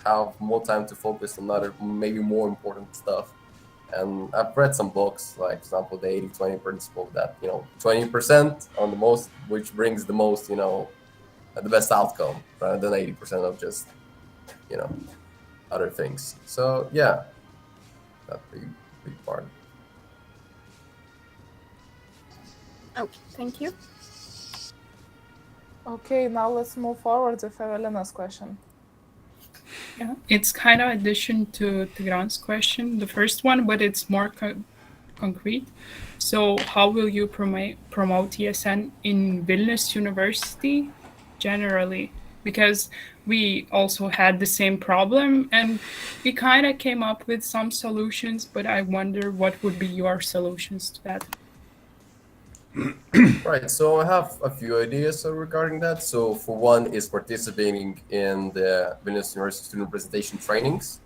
have more time to focus on other, maybe more important stuff. And I've read some books, like, for example, the 80-20 principle, that 20% on the most, which brings the most, the best outcome, rather than 80% of just other things. So yeah, that's a big part. Okay, thank you. Okay, now let's move forward with Evelina's question. Yeah, it's kind of addition to Tigran's question, the first one, but it's more concrete. So how will you promote ESN in Vilnius University generally? because we also had the same problem, and we kind of came up with some solutions, but I wonder what would be your solutions to that. Right, so I have a few ideas regarding that. So for one is participating in the Vilnius University student presentation trainings,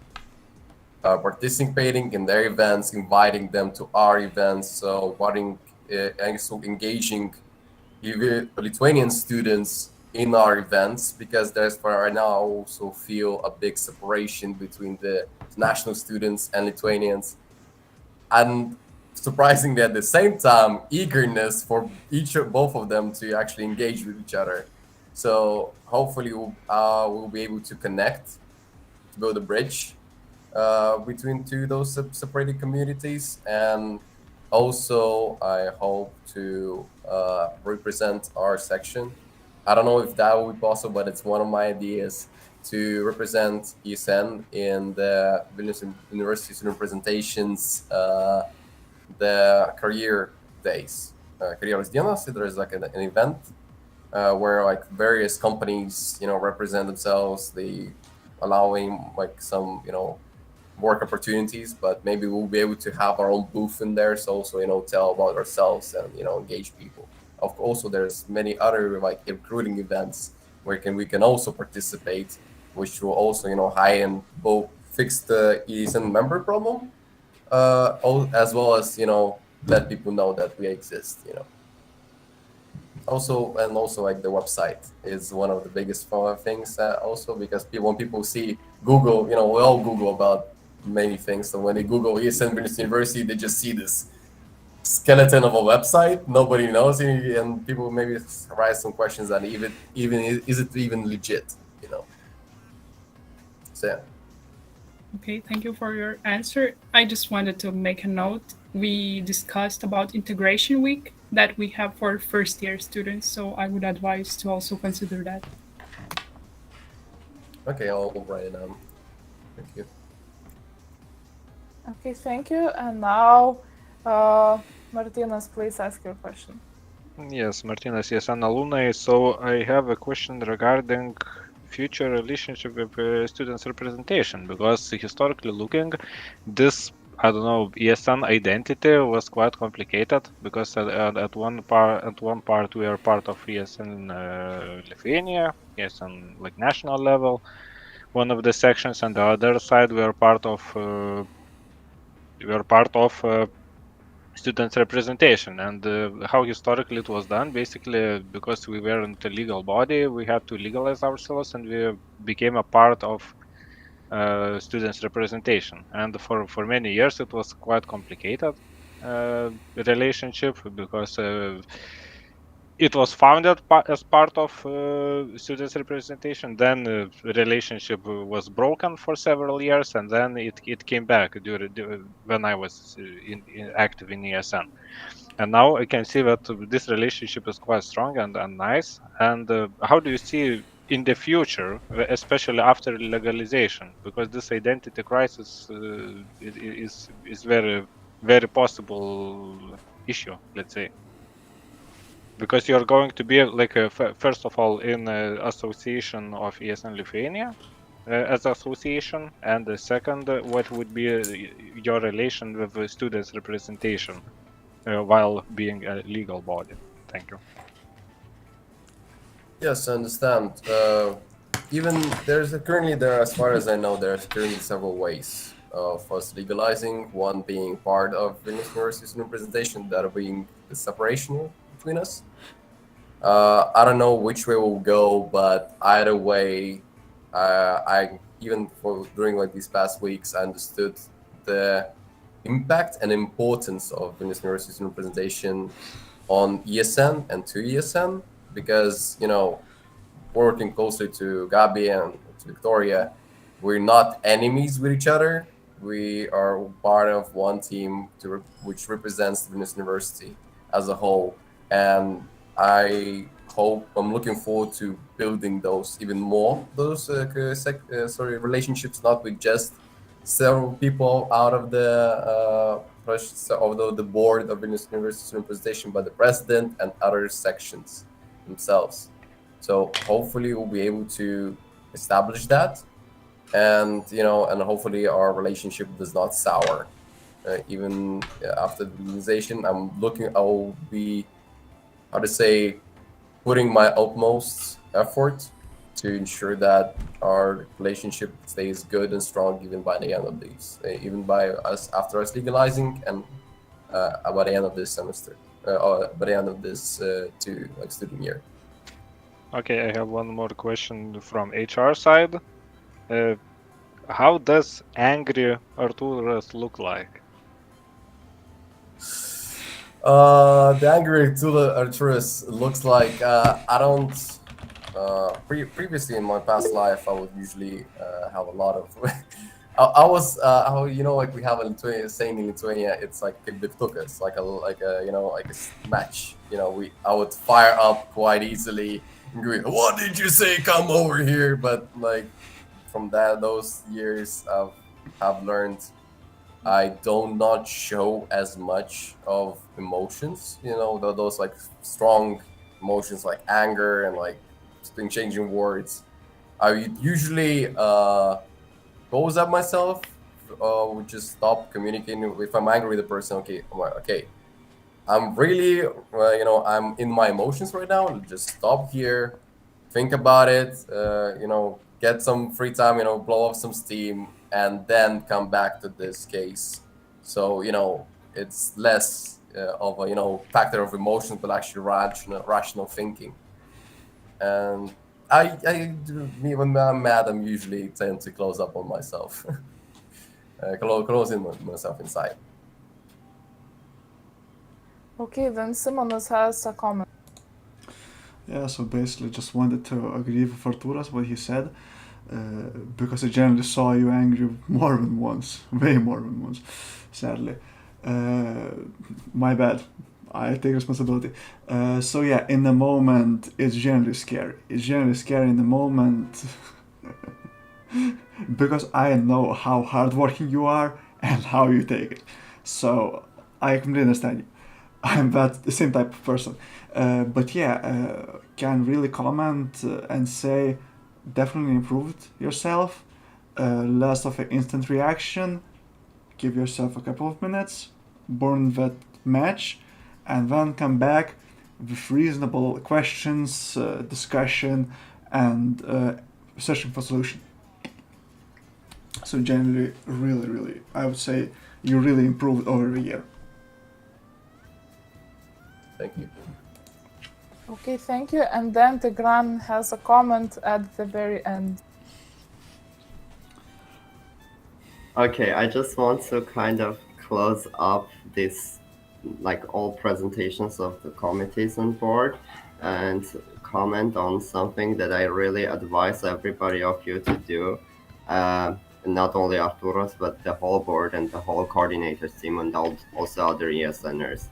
participating in their events, inviting them to our events, so also engaging Lithuanian students in our events, because there's for right now I also feel a big separation between the national students and Lithuanians, and surprisingly at the same time eagerness for both of them to actually engage with each other. So hopefully we'll be able to connect, to build a bridge between those separated communities. And also I hope to represent our section. I don't know if that will be possible, but it's one of my ideas to represent ESN in the Vilnius University student presentations, the career days, Karjeros dienos. There's like an event where like various companies, represent themselves. They allowing like some, work opportunities, but maybe we'll be able to have our own booth in there. So also, tell about ourselves and, engage people. Also, there's many other like recruiting events where we can also participate, which will also, heighten both fix the ESN member problem, as well as, let people know that we exist, Also like the website is one of the biggest things, also because when people see Google, we all Google about many things. So when they Google ESN Vilnius University, they just see this skeleton of a website. Nobody knows, and people maybe raise some questions that even is it even legit, So yeah. Okay, thank you for your answer. I just wanted to make a note. We discussed about integration week that we have for first year students, so I would advise to also consider that. Okay, I'll write it down. Thank you. Okay, thank you. And now, Martinas, please ask your question. Yes, Martinas, ESN alumni. So I have a question regarding future relationship with students representation, because historically looking, this, I don't know, ESN identity was quite complicated, because at one part we are part of ESN Lithuania, ESN like national level, one of the sections, and the other side we are part of students representation. And how historically it was done, basically because we weren't a legal body, we had to legalize ourselves, and we became a part of students representation. And for many years it was quite complicated relationship, because it was founded as part of students representation, then relationship was broken for several years, and then it came back when I was active in ESN. And now I can see that this relationship is quite strong and nice. And how do you see in the future, especially after legalization, because this identity crisis is very, very possible issue, let's say, because you're going to be like first of all in association of ESN Lithuania as association, and the second, what would be your relation with the students representation while being a legal body? Thank you. Yes, I understand. Even currently there, as far as I know, there's currently several ways of us legalizing. One being part of Vilnius University's new presentation, that being the separation between us. I don't know which way we'll go, but either way, I even during like these past weeks, I understood the impact and importance of Vilnius University's new presentation on ESN and to ESN, because working closely to Gabi and to Victoria, we're not enemies with each other. We are part of one team which represents Vilnius University as a whole, and I'm looking forward to building those even more, those relationships, not with just several people out of the board of Vilnius University Student Presentation, but the president and other sections themselves. So hopefully we'll be able to establish that, and and hopefully our relationship does not sour. Even after the legalization, I'll be, how to say, putting my utmost effort to ensure that our relationship stays good and strong even by the end of these, even by us after us legalizing, and by the end of this semester, or by the end of this student year. Okay, I have one more question from HR side. How does angry Arturas look like? The angry Arturus looks like, I don't. Previously in my past life, I would usually have a lot of. I was, like we have a Lithuania saying in Lithuania, it's like biftukas, like a match. I would fire up quite easily and go, "What did you say? Come over here!" But like from those years, I've learned I do not show as much of emotions. Those like strong emotions like anger and like changing words. I usually close up myself, would just stop communicating. If I'm angry with the person, okay, I'm really, I'm in my emotions right now. Just stop here, think about it, get some free time, blow off some steam, and then come back to this case. So, it's less of a, factor of emotions, but actually rational thinking. And when I'm mad, I'm usually tend to close up on myself, closing myself inside. Okay, then Simonas has a comment. Yeah, so basically just wanted to agree with Arturas what he said, because I generally saw you angry more than once, way more than once, sadly. My bad. I take responsibility. So yeah, in the moment, it's generally scary. It's generally scary in the moment because I know how hardworking you are and how you take it. So I completely understand you. I'm the same type of person. But yeah, can really comment and say definitely improved yourself. Less of an instant reaction. Give yourself a couple of minutes. Burn that match, and then come back with reasonable questions, discussion, and searching for solution. So generally, really, I would say you really improved over a year. Thank you. Okay, thank you. And then Tigran has a comment at the very end. Okay, I just want to kind of close up this, like all presentations of the committees on board, and comment on something that I really advise everybody of you to do. Not only Arturos, but the whole board and the whole coordinators team, and also other ESNers.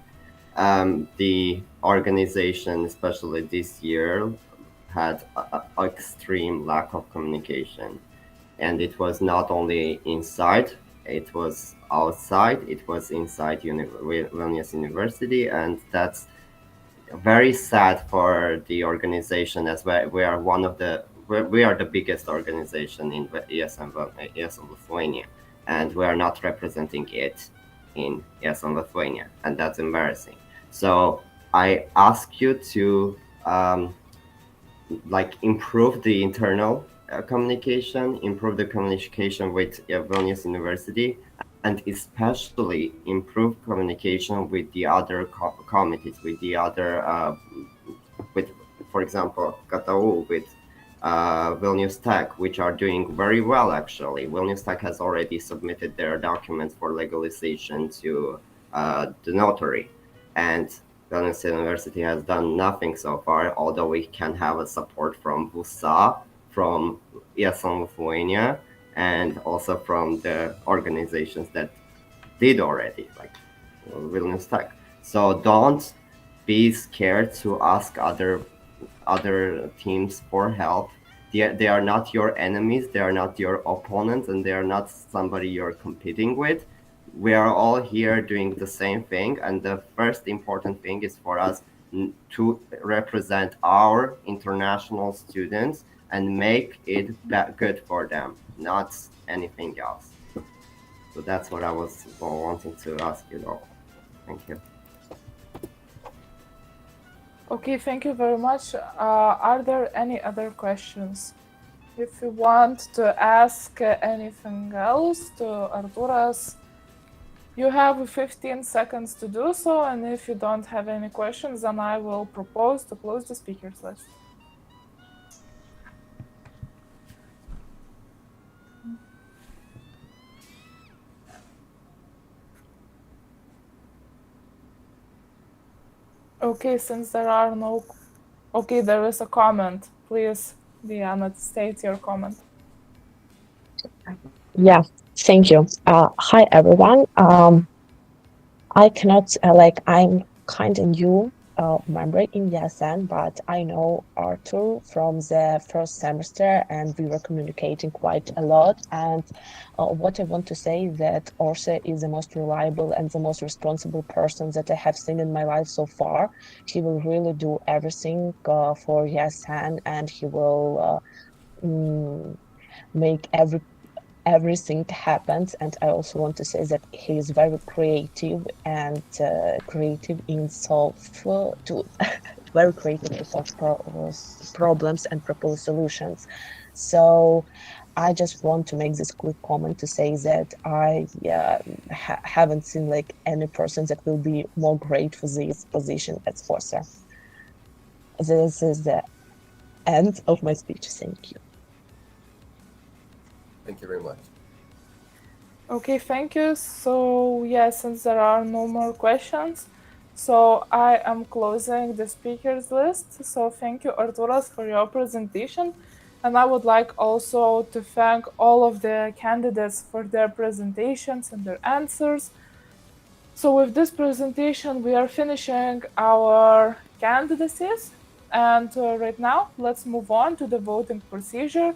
The organization, especially this year, had an extreme lack of communication. And it was not only inside, it was outside, it was inside Vilnius University, and that's very sad for the organization, as we are we are the biggest organization in ESN Lithuania, and we are not representing it in ESN Lithuania, and that's embarrassing. So I ask you to improve the internal communication, improve the communication with Vilnius University, and especially improve communication with the other committees, with the other, with, for example, KTU, with Vilnius Tech, which are doing very well actually. Vilnius Tech has already submitted their documents for legalization to the notary, and Vilnius University has done nothing so far, although we can have a support from VUSA, from ESN Lithuania, and also from the organizations that did already, like Vilnius Tech. So don't be scared to ask other teams for help. They are not your enemies, they are not your opponents, and they are not somebody you're competing with. We are all here doing the same thing, and the first important thing is for us to represent our international students and make it good for them, not anything else. So that's what I was wanting to ask you all. Thank you. Okay, thank you very much. Are there any other questions? If you want to ask anything else to Arturas, you have 15 seconds to do so, and if you don't have any questions, then I will propose to close the speakers list. Okay, since there are no... Okay, there is a comment. Please, Diana, state your comment. Yeah, thank you. Hi, everyone. I cannot, I'm kind of new member in ESN, but I know Arthur from the first semester and we were communicating quite a lot. And what I want to say is that Orse is the most reliable and the most responsible person that I have seen in my life so far. He will really do everything for ESN, and he will make everything happens. And I also want to say that he is very creative and creative in very creative to solve problems and propose solutions. So I just want to make this quick comment to say that I haven't seen like any person that will be more great for this position as Forcer. This is the end of my speech. Thank you. Thank you very much. Okay, thank you. So, yeah, since there are no more questions, so I am closing the speakers list. So thank you, Arturas, for your presentation. And I would like also to thank all of the candidates for their presentations and their answers. So with this presentation, we are finishing our candidacies. And right now, let's move on to the voting procedure.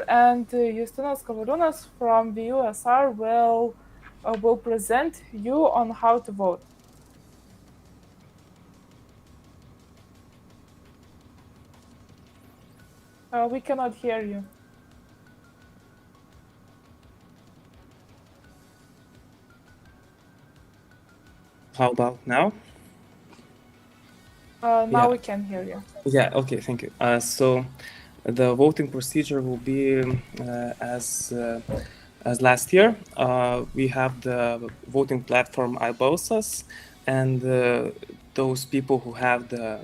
And Justinas Kavaliūnas from the USR will present you on how to vote. We cannot hear you. How about now? Now we can hear you. Yeah, okay, thank you. So the voting procedure will be as last year. We have the voting platform iBosas, and those people who have the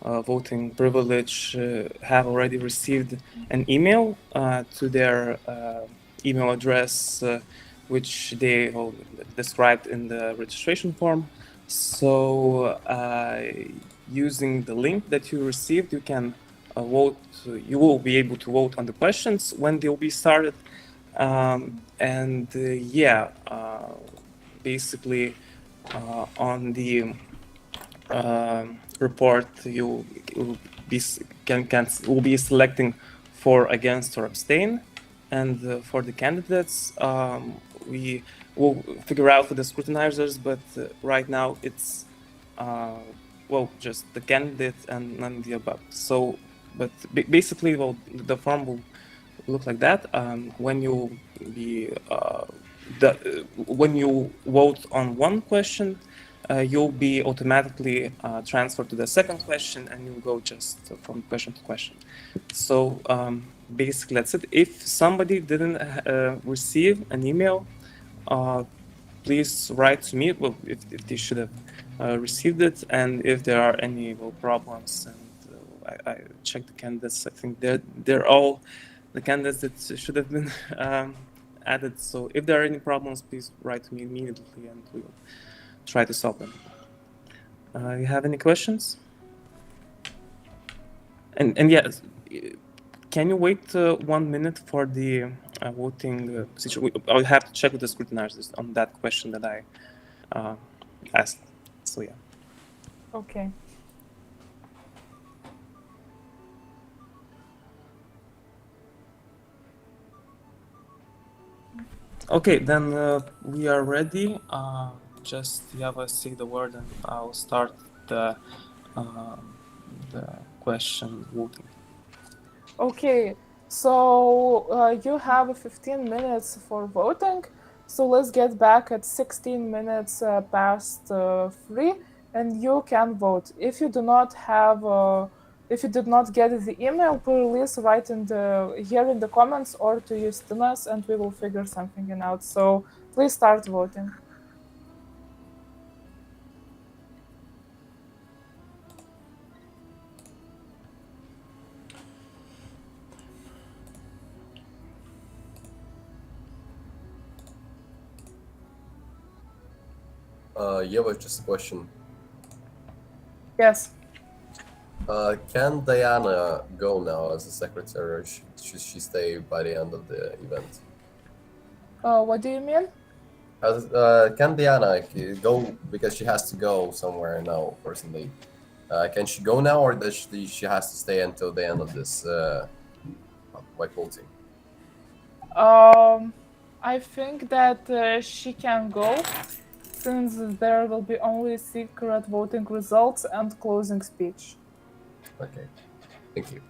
voting privilege have already received an email to their email address, which they described in the registration form. So using the link that you received, you can vote. You will be able to vote on the questions when they'll be started. Basically on the report, you will be selecting for, against, or abstain. And for the candidates, we will figure out for the scrutinizers, but right now it's just the candidate and none of the above. So, but basically, the form will look like that. When you when you vote on one question, you'll be automatically transferred to the second question, and you'll go just from question to question. So basically, that's it. If somebody didn't receive an email, please write to me. Well, if they should have received it, and if there are any problems, and I checked the candidates. I think they're all the candidates that should have been added. So if there are any problems, please write to me immediately, and we will try to solve them. You have any questions? And yes, can you wait 1 minute for the voting situation? I'll have to check with the scrutinizers on that question that I asked. So yeah. Okay. Okay, then we are ready. Just Yava say the word and I'll start the question voting. Okay, so you have 15 minutes for voting. So let's get back at 16 minutes past 3, and you can vote. If you do not have, if you did not get the email, please write in here in the comments or to Justinas, and we will figure something out. So please start voting. Yeah, but just a question. Yes. Can Diana go now as a secretary, or should she stay by the end of the event? What do you mean? Can Diana go because she has to go somewhere now personally? Can she go now, or does she has to stay until the end of this white voting? I think that she can go, since there will be only secret voting results and closing speech. Okay, thank you.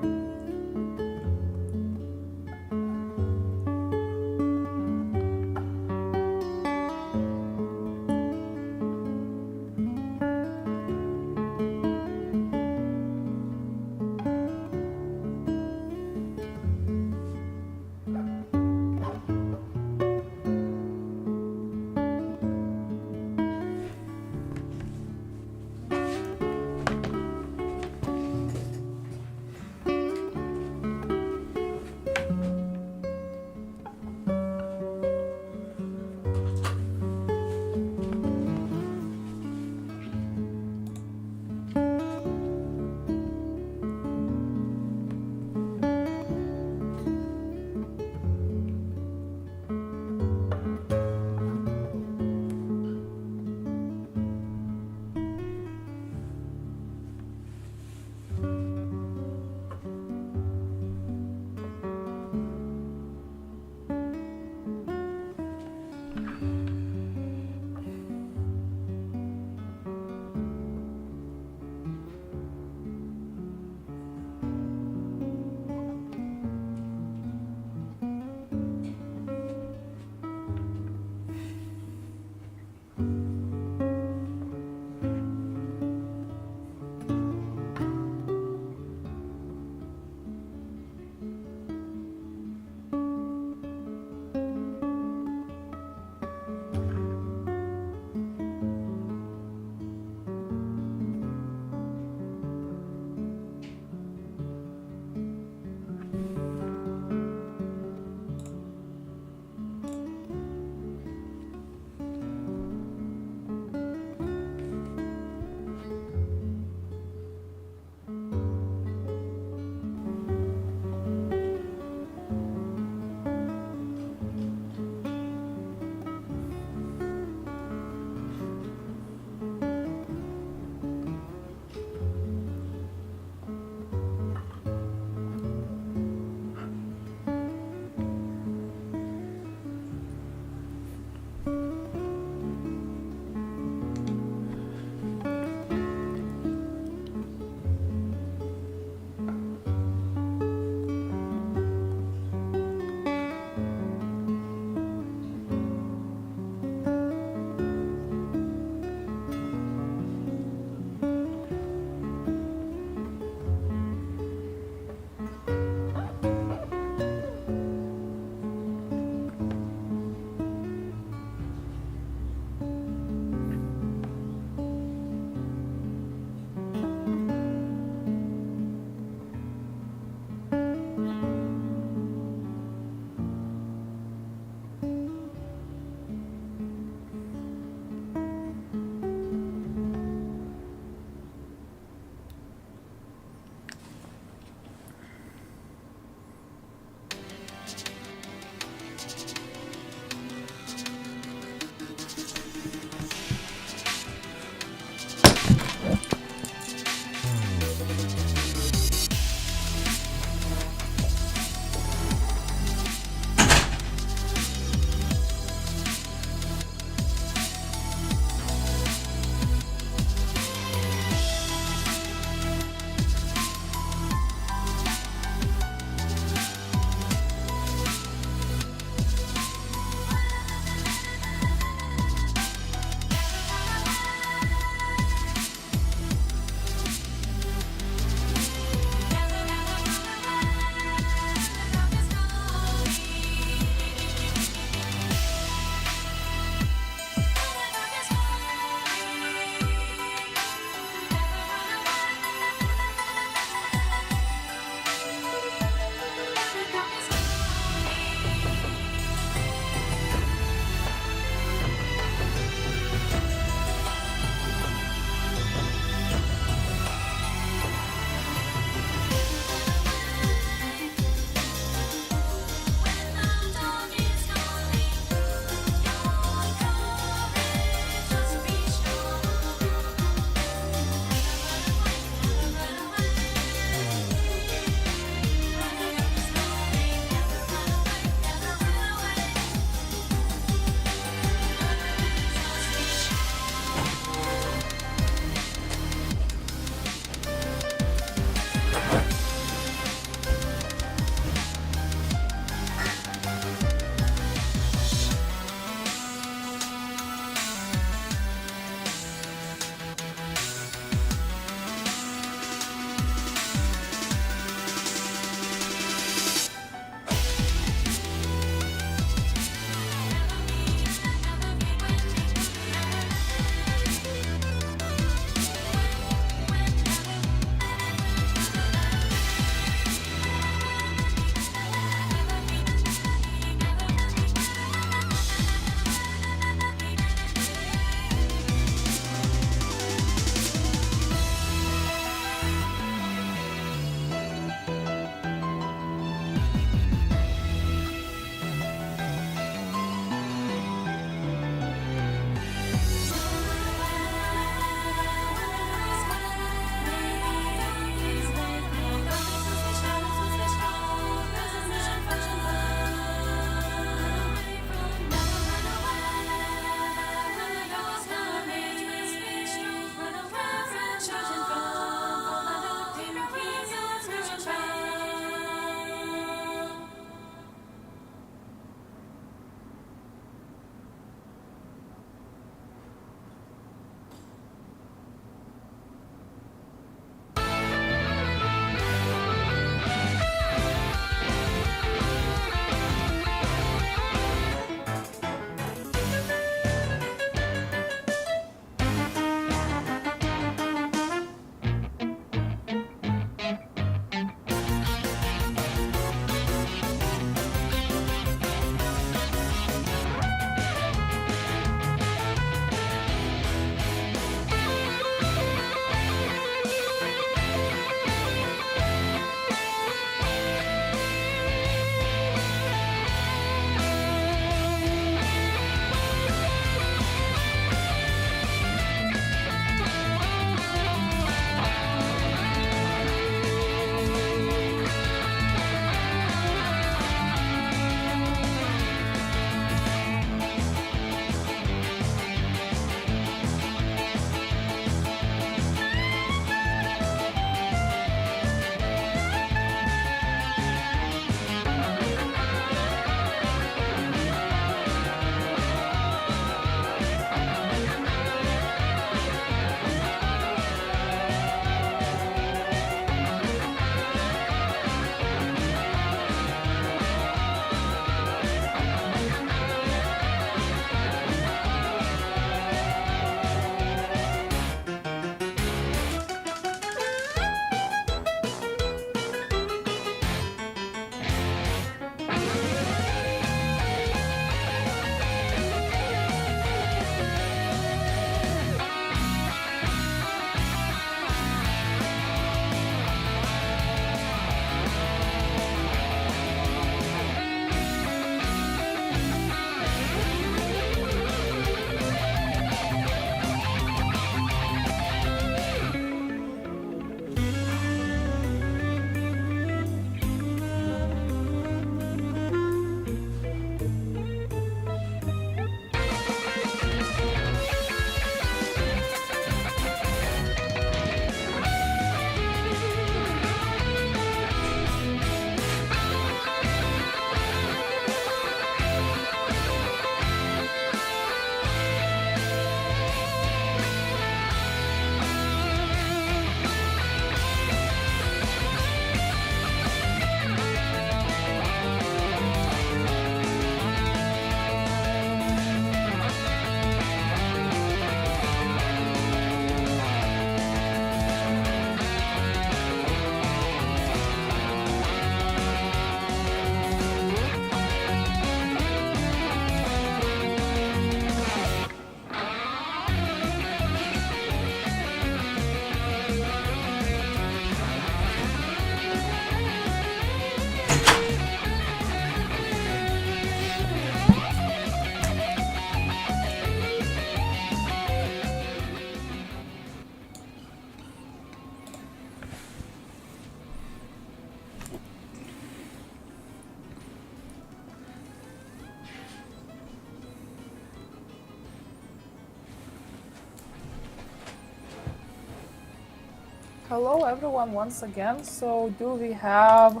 Hello everyone once again. So do we have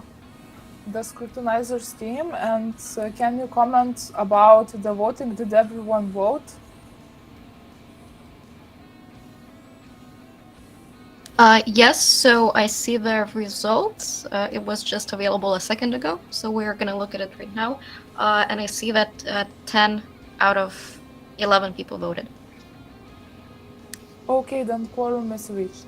the scrutinizers team, and can you comment about the voting? Did everyone vote? Yes, so I see the results. It was just available a second ago, so we're going to look at it right now. And I see that 10 out of 11 people voted. Okay, then quorum is reached.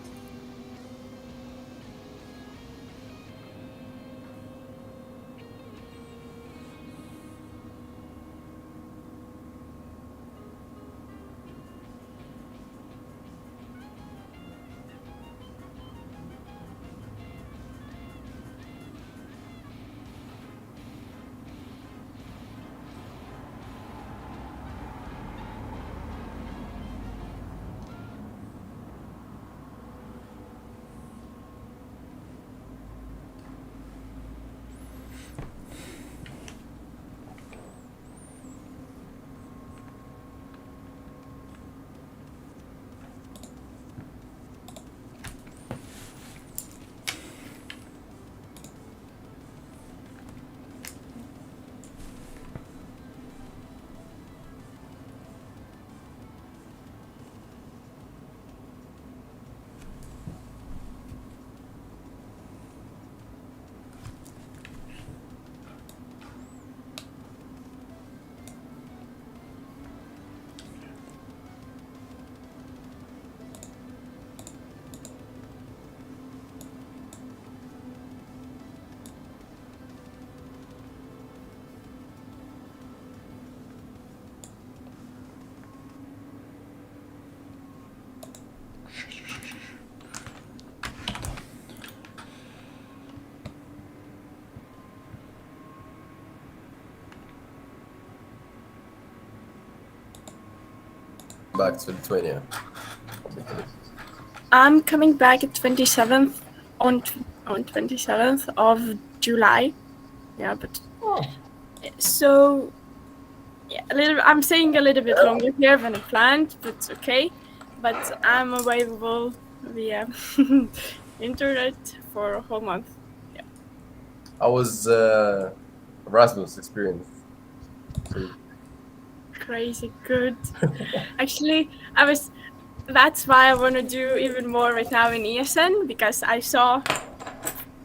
Back to Lithuania. I'm coming back at 27th on 27th of July. Yeah, but so yeah, I'm staying a little bit longer here than I planned, but it's okay. But I'm available via internet for a whole month. Yeah. How was Erasmus experience? Crazy good. Actually, that's why I want to do even more right now in ESN, because I saw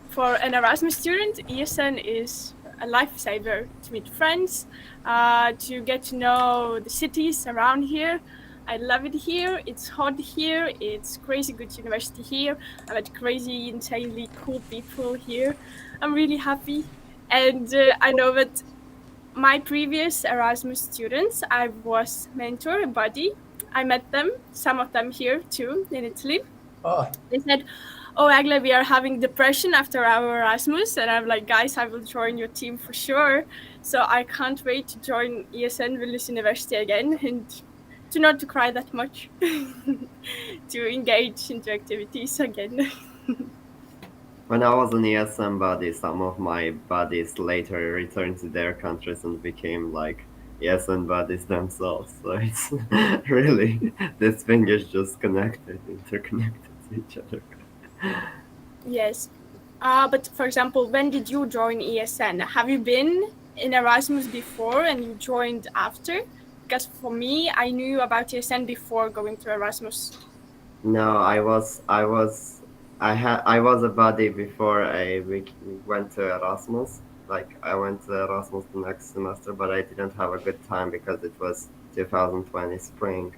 for an Erasmus student, ESN is a lifesaver to meet friends, to get to know the cities around here. I love it here. It's hot here. It's crazy good university here. I met crazy, insanely cool people here. I'm really happy. And I know that my previous Erasmus students, I was mentor, a buddy. I met them, some of them here too in Italy. They said, "Oh, Agla, we are having depression after our Erasmus," and I'm like, "Guys, I will join your team for sure." So I can't wait to join ESN Vilnius University again and to not to cry that much, to engage into activities again. When I was an ESM buddy, some of my buddies later returned to their countries and became like ESN buddies themselves. So it's really, this thing is just interconnected to each other. Yes. But for example, when did you join ESN? Have you been in Erasmus before and you joined after? Because for me, I knew about ESN before going to Erasmus. No, I was a buddy before we went to Erasmus. Like I went to Erasmus the next semester, but I didn't have a good time because it was 2020 spring,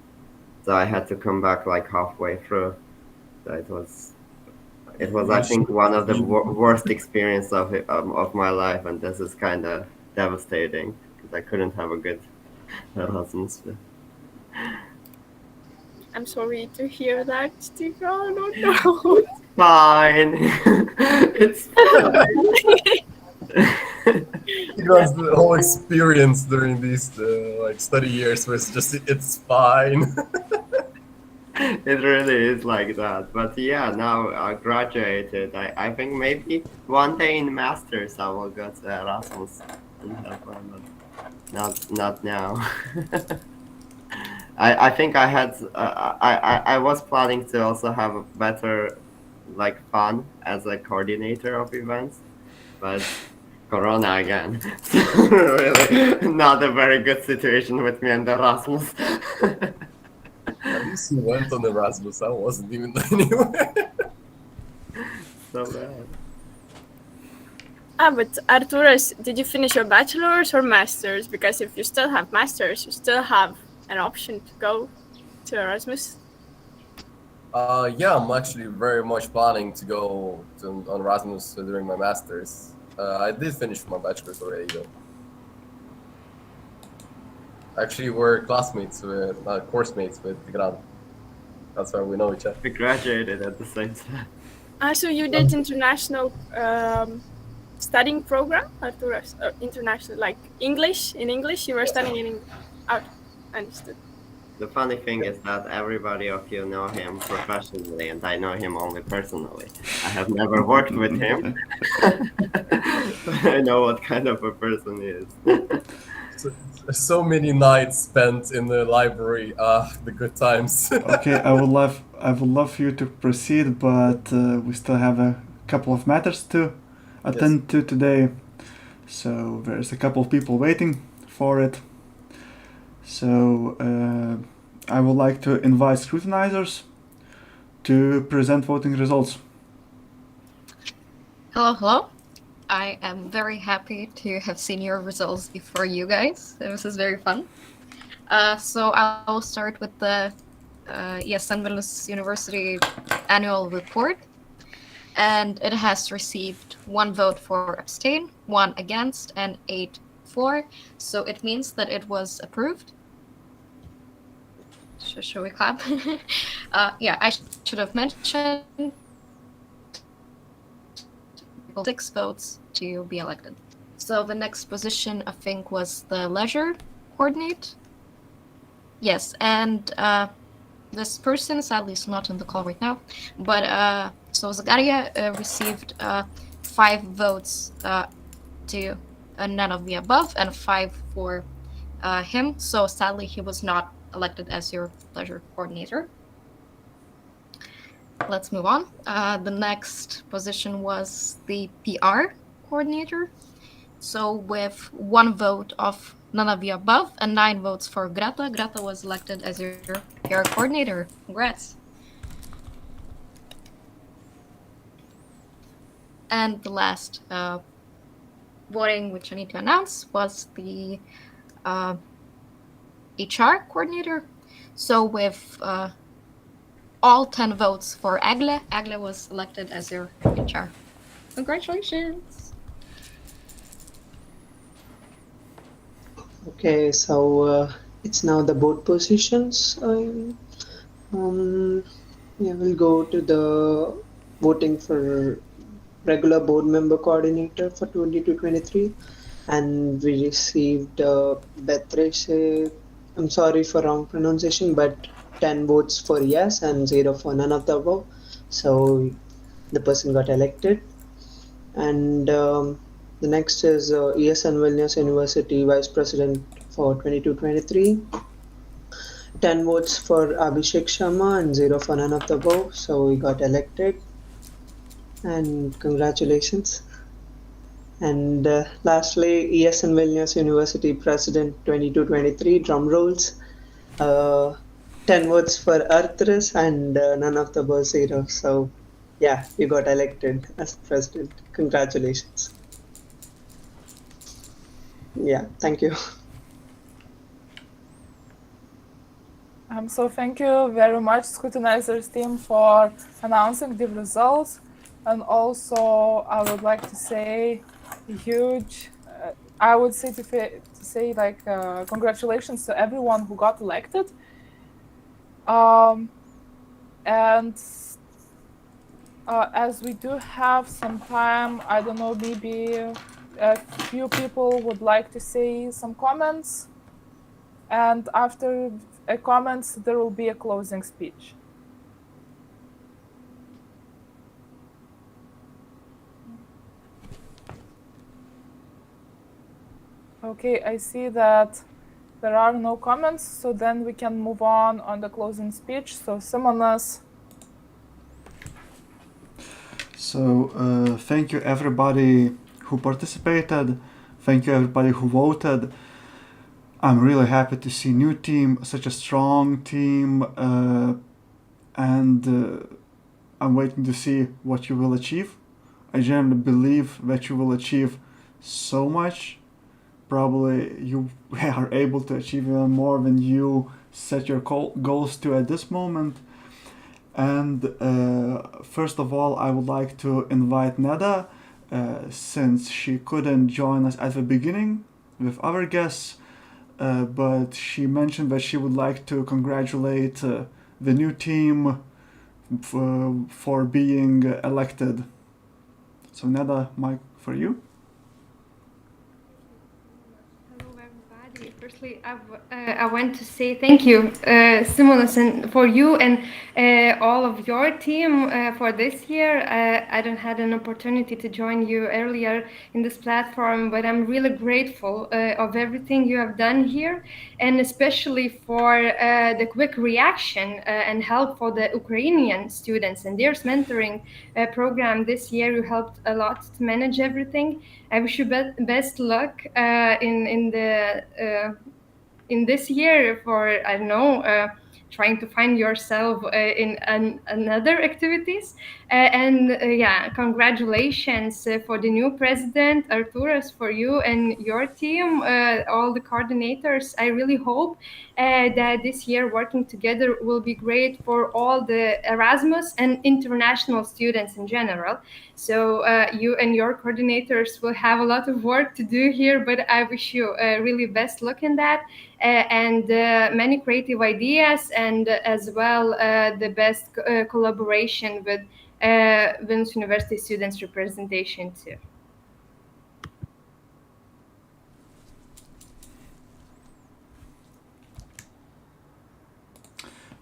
so I had to come back like halfway through. So it was I think one of the worst experience of my life, and this is kind of devastating because I couldn't have a good Erasmus. I'm sorry to hear that, Stika. I don't know. Fine. It's fine. Because the whole experience during these like study years was just it's fine. It really is like that. But yeah, now I graduated. I think maybe one day in masters I will go to Erasmus and have fun, but not now. I think I had I was planning to also have a better like fun as a coordinator of events, but Corona again. So really not a very good situation with me and Erasmus. At least you went on Erasmus. I wasn't even anywhere. So bad. But Arturas, did you finish your bachelor's or master's? Because if you still have master's, you still have an option to go to Erasmus. Yeah, I'm actually very much planning to go on Erasmus during my masters. I did finish my bachelor's already though. Actually, we're classmates, course mates with Tigran. That's why we know each other. We graduated at the same time. So you did international studying program, Arturas? International, like English? In English, you were studying in English. Oh, understood. The funny thing is that everybody of you know him professionally, and I know him only personally. I have never worked with him, but I know what kind of a person he is. So many nights spent in the library. The good times. Okay, I would love you to proceed, but we still have a couple of matters to attend to today. So there's a couple of people waiting for it. So I would like to invite scrutinizers to present voting results. Hello, hello. I am very happy to have seen your results before you guys. This is very fun. So I will start with the ESN Vilnius University annual report. And it has received 1 vote for abstain, 1 against, and 8 for. So it means that it was approved. Shall we clap? Yeah, I should have mentioned 6 votes to be elected. So the next position, I think, was the leisure coordinate. Yes, and this person sadly is not in the call right now, but so Zagaria received 5 votes to none of the above and 5 for him. So sadly, he was not elected as your leisure coordinator. Let's move on. The next position was the PR coordinator. So with 1 vote of none of the above and 9 votes for Greta, Greta was elected as your PR coordinator. Congrats. And the last voting, which I need to announce, was the HR coordinator. So with all 10 votes for Agle, Agle was elected as your HR. Congratulations. Okay, so it's now the board positions. Yeah, we'll go to the voting for regular board member coordinator for 22-23, and we received Beatrice. I'm sorry for wrong pronunciation, but 10 votes for yes and 0 for none of the above. So the person got elected. And the next is ESN Vilnius University Vice President for 22-23. 10 votes for Abhishek Sharma and 0 for none of the above. So we got elected. And congratulations. And lastly, ESN Vilnius University President 22-23, drum rolls. 10 votes for Arthurus and none of the above 0. So yeah, you got elected as president. Congratulations. Yeah, thank you. So thank you very much, scrutinizers team, for announcing the results. And also, I would like to say huge, I would say to say like congratulations to everyone who got elected. And as we do have some time, I don't know, maybe a few people would like to say some comments. And after comments, there will be a closing speech. Okay, I see that there are no comments, so then we can move on the closing speech. So Simonas. So thank you everybody who participated. Thank you everybody who voted. I'm really happy to see new team, such a strong team, and I'm waiting to see what you will achieve. I genuinely believe that you will achieve so much. Probably you are able to achieve even more than you set your goals to at this moment. And first of all, I would like to invite Neda, since she couldn't join us at the beginning with other guests, but she mentioned that she would like to congratulate the new team for being elected. So Neda, mic for you. Firstly, I want to say thank you, Simonas, and for you and all of your team for this year. I don't had an opportunity to join you earlier in this platform, but I'm really grateful of everything you have done here, and especially for the quick reaction and help for the Ukrainian students and their mentoring program this year. You helped a lot to manage everything. I wish you best luck in this year for, I don't know, trying to find yourself in another activities. Yeah, congratulations for the new president, Arturas, for you and your team, all the coordinators. I really hope that this year working together will be great for all the Erasmus and international students in general. So you and your coordinators will have a lot of work to do here, but I wish you really best luck in that. And many creative ideas, and as well the best collaboration with Vilnius University Students Representation too.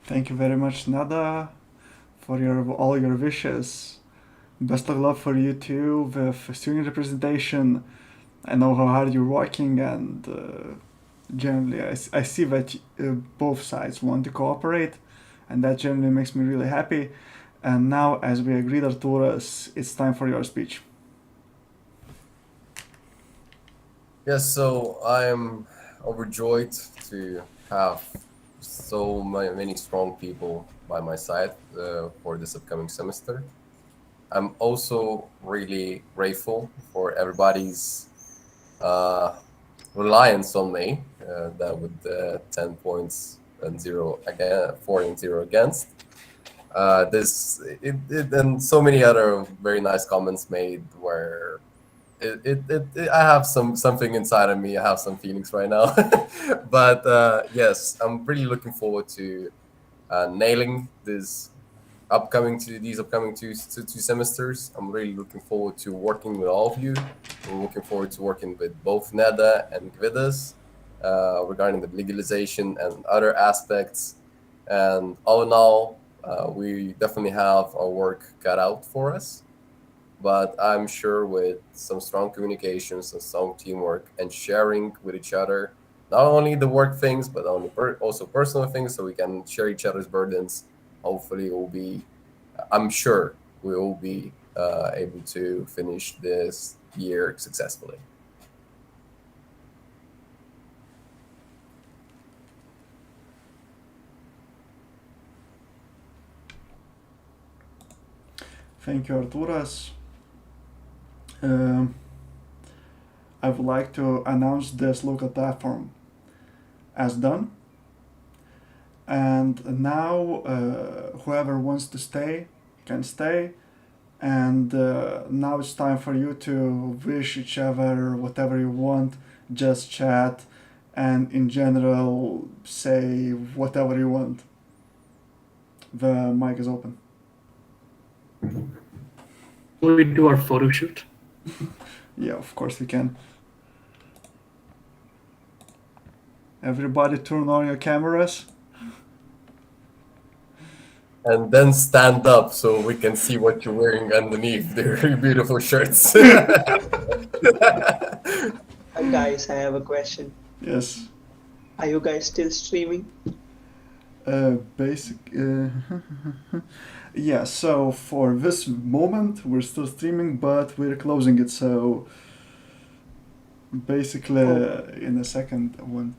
Thank you very much, Nada, for all your wishes. Best of luck for you too with student representation. I know how hard you're working, and generally I see that both sides want to cooperate, and that generally makes me really happy. And now, as we agreed, Arturas, it's time for your speech. Yes, so I am overjoyed to have so many strong people by my side for this upcoming semester. I'm also really grateful for everybody's reliance on me, that with 10 points and 0 again, 4 and 0 against. And so many other very nice comments made where I have something inside of me. I have some feelings right now, but yes, I'm really looking forward to nailing these upcoming two semesters. I'm really looking forward to working with all of you. I'm looking forward to working with both Neda and Gvidas regarding the legalization and other aspects. And all in all, we definitely have our work cut out for us. But I'm sure with some strong communications and some teamwork and sharing with each other, not only the work things, but also personal things, so we can share each other's burdens. Hopefully, I'm sure we will be able to finish this year successfully. Thank you, Arturas. I would like to announce this local platform as done. And now whoever wants to stay can stay. And now it's time for you to wish each other whatever you want, just chat, and in general say whatever you want. The mic is open. Will we do our photo shoot? Yeah, of course we can. Everybody turn on your cameras. And then stand up so we can see what you're wearing underneath their beautiful shirts. Guys, I have a question. Yes. Are you guys still streaming? Basic. Yeah, so for this moment, we're still streaming, but we're closing it. So basically, in a second, one